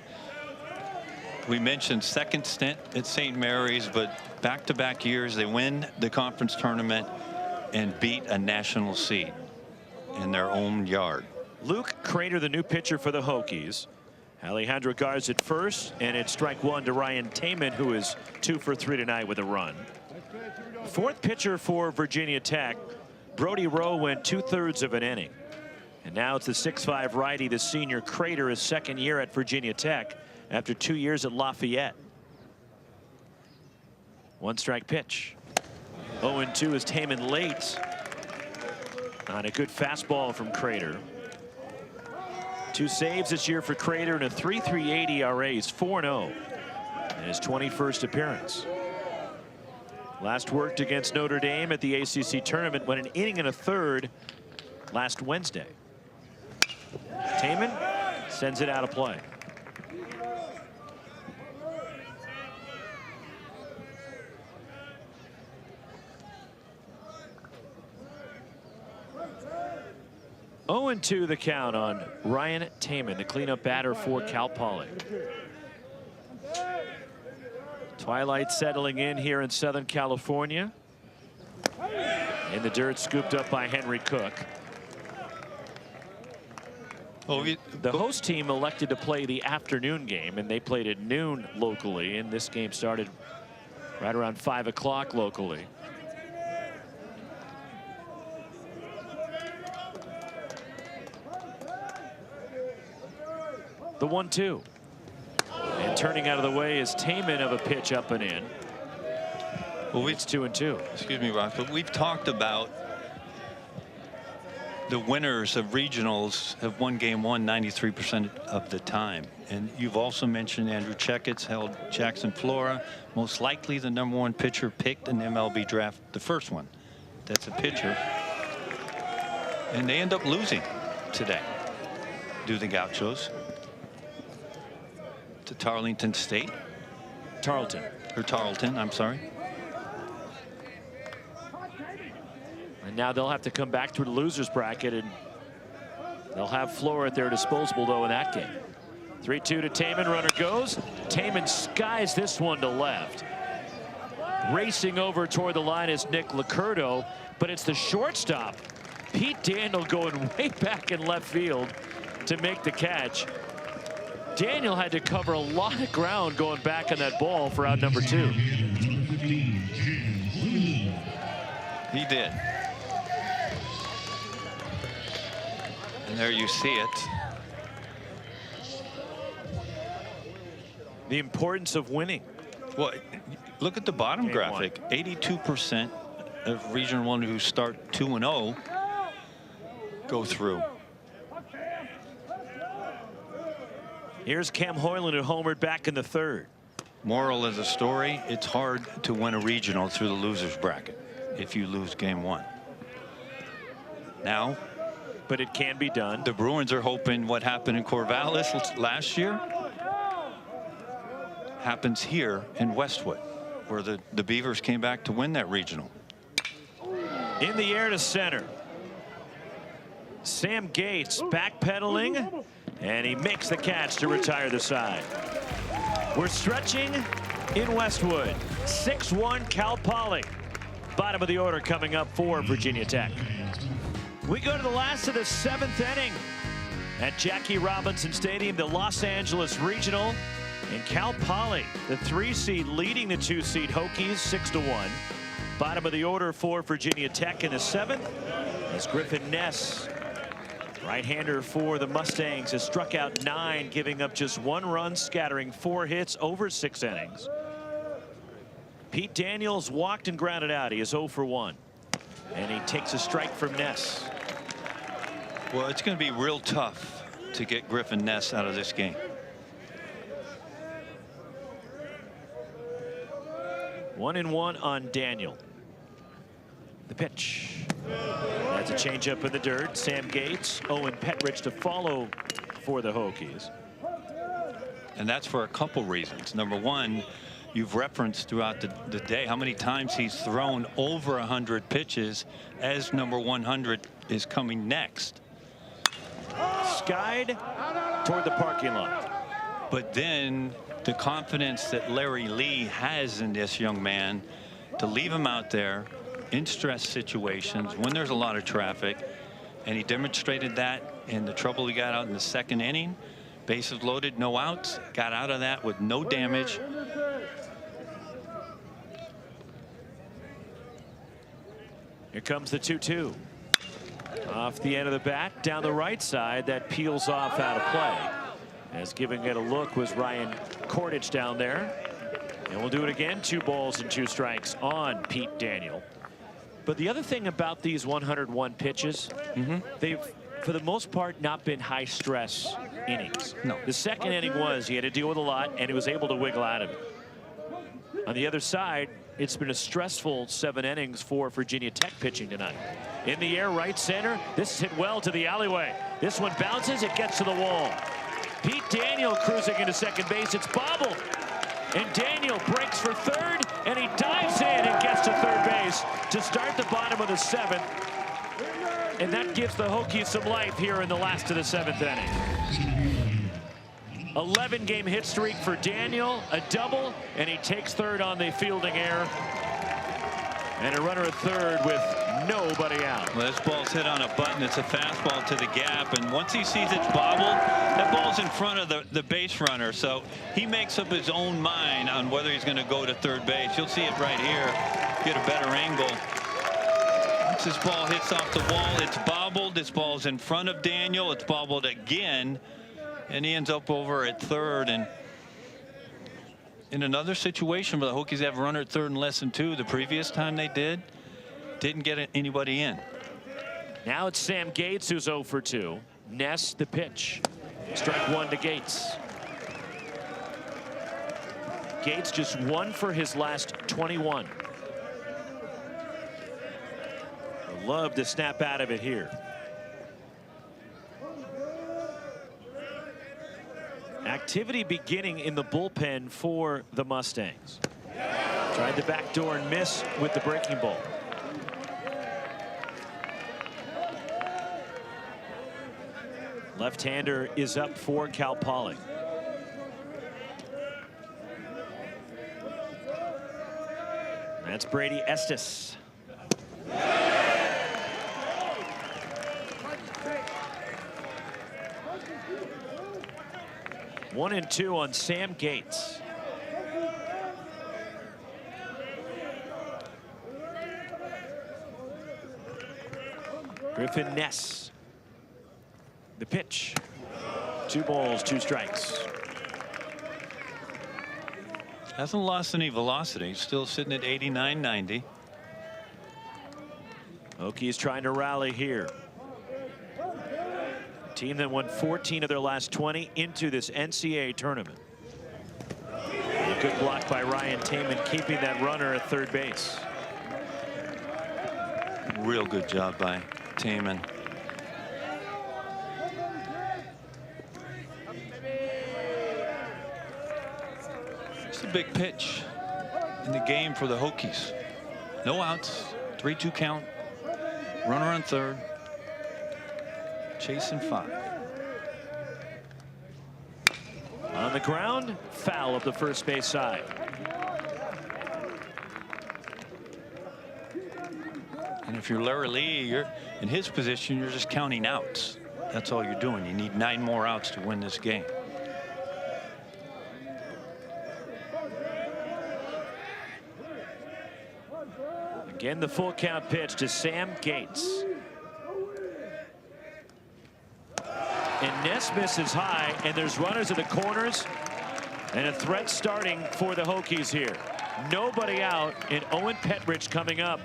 we mentioned 2nd stint at St. Mary's, but back-to-back years they win the conference tournament and beat a national seed in their own yard. Luke Crater, the new pitcher for the Hokies, Alejandro Garza at first, and it's strike one to Ryan Taman, who is 2 for 3 tonight with a run. Fourth pitcher for Virginia Tech, Brody Rowe, went 2/3 of an inning. And now it's the 6'5" righty, the senior Crater, his second year at Virginia Tech after 2 years at Lafayette. 1 strike pitch. 0-2 is Taman late on a good fastball from Crater. 2 saves this year for Crater and a 3.38 ERA. He's 4-0 in his 21st appearance. Last worked against Notre Dame at the ACC tournament, went an inning and a third last Wednesday. Taman sends it out of play. Oh, 0-2 the count on Ryan Taman, the cleanup batter for Cal Poly. Twilight settling in here in Southern California. In the dirt, scooped up by Henry Cook. The host team elected to play the afternoon game, and they played at noon locally, and this game started right around 5 o'clock locally. The 1-2. And turning out of the way is Taman of a pitch up and in. Well, it's 2-2. Excuse me, Ross, but we've talked about the winners of regionals have won game one 93% of the time. And you've also mentioned Andrew Checketts held Jackson Flora, most likely the #1 pitcher picked in the MLB draft, the first one. That's a pitcher. And they end up losing today, do the Gauchos, to Tarleton State. Tarleton. Or Tarleton, I'm sorry. And now they'll have to come back to the losers bracket, and they'll have Flora at their disposal though in that game. 3-2 to Taman. Runner goes. Taman skies this one to left. Racing over toward the line is Nick Licurdo, but it's the shortstop, Pete Daniel, going way back in left field to make the catch. Daniel had to cover a lot of ground going back on that ball for out number 2. He did. And there you see it. The importance of winning. Well, look at the bottom graphic. 82% of Region 1 who start 2-0 go through. Here's Cam Hoyland, who homered back in the 3rd. Moral of the story, it's hard to win a regional through the losers bracket if you lose game 1. Now, but it can be done. The Bruins are hoping what happened in Corvallis last year happens here in Westwood, where the Beavers came back to win that regional. In the air to center. Sam Gates backpedaling, and he makes the catch to retire the side. We're stretching in Westwood. 6-1 Cal Poly. Bottom of the order coming up for Virginia Tech. We go to the last of the 7th inning at Jackie Robinson Stadium, the Los Angeles Regional. And Cal Poly, the 3 seed, leading the 2 seed Hokies 6-1. Bottom of the order for Virginia Tech in the 7th is Griffin Ness. Right-hander for the Mustangs has struck out 9, giving up just 1 run, scattering 4 hits over 6 innings. Pete Daniels walked and grounded out. He is 0 for 1. And he takes a strike from Ness. Well, it's going to be real tough to get Griffin Ness out of this game. One and one on Daniel. The pitch. That's a changeup in the dirt. Sam Gates, Owen Petrich to follow for the Hokies. And that's for a couple reasons. Number one, you've referenced throughout the day how many times he's thrown over 100 pitches as number 100 is coming next. Skied toward the parking lot. But then the confidence that Larry Lee has in this young man to leave him out there in stress situations when there's a lot of traffic, and he demonstrated that in the trouble he got out in the 2nd inning, Bases loaded, no outs. Got out of that with no damage. Here comes the 2-2. Off the end of the bat, down the right side, that peels off out of play. As giving it a look was Ryan Cordich down there. And we'll do it again. 2 balls and 2 strikes on Pete Daniel. But the other thing about these 101 pitches, they've, for the most part, not been high stress innings. No. The second inning was, he had to deal with a lot, and he was able to wiggle out of it. On the other side, it's been a stressful 7 innings for Virginia Tech pitching tonight. In the air, right center. This is hit well to the alleyway. This one bounces, it gets to the wall. Pete Daniel cruising into second base. It's bobbled. And Daniel breaks for third, and he dives in and gets to third base to start the bottom of the 7th. And that gives the Hokies some life here in the last of the 7th inning. 11-game hit streak for Daniel, a double, and he takes third on the fielding error. And a runner at third with nobody out. Well, this ball's hit on a button. It's a fastball to the gap, and once he sees it's bobbled, that ball's in front of the base runner, so he makes up his own mind on whether he's going to go to third base. You'll see it right here. Get a better angle. Once this ball hits off the wall, it's bobbled. This ball's in front of Daniel. It's bobbled again, and he ends up over at third. And in another situation where the Hokies have a runner at third and less than 2, the previous time they didn't get anybody in. Now it's Sam Gates who's 0 for 2. Ness the pitch. Strike 1 to Gates. Gates just 1 for his last 21. Would love to snap out of it here. Activity beginning in the bullpen for the Mustangs. Tried the back door and miss with the breaking ball. Left-hander is up for Cal Poly. That's Brady Estes. One and 2 on Sam Gates. Griffin Ness. The pitch. 2 balls, 2 strikes. Hasn't lost any velocity. Still sitting at 89-90. Hokies trying to rally here. Team that won 14 of their last 20 into this NCAA tournament. A good block by Ryan Taman, keeping that runner at third base. Real good job by Taman. It's a big pitch in the game for the Hokies. No outs, 3-2 count, runner on third, chasing 5. On the ground, foul of the first base side. And if you're Larry Lee, you're in his position, you're just counting outs. That's all you're doing. You need 9 more outs to win this game. Again, the full count pitch to Sam Gates. And Ness misses high, and there's runners at the corners, and a threat starting for the Hokies here. Nobody out, and Owen Petrich coming up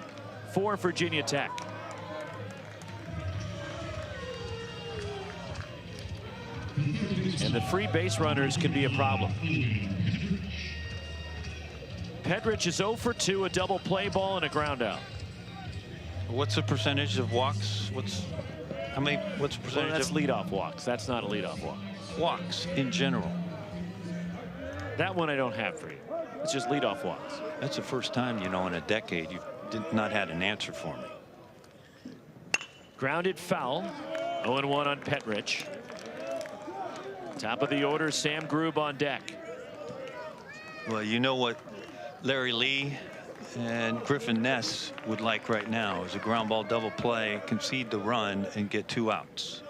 for Virginia Tech. And the free base runners can be a problem. Petrich is 0 for 2, a double play ball and a ground out. What's the percentage of walks? What's the percentage Well, that's of leadoff walks. That's not a leadoff walk. walks in general? That one I don't have for you. It's just leadoff walks. That's the first time, you know, in a decade you've not had an answer for me. Grounded foul. 0-1 on Petrich. Top of the order, Sam Grube on deck. Well, you know what Larry Lee and Griffin Ness would like right now is a ground ball double play, concede the run, and get 2 outs.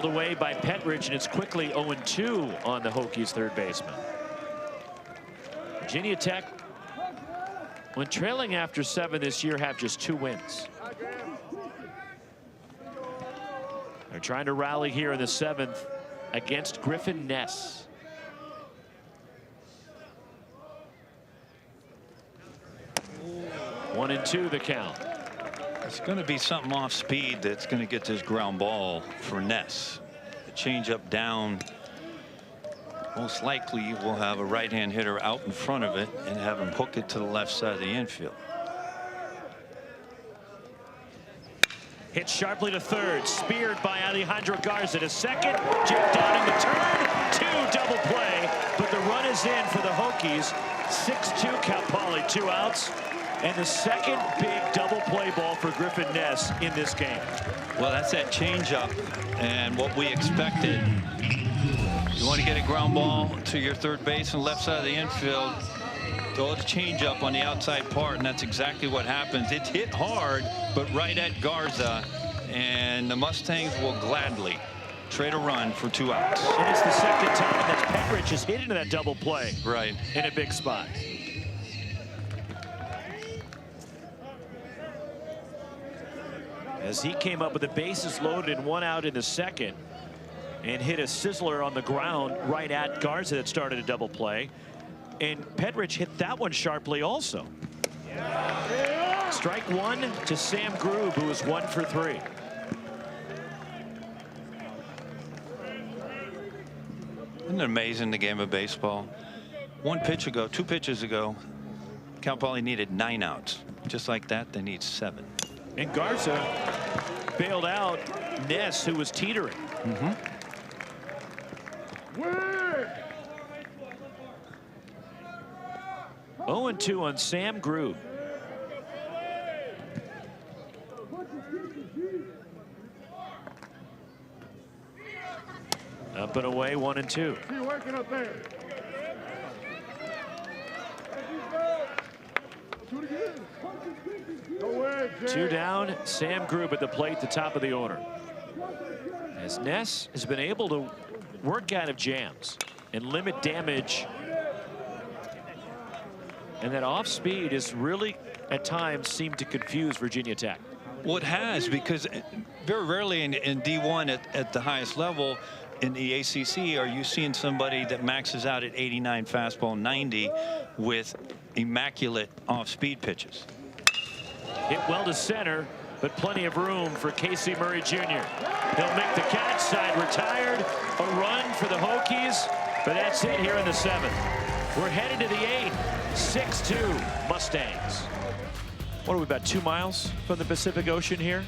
held away by Petrich, and it's quickly 0-2 on the Hokies third baseman. Virginia Tech, when trailing after 7 this year, have just 2 wins. They're trying to rally here in the 7th against Griffin Ness. One and 2 the count. It's going to be something off speed that's going to get this ground ball for Ness. The change up down. Most likely we'll have a right-hand hitter out in front of it and have him hook it to the left side of the infield. Hit sharply to third, speared by Alejandro Garza to second. Jake Downing the turn, 2 double play, but the run is in for the Hokies. 6-2 Cal Poly, 2 outs, and the second big double play ball for Griffin Ness in this game. Well, that's that changeup and what we expected. You want to get a ground ball to your third base and left side of the infield. Throw the changeup on the outside part, and that's exactly what happens. It's hit hard, but right at Garza, and the Mustangs will gladly trade a run for 2 outs. And it's the second time that Petrich has hit into that double play. Right. In a big spot. As he came up with the bases loaded and 1 out in the second, and hit a sizzler on the ground right at Garza that started a double play. And Petrich hit that one sharply also. Strike 1 to Sam Grube, who was 1 for 3. Isn't it amazing, the game of baseball? 2 pitches ago, Cal Poly needed 9 outs. Just like that, they need 7. And Garza bailed out Ness, who was teetering. 0-2 on Sam Grube. Up and away, 1-2. Working up there. 2 down, Sam Grube at the plate, the top of the order. As Ness has been able to work out of jams and limit damage. And that off speed is really, at times, seemed to confuse Virginia Tech. Well, it has, because very rarely in D1 at the highest level in the ACC are you seeing somebody that maxes out at 89 fastball 90 with immaculate off-speed pitches. Hit well to center, but plenty of room for Casey Murray Jr. He'll make the catch, side retired. A run for the Hokies, but that's it here in the 7th. We're headed to the 8th. 6-2 Mustangs. What are we, about 2 miles from the Pacific Ocean here?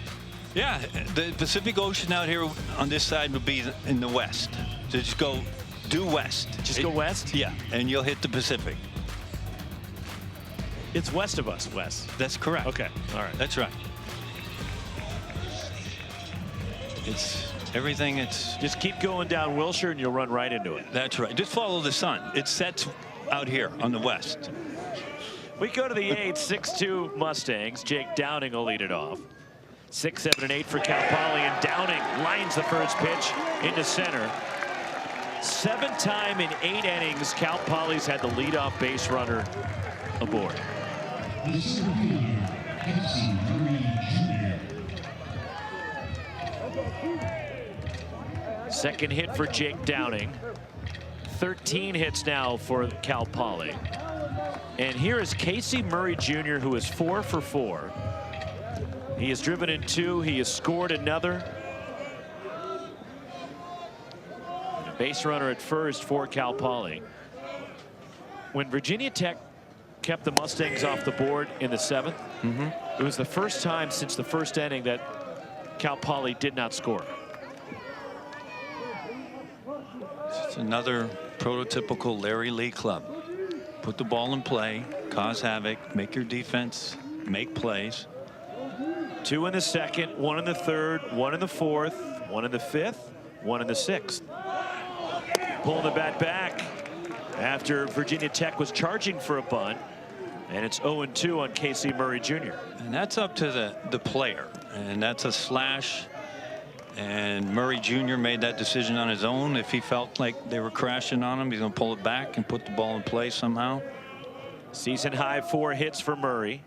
Yeah, the Pacific Ocean out here on this side would be in the west. So just go due west. Go west? Yeah, and you'll hit the Pacific. It's west of us, Wes. That's correct. Okay, all right. That's right. It's everything. It's just keep going down Wilshire and you'll run right into it. That's right. Just follow the sun. It sets out here on the west. We go to the 8th, 6-2 Mustangs. Jake Downing will lead it off. 6, 7, and 8 for Cal Poly, and Downing lines the first pitch into center. 7th time in 8 innings, Cal Poly's had the leadoff base runner aboard. Second hit for Jake Downing. 13 hits now for Cal Poly. And here is Casey Murray Jr., who is 4 for 4. He has driven in 2. He has scored another. And a base runner at first for Cal Poly. When Virginia Tech kept the Mustangs off the board in the 7th, it was the first time since the first inning that Cal Poly did not score. It's another prototypical Larry Lee club. Put the ball in play, cause havoc, make your defense make plays. 2 in the 2nd, 1 in the 3rd, 1 in the 4th, 1 in the 5th, 1 in the 6th. Pulling the bat back after Virginia Tech was charging for a bunt, and it's 0-2 on Casey Murray Jr. And that's up to the player, and that's a slash And Murray Jr. made that decision on his own. If he felt like they were crashing on him, he's going to pull it back and put the ball in play somehow. Season high 4 hits for Murray.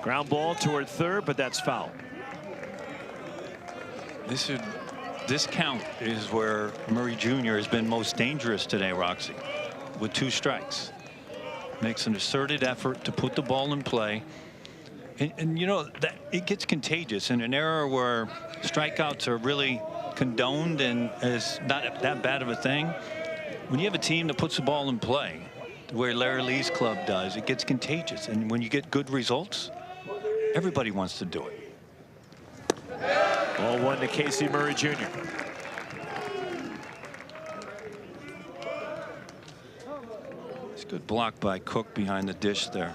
Ground ball toward third, but that's foul. This count is where Murray Jr. has been most dangerous today, Roxy, with 2 strikes. Makes an asserted effort to put the ball in play. And you know, that it gets contagious in an era where strikeouts are really condoned and is not that bad of a thing. When you have a team that puts the ball in play, the way Larry Lee's club does, it gets contagious. And when you get good results, everybody wants to do it. Ball 1 to Casey Murray Jr. It's a good block by Cook behind the dish there.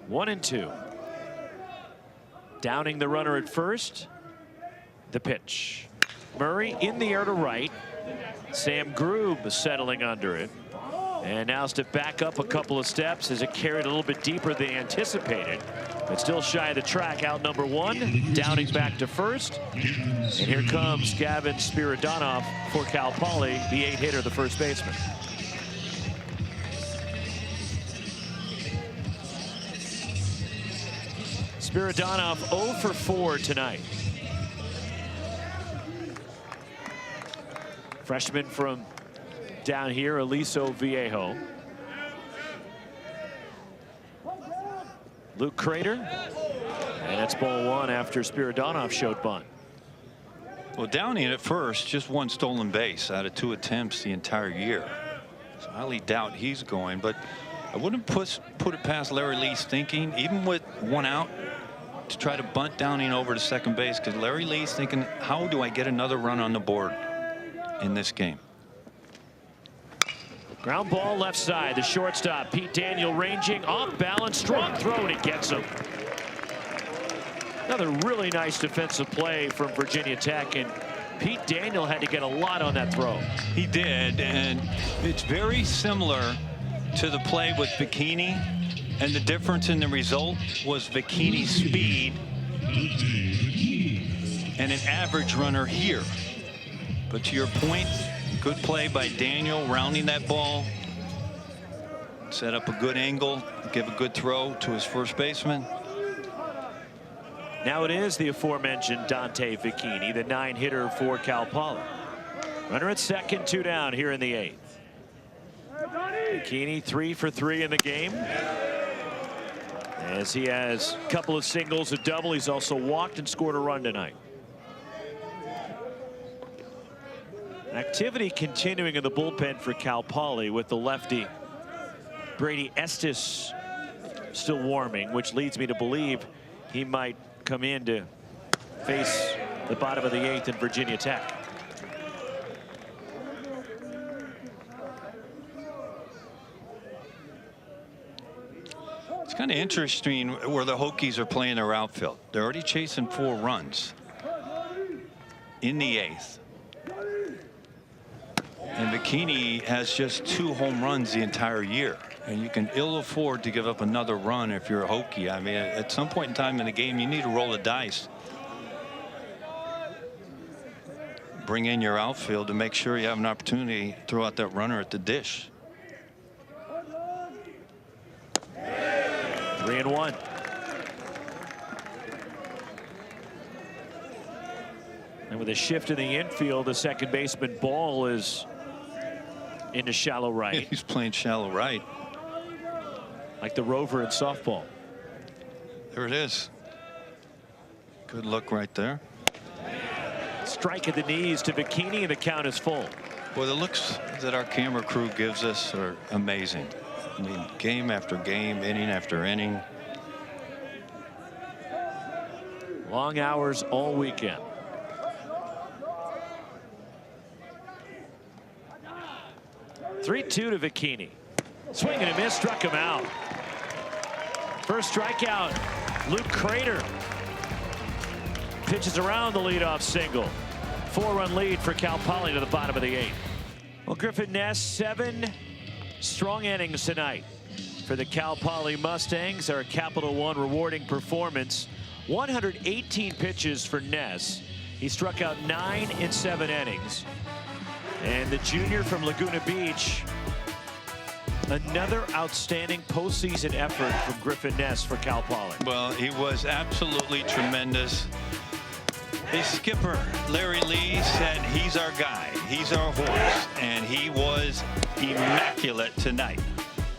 One and 2. Downing the runner at first. The pitch. Murray in the air to right. Sam Grube settling under it. And now to back up a couple of steps as it carried a little bit deeper than anticipated. But still shy of the track. Out number 1. Downing back to first. And here comes Gavin Spiridonov for Cal Poly, the 8-hitter, the first baseman. Spiridonov 0 for 4 tonight. Freshman from down here, Aliso Viejo. Luke Crater. And that's ball 1 after Spiridonov showed bunt. Well, Downing at first, just 1 stolen base out of 2 attempts the entire year. So I highly doubt he's going, but I wouldn't put it past Larry Lee's thinking, even with 1 out, to try to bunt Downing over to second base, because Larry Lee's thinking, how do I get another run on the board in this game? Ground ball left side. The shortstop, Pete Daniel, ranging off balance. Strong throw, and it gets him. Another really nice defensive play from Virginia Tech, and Pete Daniel had to get a lot on that throw. He did, and it's very similar to the play with Bikini, and the difference in the result was Bikini's speed and an average runner here. But to your point, good play by Daniel, rounding that ball, set up a good angle, give a good throw to his first baseman. Now it is the aforementioned Dante Bikini, the 9-hitter for Cal Poly. Runner at second, 2 down here in the 8th. Bikini 3 for 3 in the game, as he has a couple of singles, a double. He's also walked and scored a run tonight. Activity continuing in the bullpen for Cal Poly, with the lefty Brady Estes still warming, which leads me to believe he might come in to face the bottom of the 8th in Virginia Tech. It's kind of interesting where the Hokies are playing their outfield. They're already chasing 4 runs in the 8th. And Bikini has just 2 home runs the entire year. And you can ill afford to give up another run if you're a Hokie. I mean, at some point in time in the game, you need to roll the dice. Bring in your outfield to make sure you have an opportunity to throw out that runner at the dish. 3-1. And with a shift in the infield, the second baseman Ball is into shallow right. He's playing shallow right. Like the rover in softball. There it is. Good look right there. Strike at the knees to Bikini, and the count is full. Well, the looks that our camera crew gives us are amazing. I mean, game after game, inning after inning. Long hours all weekend. Three-2 to Bikini. Swing and a miss, struck him out. First strikeout, Luke Crater. Pitches around the leadoff single. 4-run lead for Cal Poly to the bottom of the 8th. Well, Griffin Ness, 7 strong innings tonight. for the Cal Poly Mustangs. Our Capital One rewarding performance. 118 pitches for Ness. He struck out 9 in 7 innings. And the junior from Laguna Beach, another outstanding postseason effort from Griffin Ness for Cal Poly. Well, he was absolutely tremendous. His skipper, Larry Lee, said he's our guy. He's our horse. And he was immaculate tonight.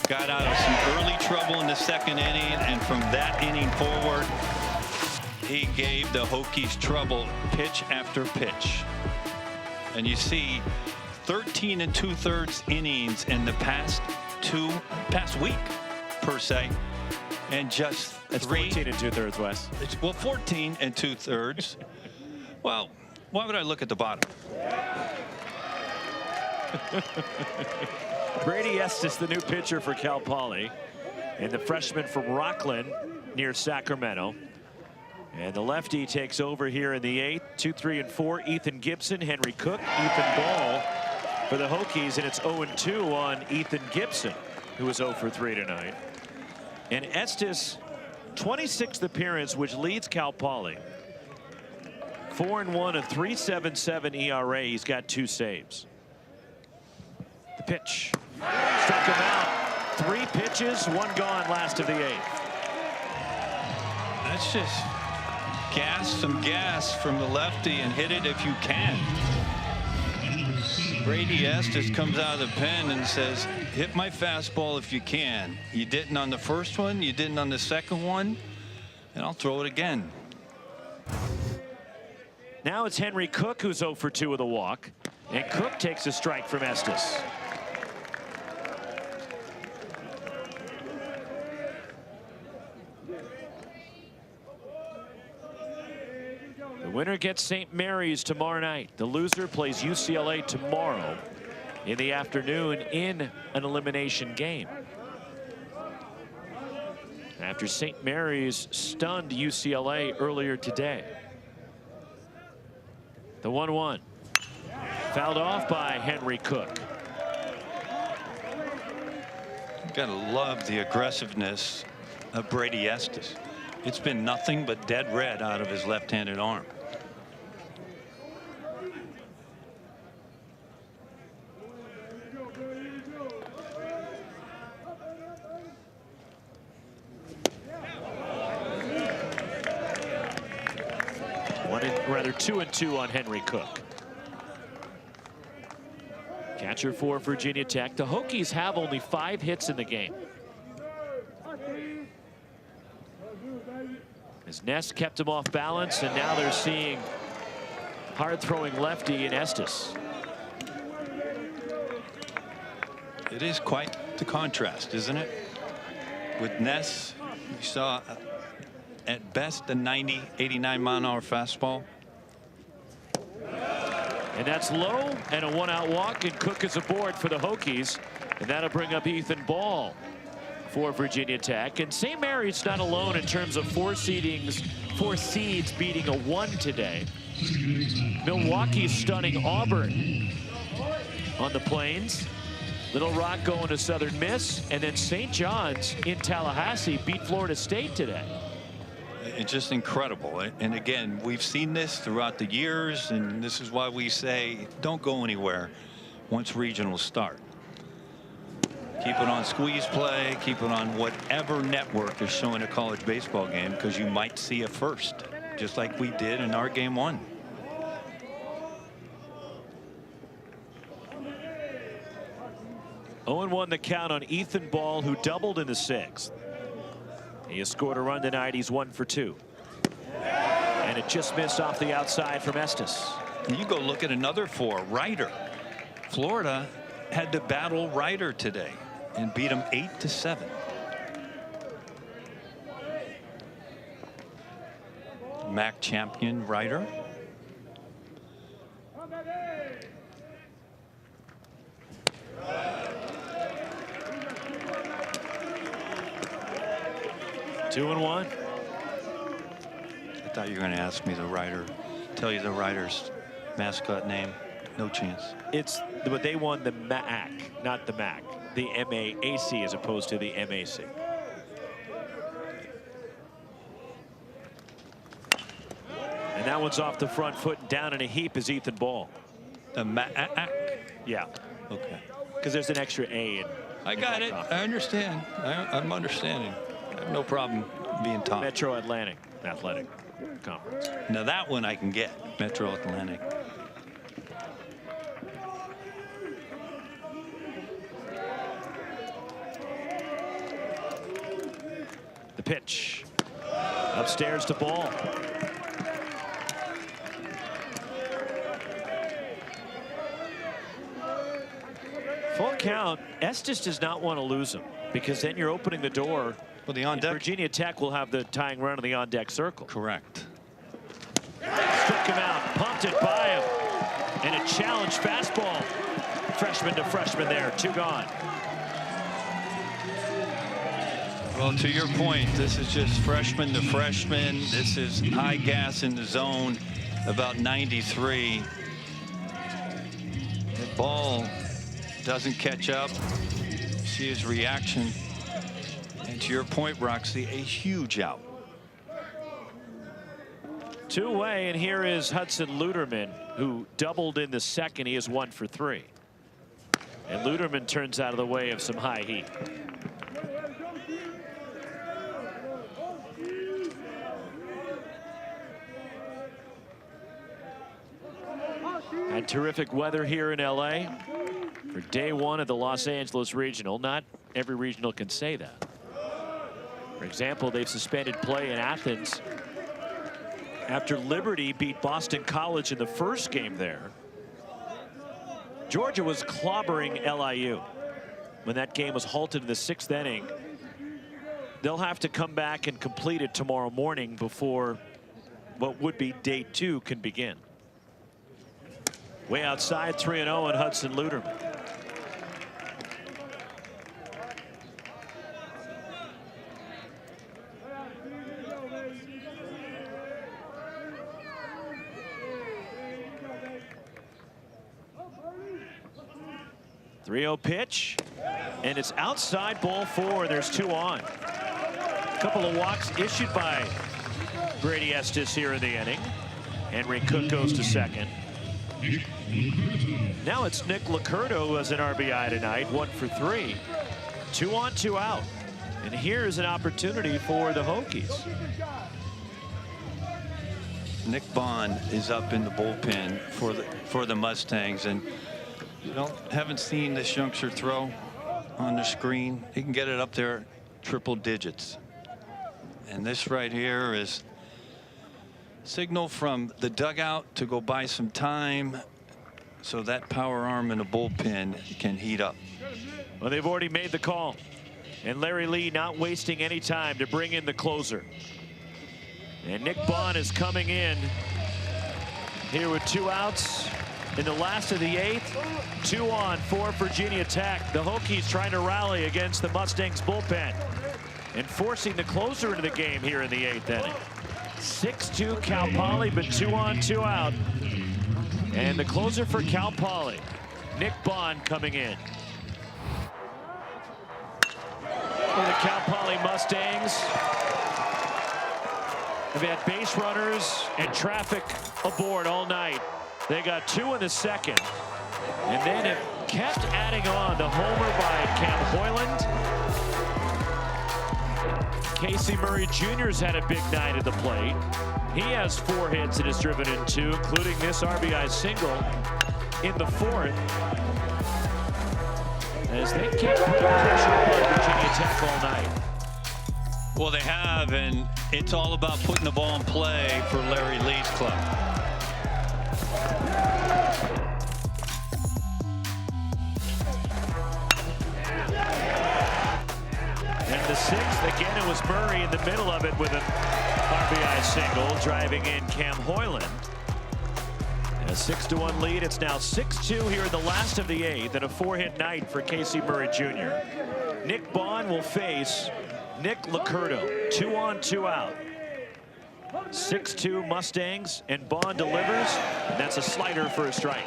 Got out of some early trouble in the 2nd inning. And from that inning forward, he gave the Hokies trouble pitch after pitch. And you see 13 2/3 innings in the past week, per se. And just That's 3. 14 2/3, Wes. Well, 14 2/3. Well, why would I look at the bottom? Brady Estes, the new pitcher for Cal Poly, and the freshman from Rockland near Sacramento. And the lefty takes over here in the 8th. 2, 3, and 4. Ethan Gibson, Henry Cook, Ethan Ball for the Hokies, and it's 0-2 on Ethan Gibson, who was 0 for 3 tonight. And Estes, 26th appearance, which leads Cal Poly. 4-1, a 3.77 ERA. He's got 2 saves. The pitch. Struck him out. 3 pitches, 1 gone, last of the 8th. That's just some gas from the lefty, and hit it if you can. Brady Estes comes out of the pen and says, hit my fastball if you can. You didn't on the first one, you didn't on the second one, and I'll throw it again. Now it's Henry Cook, who's 0 for 2 with a walk, and Cook takes a strike from Estes. The winner gets St. Mary's tomorrow night. The loser plays UCLA tomorrow in the afternoon in an elimination game. After St. Mary's stunned UCLA earlier today. The 1-1. Fouled off by Henry Cook. You've got to love the aggressiveness of Brady Estes. It's been nothing but dead red out of his left-handed arm. Rather 2-2 on Henry Cook. Catcher for Virginia Tech. The Hokies have only 5 hits in the game. As Ness kept him off balance, and now they're seeing hard-throwing lefty in Estes. It is quite the contrast, isn't it? With Ness, you saw at best a 90, 89 mile an hour fastball. And that's low, and a 1-out walk, and Cook is aboard for the Hokies, and that'll bring up Ethan Ball for Virginia Tech. And St. Mary's not alone in terms of 4 seeds beating a 1 today. Milwaukee's stunning Auburn on the Plains. Little Rock going to Southern Miss, and then St. John's in Tallahassee beat Florida State today. It's just incredible. And again, we've seen this throughout the years, and this is why we say don't go anywhere once regionals start. Keep it on squeeze play, keep it on whatever network is showing a college baseball game, because you might see a first, just like we did in our game 1. Oh, 0-1 the count on Ethan Ball, who doubled in the 6th. He has scored a run tonight. He's 1 for 2. And it just missed off the outside from Estes. And you go look at another 4, Ryder. Florida had to battle Ryder today and beat him 8-7. MAC champion Ryder. Two and 1. I thought you were going to ask me tell you the Ryder's mascot name. No chance. But they won the MAC, not the MAC. the MAAC as opposed to the MAC. And that one's off the front foot and down in a heap is Ethan Ball. Yeah. Okay. Because there's an extra A in. I got it. I understand. I'm understanding. I have no problem being taught. Metro Atlantic Athletic Conference. Now that one I can get. Metro Atlantic. The pitch. Upstairs to Ball. Full count. Estes does not want to lose him because then you're opening the door. Well, the on deck. Virginia Tech will have the tying run on the on deck circle. Correct. Struck him out, pumped it by him, and a challenge fastball. Freshman to freshman there, 2 gone. Well, to your point, this is just freshman to freshman. This is high gas in the zone, about 93. The ball doesn't catch up. See his reaction. And to your point, Roxy, a huge out. 2 away, and here is Hudson Luderman, who doubled in the second. He is 1 for 3. And Luderman turns out of the way of some high heat. Had terrific weather here in LA for day 1 of the Los Angeles Regional. Not every regional can say that. For example, they've suspended play in Athens after Liberty beat Boston College in the first game there. Georgia was clobbering LIU when that game was halted in the 6th inning. They'll have to come back and complete it tomorrow morning before what would be day 2 can begin. Way outside, 3-0 and Hudson Luderman. .30 pitch, and it's outside, ball 4, and there's 2 on. A couple of walks issued by Brady Estes here in the inning. Henry Cook goes to second. Now it's Nick Licurdo who has an RBI tonight, 1 for 3. 2 on, 2 out. And here's an opportunity for the Hokies. Nick Bond is up in the bullpen for the Mustangs, and haven't seen this youngster throw on the screen. He can get it up there triple digits. And this right here is signal from the dugout to go buy some time so that power arm in the bullpen can heat up. Well, they've already made the call, and Larry Lee not wasting any time to bring in the closer. And Nick Bond is coming in here with 2 outs in the last of the 8th. 2 on for Virginia Tech. The Hokies trying to rally against the Mustangs bullpen and forcing the closer into the game here in the 8th inning. 6-2 Cal Poly, but 2 on, 2 out. And the closer for Cal Poly, Nick Bond, coming in. For the Cal Poly Mustangs, have had base runners and traffic aboard all night. They got 2 in the second, and then it kept adding on. The homer by Cam Hoyland. Casey Murray Jr.'s had a big night at the plate. He has 4 hits and is driven in 2, including this RBI single in the 4th. As they kept putting pressure on Virginia Tech all night. Well, they have, and it's all about putting the ball in play for Larry Lee's club. And the 6th, again, it was Murray in the middle of it with an RBI single, driving in Cam Hoyland. And a 6-1 lead. It's now 6-2 here in the last of the 8th, and a 4-hit night for Casey Murray Jr. Nick Bond will face Nick Licurdo. 2 on, 2 out. 6-2 Mustangs, and Bond delivers, and that's a slider for a strike.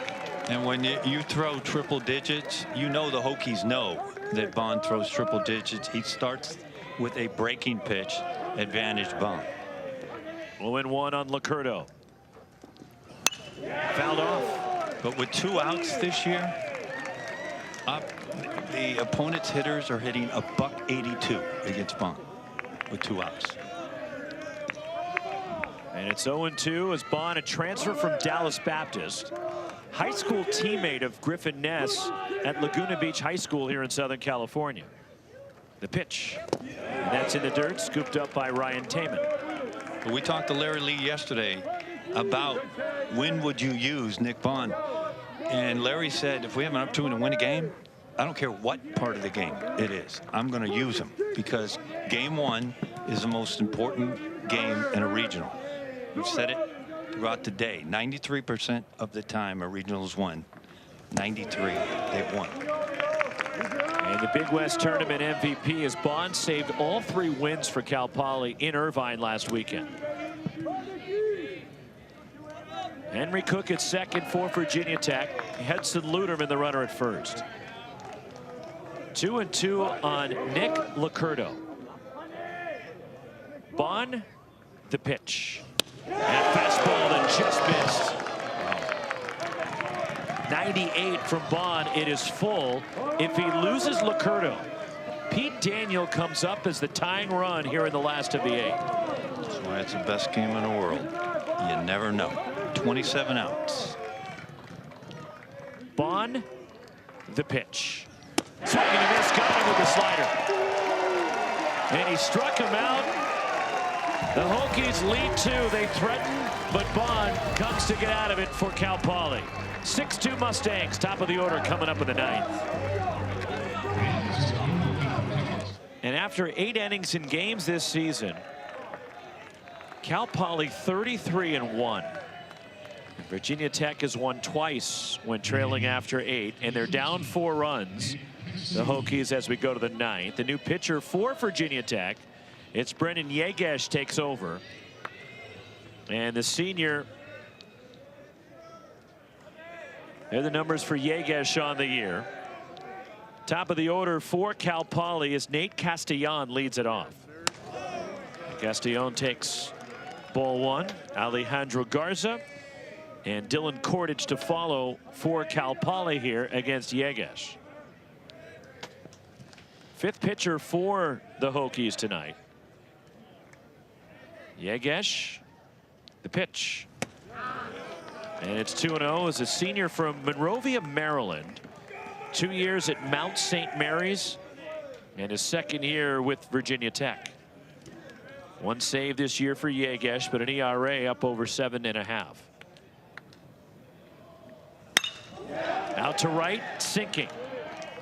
And when you throw triple digits, you know the Hokies know that Bond throws triple digits. He starts with a breaking pitch, advantage Bond. 0-1 on Licurdo. Fouled off. But with 2 outs this year, the opponent's hitters are hitting a .182 against Bond with 2 outs. And it's 0-2 as Bond, a transfer from Dallas Baptist, high school teammate of Griffin Ness at Laguna Beach High School here in Southern California. The pitch, and that's in the dirt, scooped up by Ryan Taman. We talked to Larry Lee yesterday about when would you use Nick Bond, and Larry said if we have an opportunity to win a game, I don't care what part of the game it is, I'm going to use him, because game 1 is the most important game in a regional. We've said it throughout the day. 93% of the time a regional's won. 93 they've won. And the Big West Tournament MVP is Bond saved all 3 wins for Cal Poly in Irvine last weekend. Henry Cook at second for Virginia Tech. Hudson Luderman the runner at first. 2-2 on Nick Licurdo. Bond, the pitch. And fastball that just missed. 98 from Bond. It is full. If he loses Licurdo, Pete Daniel comes up as the tying run here in the last of the 8. That's why it's the best game in the world. You never know. 27 outs. Bond, the pitch. Swing and a miss, got him with the slider. And he struck him out. The Hokies lead 2. They threaten, but Bond comes to get out of it for Cal Poly. 6-2 Mustangs, top of the order coming up in the 9th. And after 8 innings in games this season, Cal Poly 33-1. Virginia Tech has won twice when trailing after 8, and they're down 4 runs. The Hokies as we go to the 9th. The new pitcher for Virginia Tech, it's Brendan Yegesh, takes over. And the senior, they're the numbers for Yegesh on the year. Top of the order for Cal Poly is Nate Castellon, leads it off. Castellon takes ball 1. Alejandro Garza and Dylan Cordage to follow for Cal Poly here against Yegesh. 5th pitcher for the Hokies tonight. Yegesh, the pitch. And it's 2-0 as a senior from Monrovia, Maryland. 2 years at Mount St. Mary's and his 2nd year with Virginia Tech. 1 save this year for Yegesh, but an ERA up over 7.5. Out to right, sinking.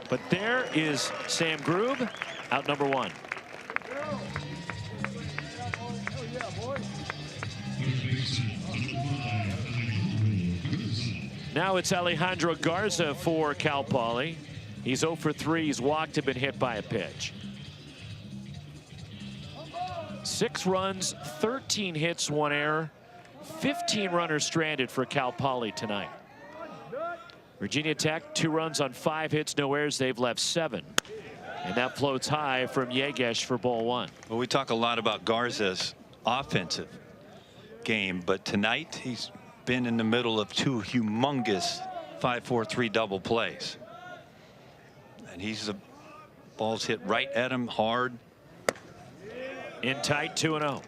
But there is Sam Grube, out number 1. Now it's Alejandro Garza for Cal Poly. He's 0 for 3. He's walked and been hit by a pitch. 6 runs, 13 hits, 1 error. 15 runners stranded for Cal Poly tonight. Virginia Tech, 2 runs on 5 hits, no errors. They've left 7. And that floats high from Yegesh for ball 1. Well, we talk a lot about Garza's offensive game, but tonight he's been in the middle of 2 humongous 5-4-3 double plays. And he's the ball's hit right at him hard. In tight, 2-0.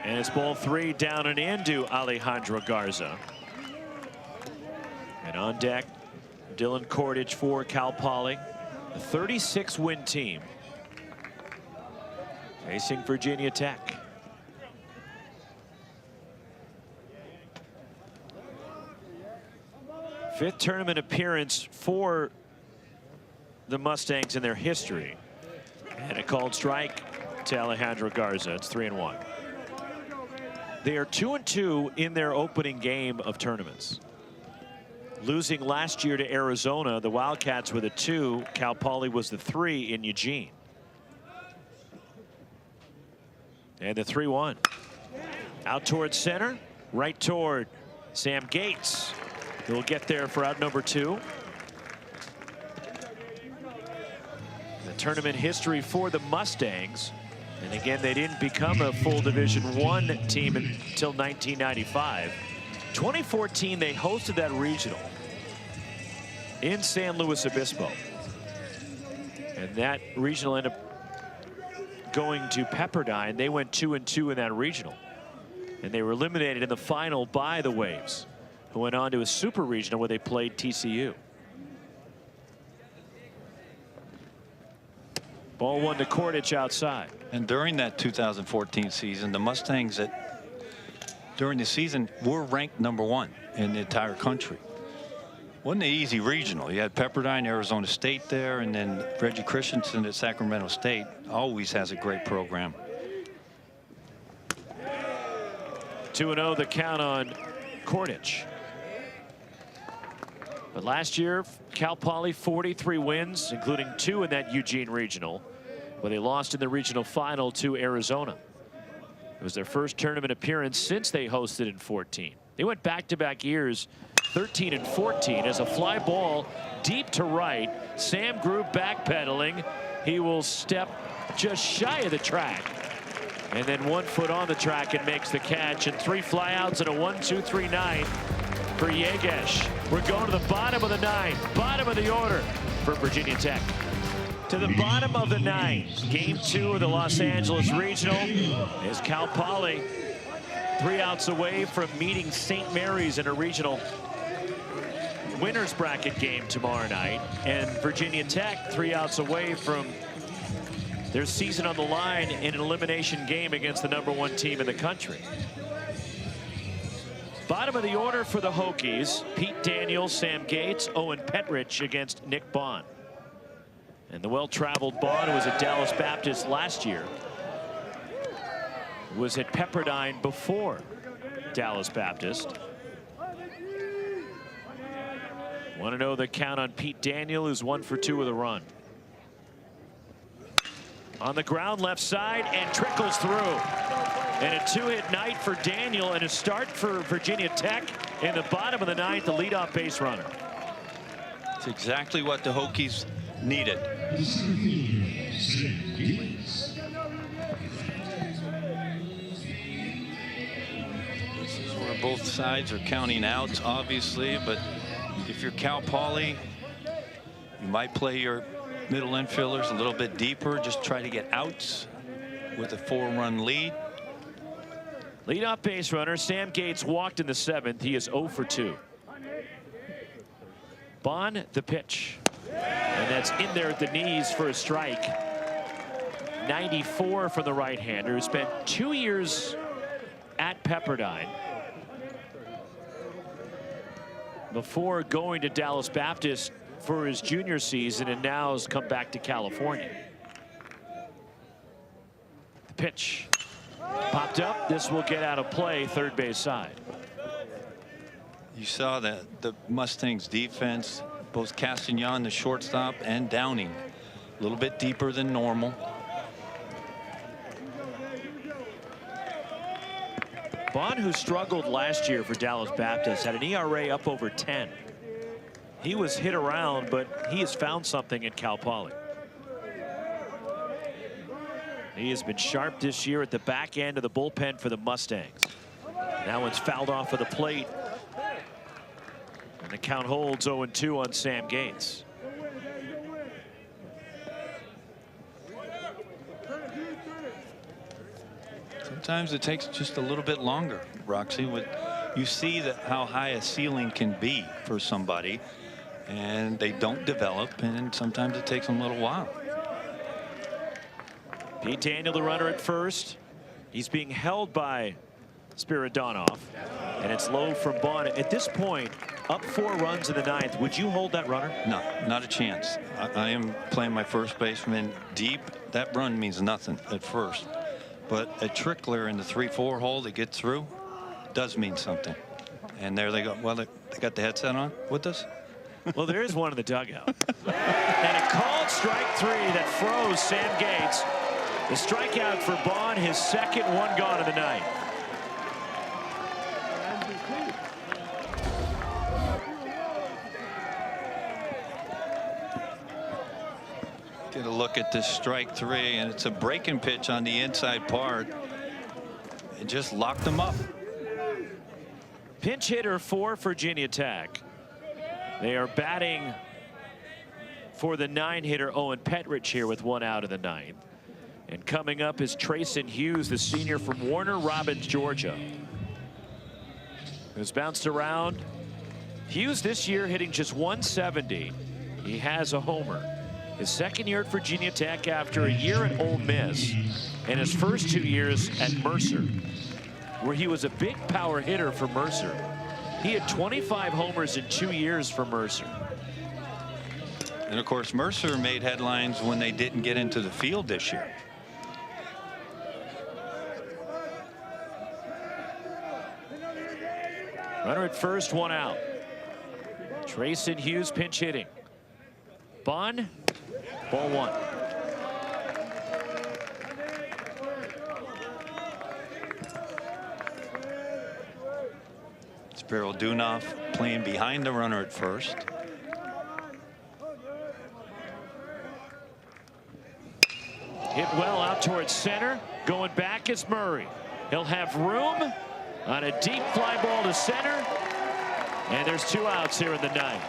And it's ball 3 down and into Alejandro Garza. And on deck, Dylan Cordage for Cal Poly, a 36-win team facing Virginia Tech. Fifth tournament appearance for the Mustangs in their history. And a called strike to Alejandro Garza. It's 3-1. They are 2-2 in their opening game of tournaments. Losing last year to Arizona, the Wildcats were the 2. Cal Poly was the 3 in Eugene. And the 3-1. Out toward center, right toward Sam Gates. He'll get there for out number 2. The tournament history for the Mustangs. And again, they didn't become a full Division I team until 1995. 2014, they hosted that regional in San Luis Obispo. And that regional ended up going to Pepperdine. They went 2-2 in that regional. And they were eliminated in the final by the Waves, who went on to a super regional where they played TCU. Ball 1 to Kordich outside. And during that 2014 season, the Mustangs during the season were ranked #1 in the entire country. Wasn't an easy regional. You had Pepperdine, Arizona State there, and then Reggie Christensen at Sacramento State always has a great program. 2-0 the count on Kordich. But last year, Cal Poly 43 wins, including 2 in that Eugene regional, where they lost in the regional final to Arizona. It was their first tournament appearance since they hosted in 14. They went back-to-back years, 13 and 14, as a fly ball deep to right. Sam Group backpedaling. He will step just shy of the track. And then 1 foot on the track and makes the catch. And 3 flyouts and a 1-2-3-9 for Yegesh. We're going to the bottom of the 9, bottom of the order for Virginia Tech. To the bottom of the 9, game 2 of the Los Angeles Regional is Cal Poly 3 outs away from meeting St. Mary's in a regional winners bracket game tomorrow night, and Virginia Tech 3 outs away from their season on the line in an elimination game against the #1 team in the country. Bottom of the order for the Hokies: Pete Daniels, Sam Gates, Owen Petrich against Nick Bond. And the well-traveled Bond, who was at Dallas Baptist last year, was at Pepperdine before Dallas Baptist. Want to know the count on Pete Daniel, who's 1 for 2 with a run. On the ground, left side, and trickles through. And a 2-hit night for Daniel, and a start for Virginia Tech in the bottom of the 9th, the leadoff base runner. It's exactly what the Hokies needed. This is where both sides are counting outs, obviously, but if you're Cal Poly, you might play your middle infielders a little bit deeper, just try to get outs with a 4-run lead. Leadoff base runner Sam Gates walked in the 7th. He is 0 for 2. Bond, the pitch. And that's in there at the knees for a strike. 94 for the right-hander, who spent 2 years at Pepperdine before going to Dallas Baptist for his junior season, and now has come back to California. The pitch popped up. This will get out of play, third base side. You saw that the Mustangs defense, both Castagnon, the shortstop, and Downing, a little bit deeper than normal. Bond, who struggled last year for Dallas Baptist, had an ERA up over 10. He was hit around, but he has found something at Cal Poly. He has been sharp this year at the back end of the bullpen for the Mustangs. That one's fouled off of the plate. And the count holds 0-2 on Sam Gates. Sometimes it takes just a little bit longer, Roxy. You see that how high a ceiling can be for somebody, and they don't develop, and sometimes it takes them a little while. Pete Daniel, the runner at first. He's being held by Spiridonov, and it's low from Bond. At this point, up 4 runs in the 9th. Would you hold that runner? No, not a chance. I am playing my first baseman deep. That run means nothing at first. But a trickler in the 3-4 hole that gets through does mean something. And there they go. Well, They got the headset on with us? Well, there is one in the dugout. And a called strike 3 that froze Sam Gates. The strikeout for Bond, his second one gone of the night. Get a look at this strike 3, and it's a breaking pitch on the inside part. It just locked them up. Pinch hitter for Virginia Tech. They are batting for the 9-hitter Owen Petrich here with 1 out of the 9th. And coming up is Trayson Hughes, the senior from Warner Robins, Georgia, who's bounced around. Hughes this year hitting just 170. He has a homer. His second year at Virginia Tech after a year at Ole Miss, and his first 2 years at Mercer, where he was a big power hitter for Mercer. He had 25 homers in 2 years for Mercer. And of course, Mercer made headlines when they didn't get into the field this year. Runner at first, 1 out. Trayson Hughes pinch hitting. Bond, ball 1. Spiro Dunoff playing behind the runner at first. Hit well out towards center. Going back is Murray. He'll have room on a deep fly ball to center. And there's 2 outs here in the 9th.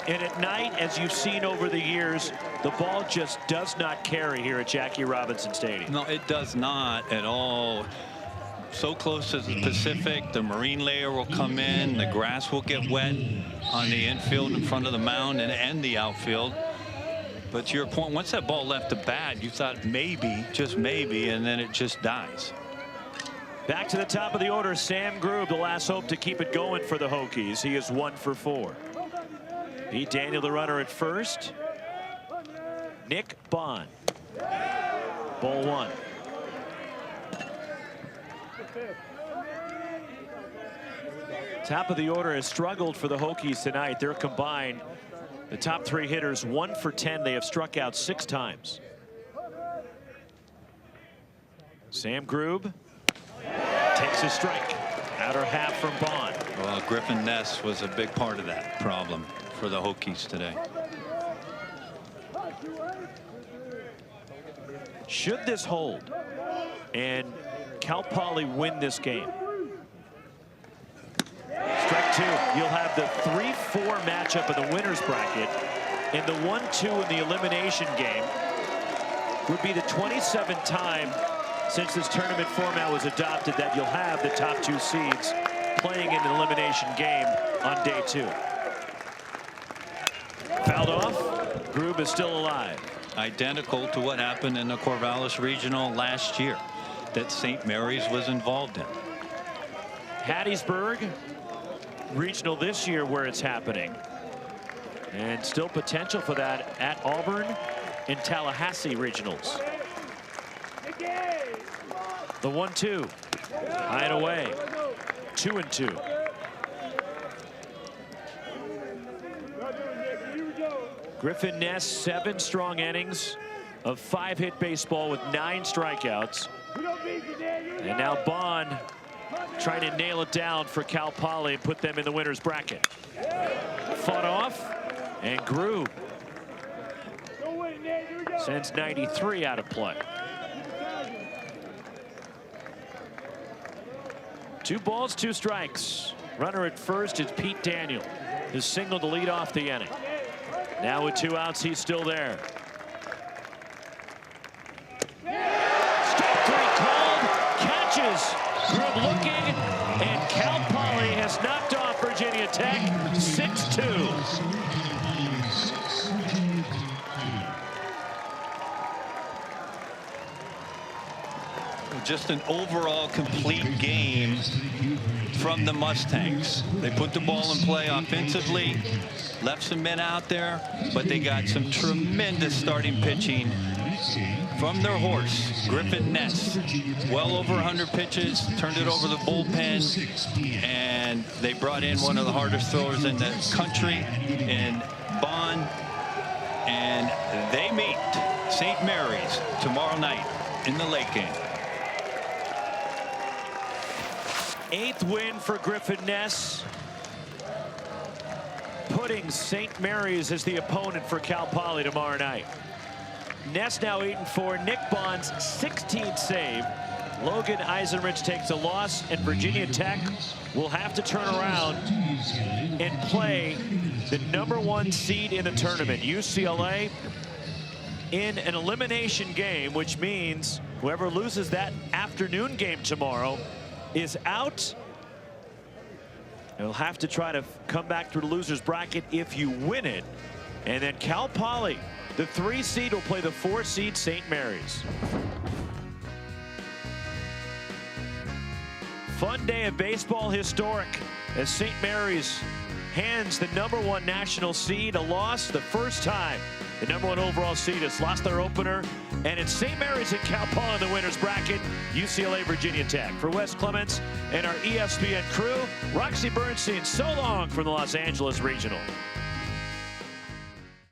And at night, as you've seen over the years, the ball just does not carry here at Jackie Robinson Stadium. No, it does not at all. So close to the Pacific, the marine layer will come in, the grass will get wet on the infield in front of the mound and the outfield. But to your point, once that ball left the bat, you thought maybe, just maybe, and then it just dies. Back to the top of the order, Sam Grube, the last hope to keep it going for the Hokies. He is 1 for 4. Pete Daniel, the runner at first. Nick Bond. Ball 1. Top of the order has struggled for the Hokies tonight. They're combined, the top 3 hitters, 1 for 10. They have struck out 6 times. Sam Grube takes a strike. Outer half from Bond. Well, Griffin Ness was a big part of that problem for the Hokies today. Should this hold and Cal Poly win this game, strike 2, you'll have the 3-4 matchup of the winners bracket, and the 1-2 in the elimination game would be the 27th time since this tournament format was adopted that you'll have the top 2 seeds playing in an elimination game on day 2. Fouled off. Grube is still alive. Identical to what happened in the Corvallis Regional last year that St. Mary's was involved in. Hattiesburg Regional this year where it's happening. And still potential for that at Auburn and Tallahassee Regionals. The 1-2. High and away. 2-2. Griffin Ness, 7 strong innings of 5-hit baseball with 9 strikeouts. And now Bond trying to nail it down for Cal Poly and put them in the winner's bracket. Fought off, and Grube sends 93 out of play. 2 balls, 2 strikes. Runner at first is Pete Daniel. His single to lead off the inning. Now with 2 outs, he's still there. Strike 3 called. Catches. Grube looking, and Cal Poly has knocked off Virginia Tech 6-2. Just an overall complete game from the Mustangs. They put the ball in play offensively, left some men out there, but they got some tremendous starting pitching from their horse, Griffin Ness. Well over 100 pitches, turned it over the bullpen, and they brought in one of the hardest throwers in the country in Bond, and they meet St. Mary's tomorrow night in the late game. 8th win for Griffin Ness, putting St. Mary's as the opponent for Cal Poly tomorrow night. Ness now 8-4. Nick Bond's 16th save. Logan Eisenrich takes a loss, and Virginia Tech will have to turn around and play the #1 seed in the tournament, UCLA, in an elimination game, which means whoever loses that afternoon game tomorrow is out. They'll have to try to come back through the loser's bracket if you win it. And then Cal Poly, the 3 seed, will play the 4 seed St. Mary's. Fun day of baseball, historic, as St. Mary's hands the #1 national seed a loss. The first time the #1 overall seed has lost their opener. And it's St. Mary's and Cal Poly in the winner's bracket, UCLA, Virginia Tech. For Wes Clements and our ESPN crew, Roxy Bernstein, so long from the Los Angeles Regional.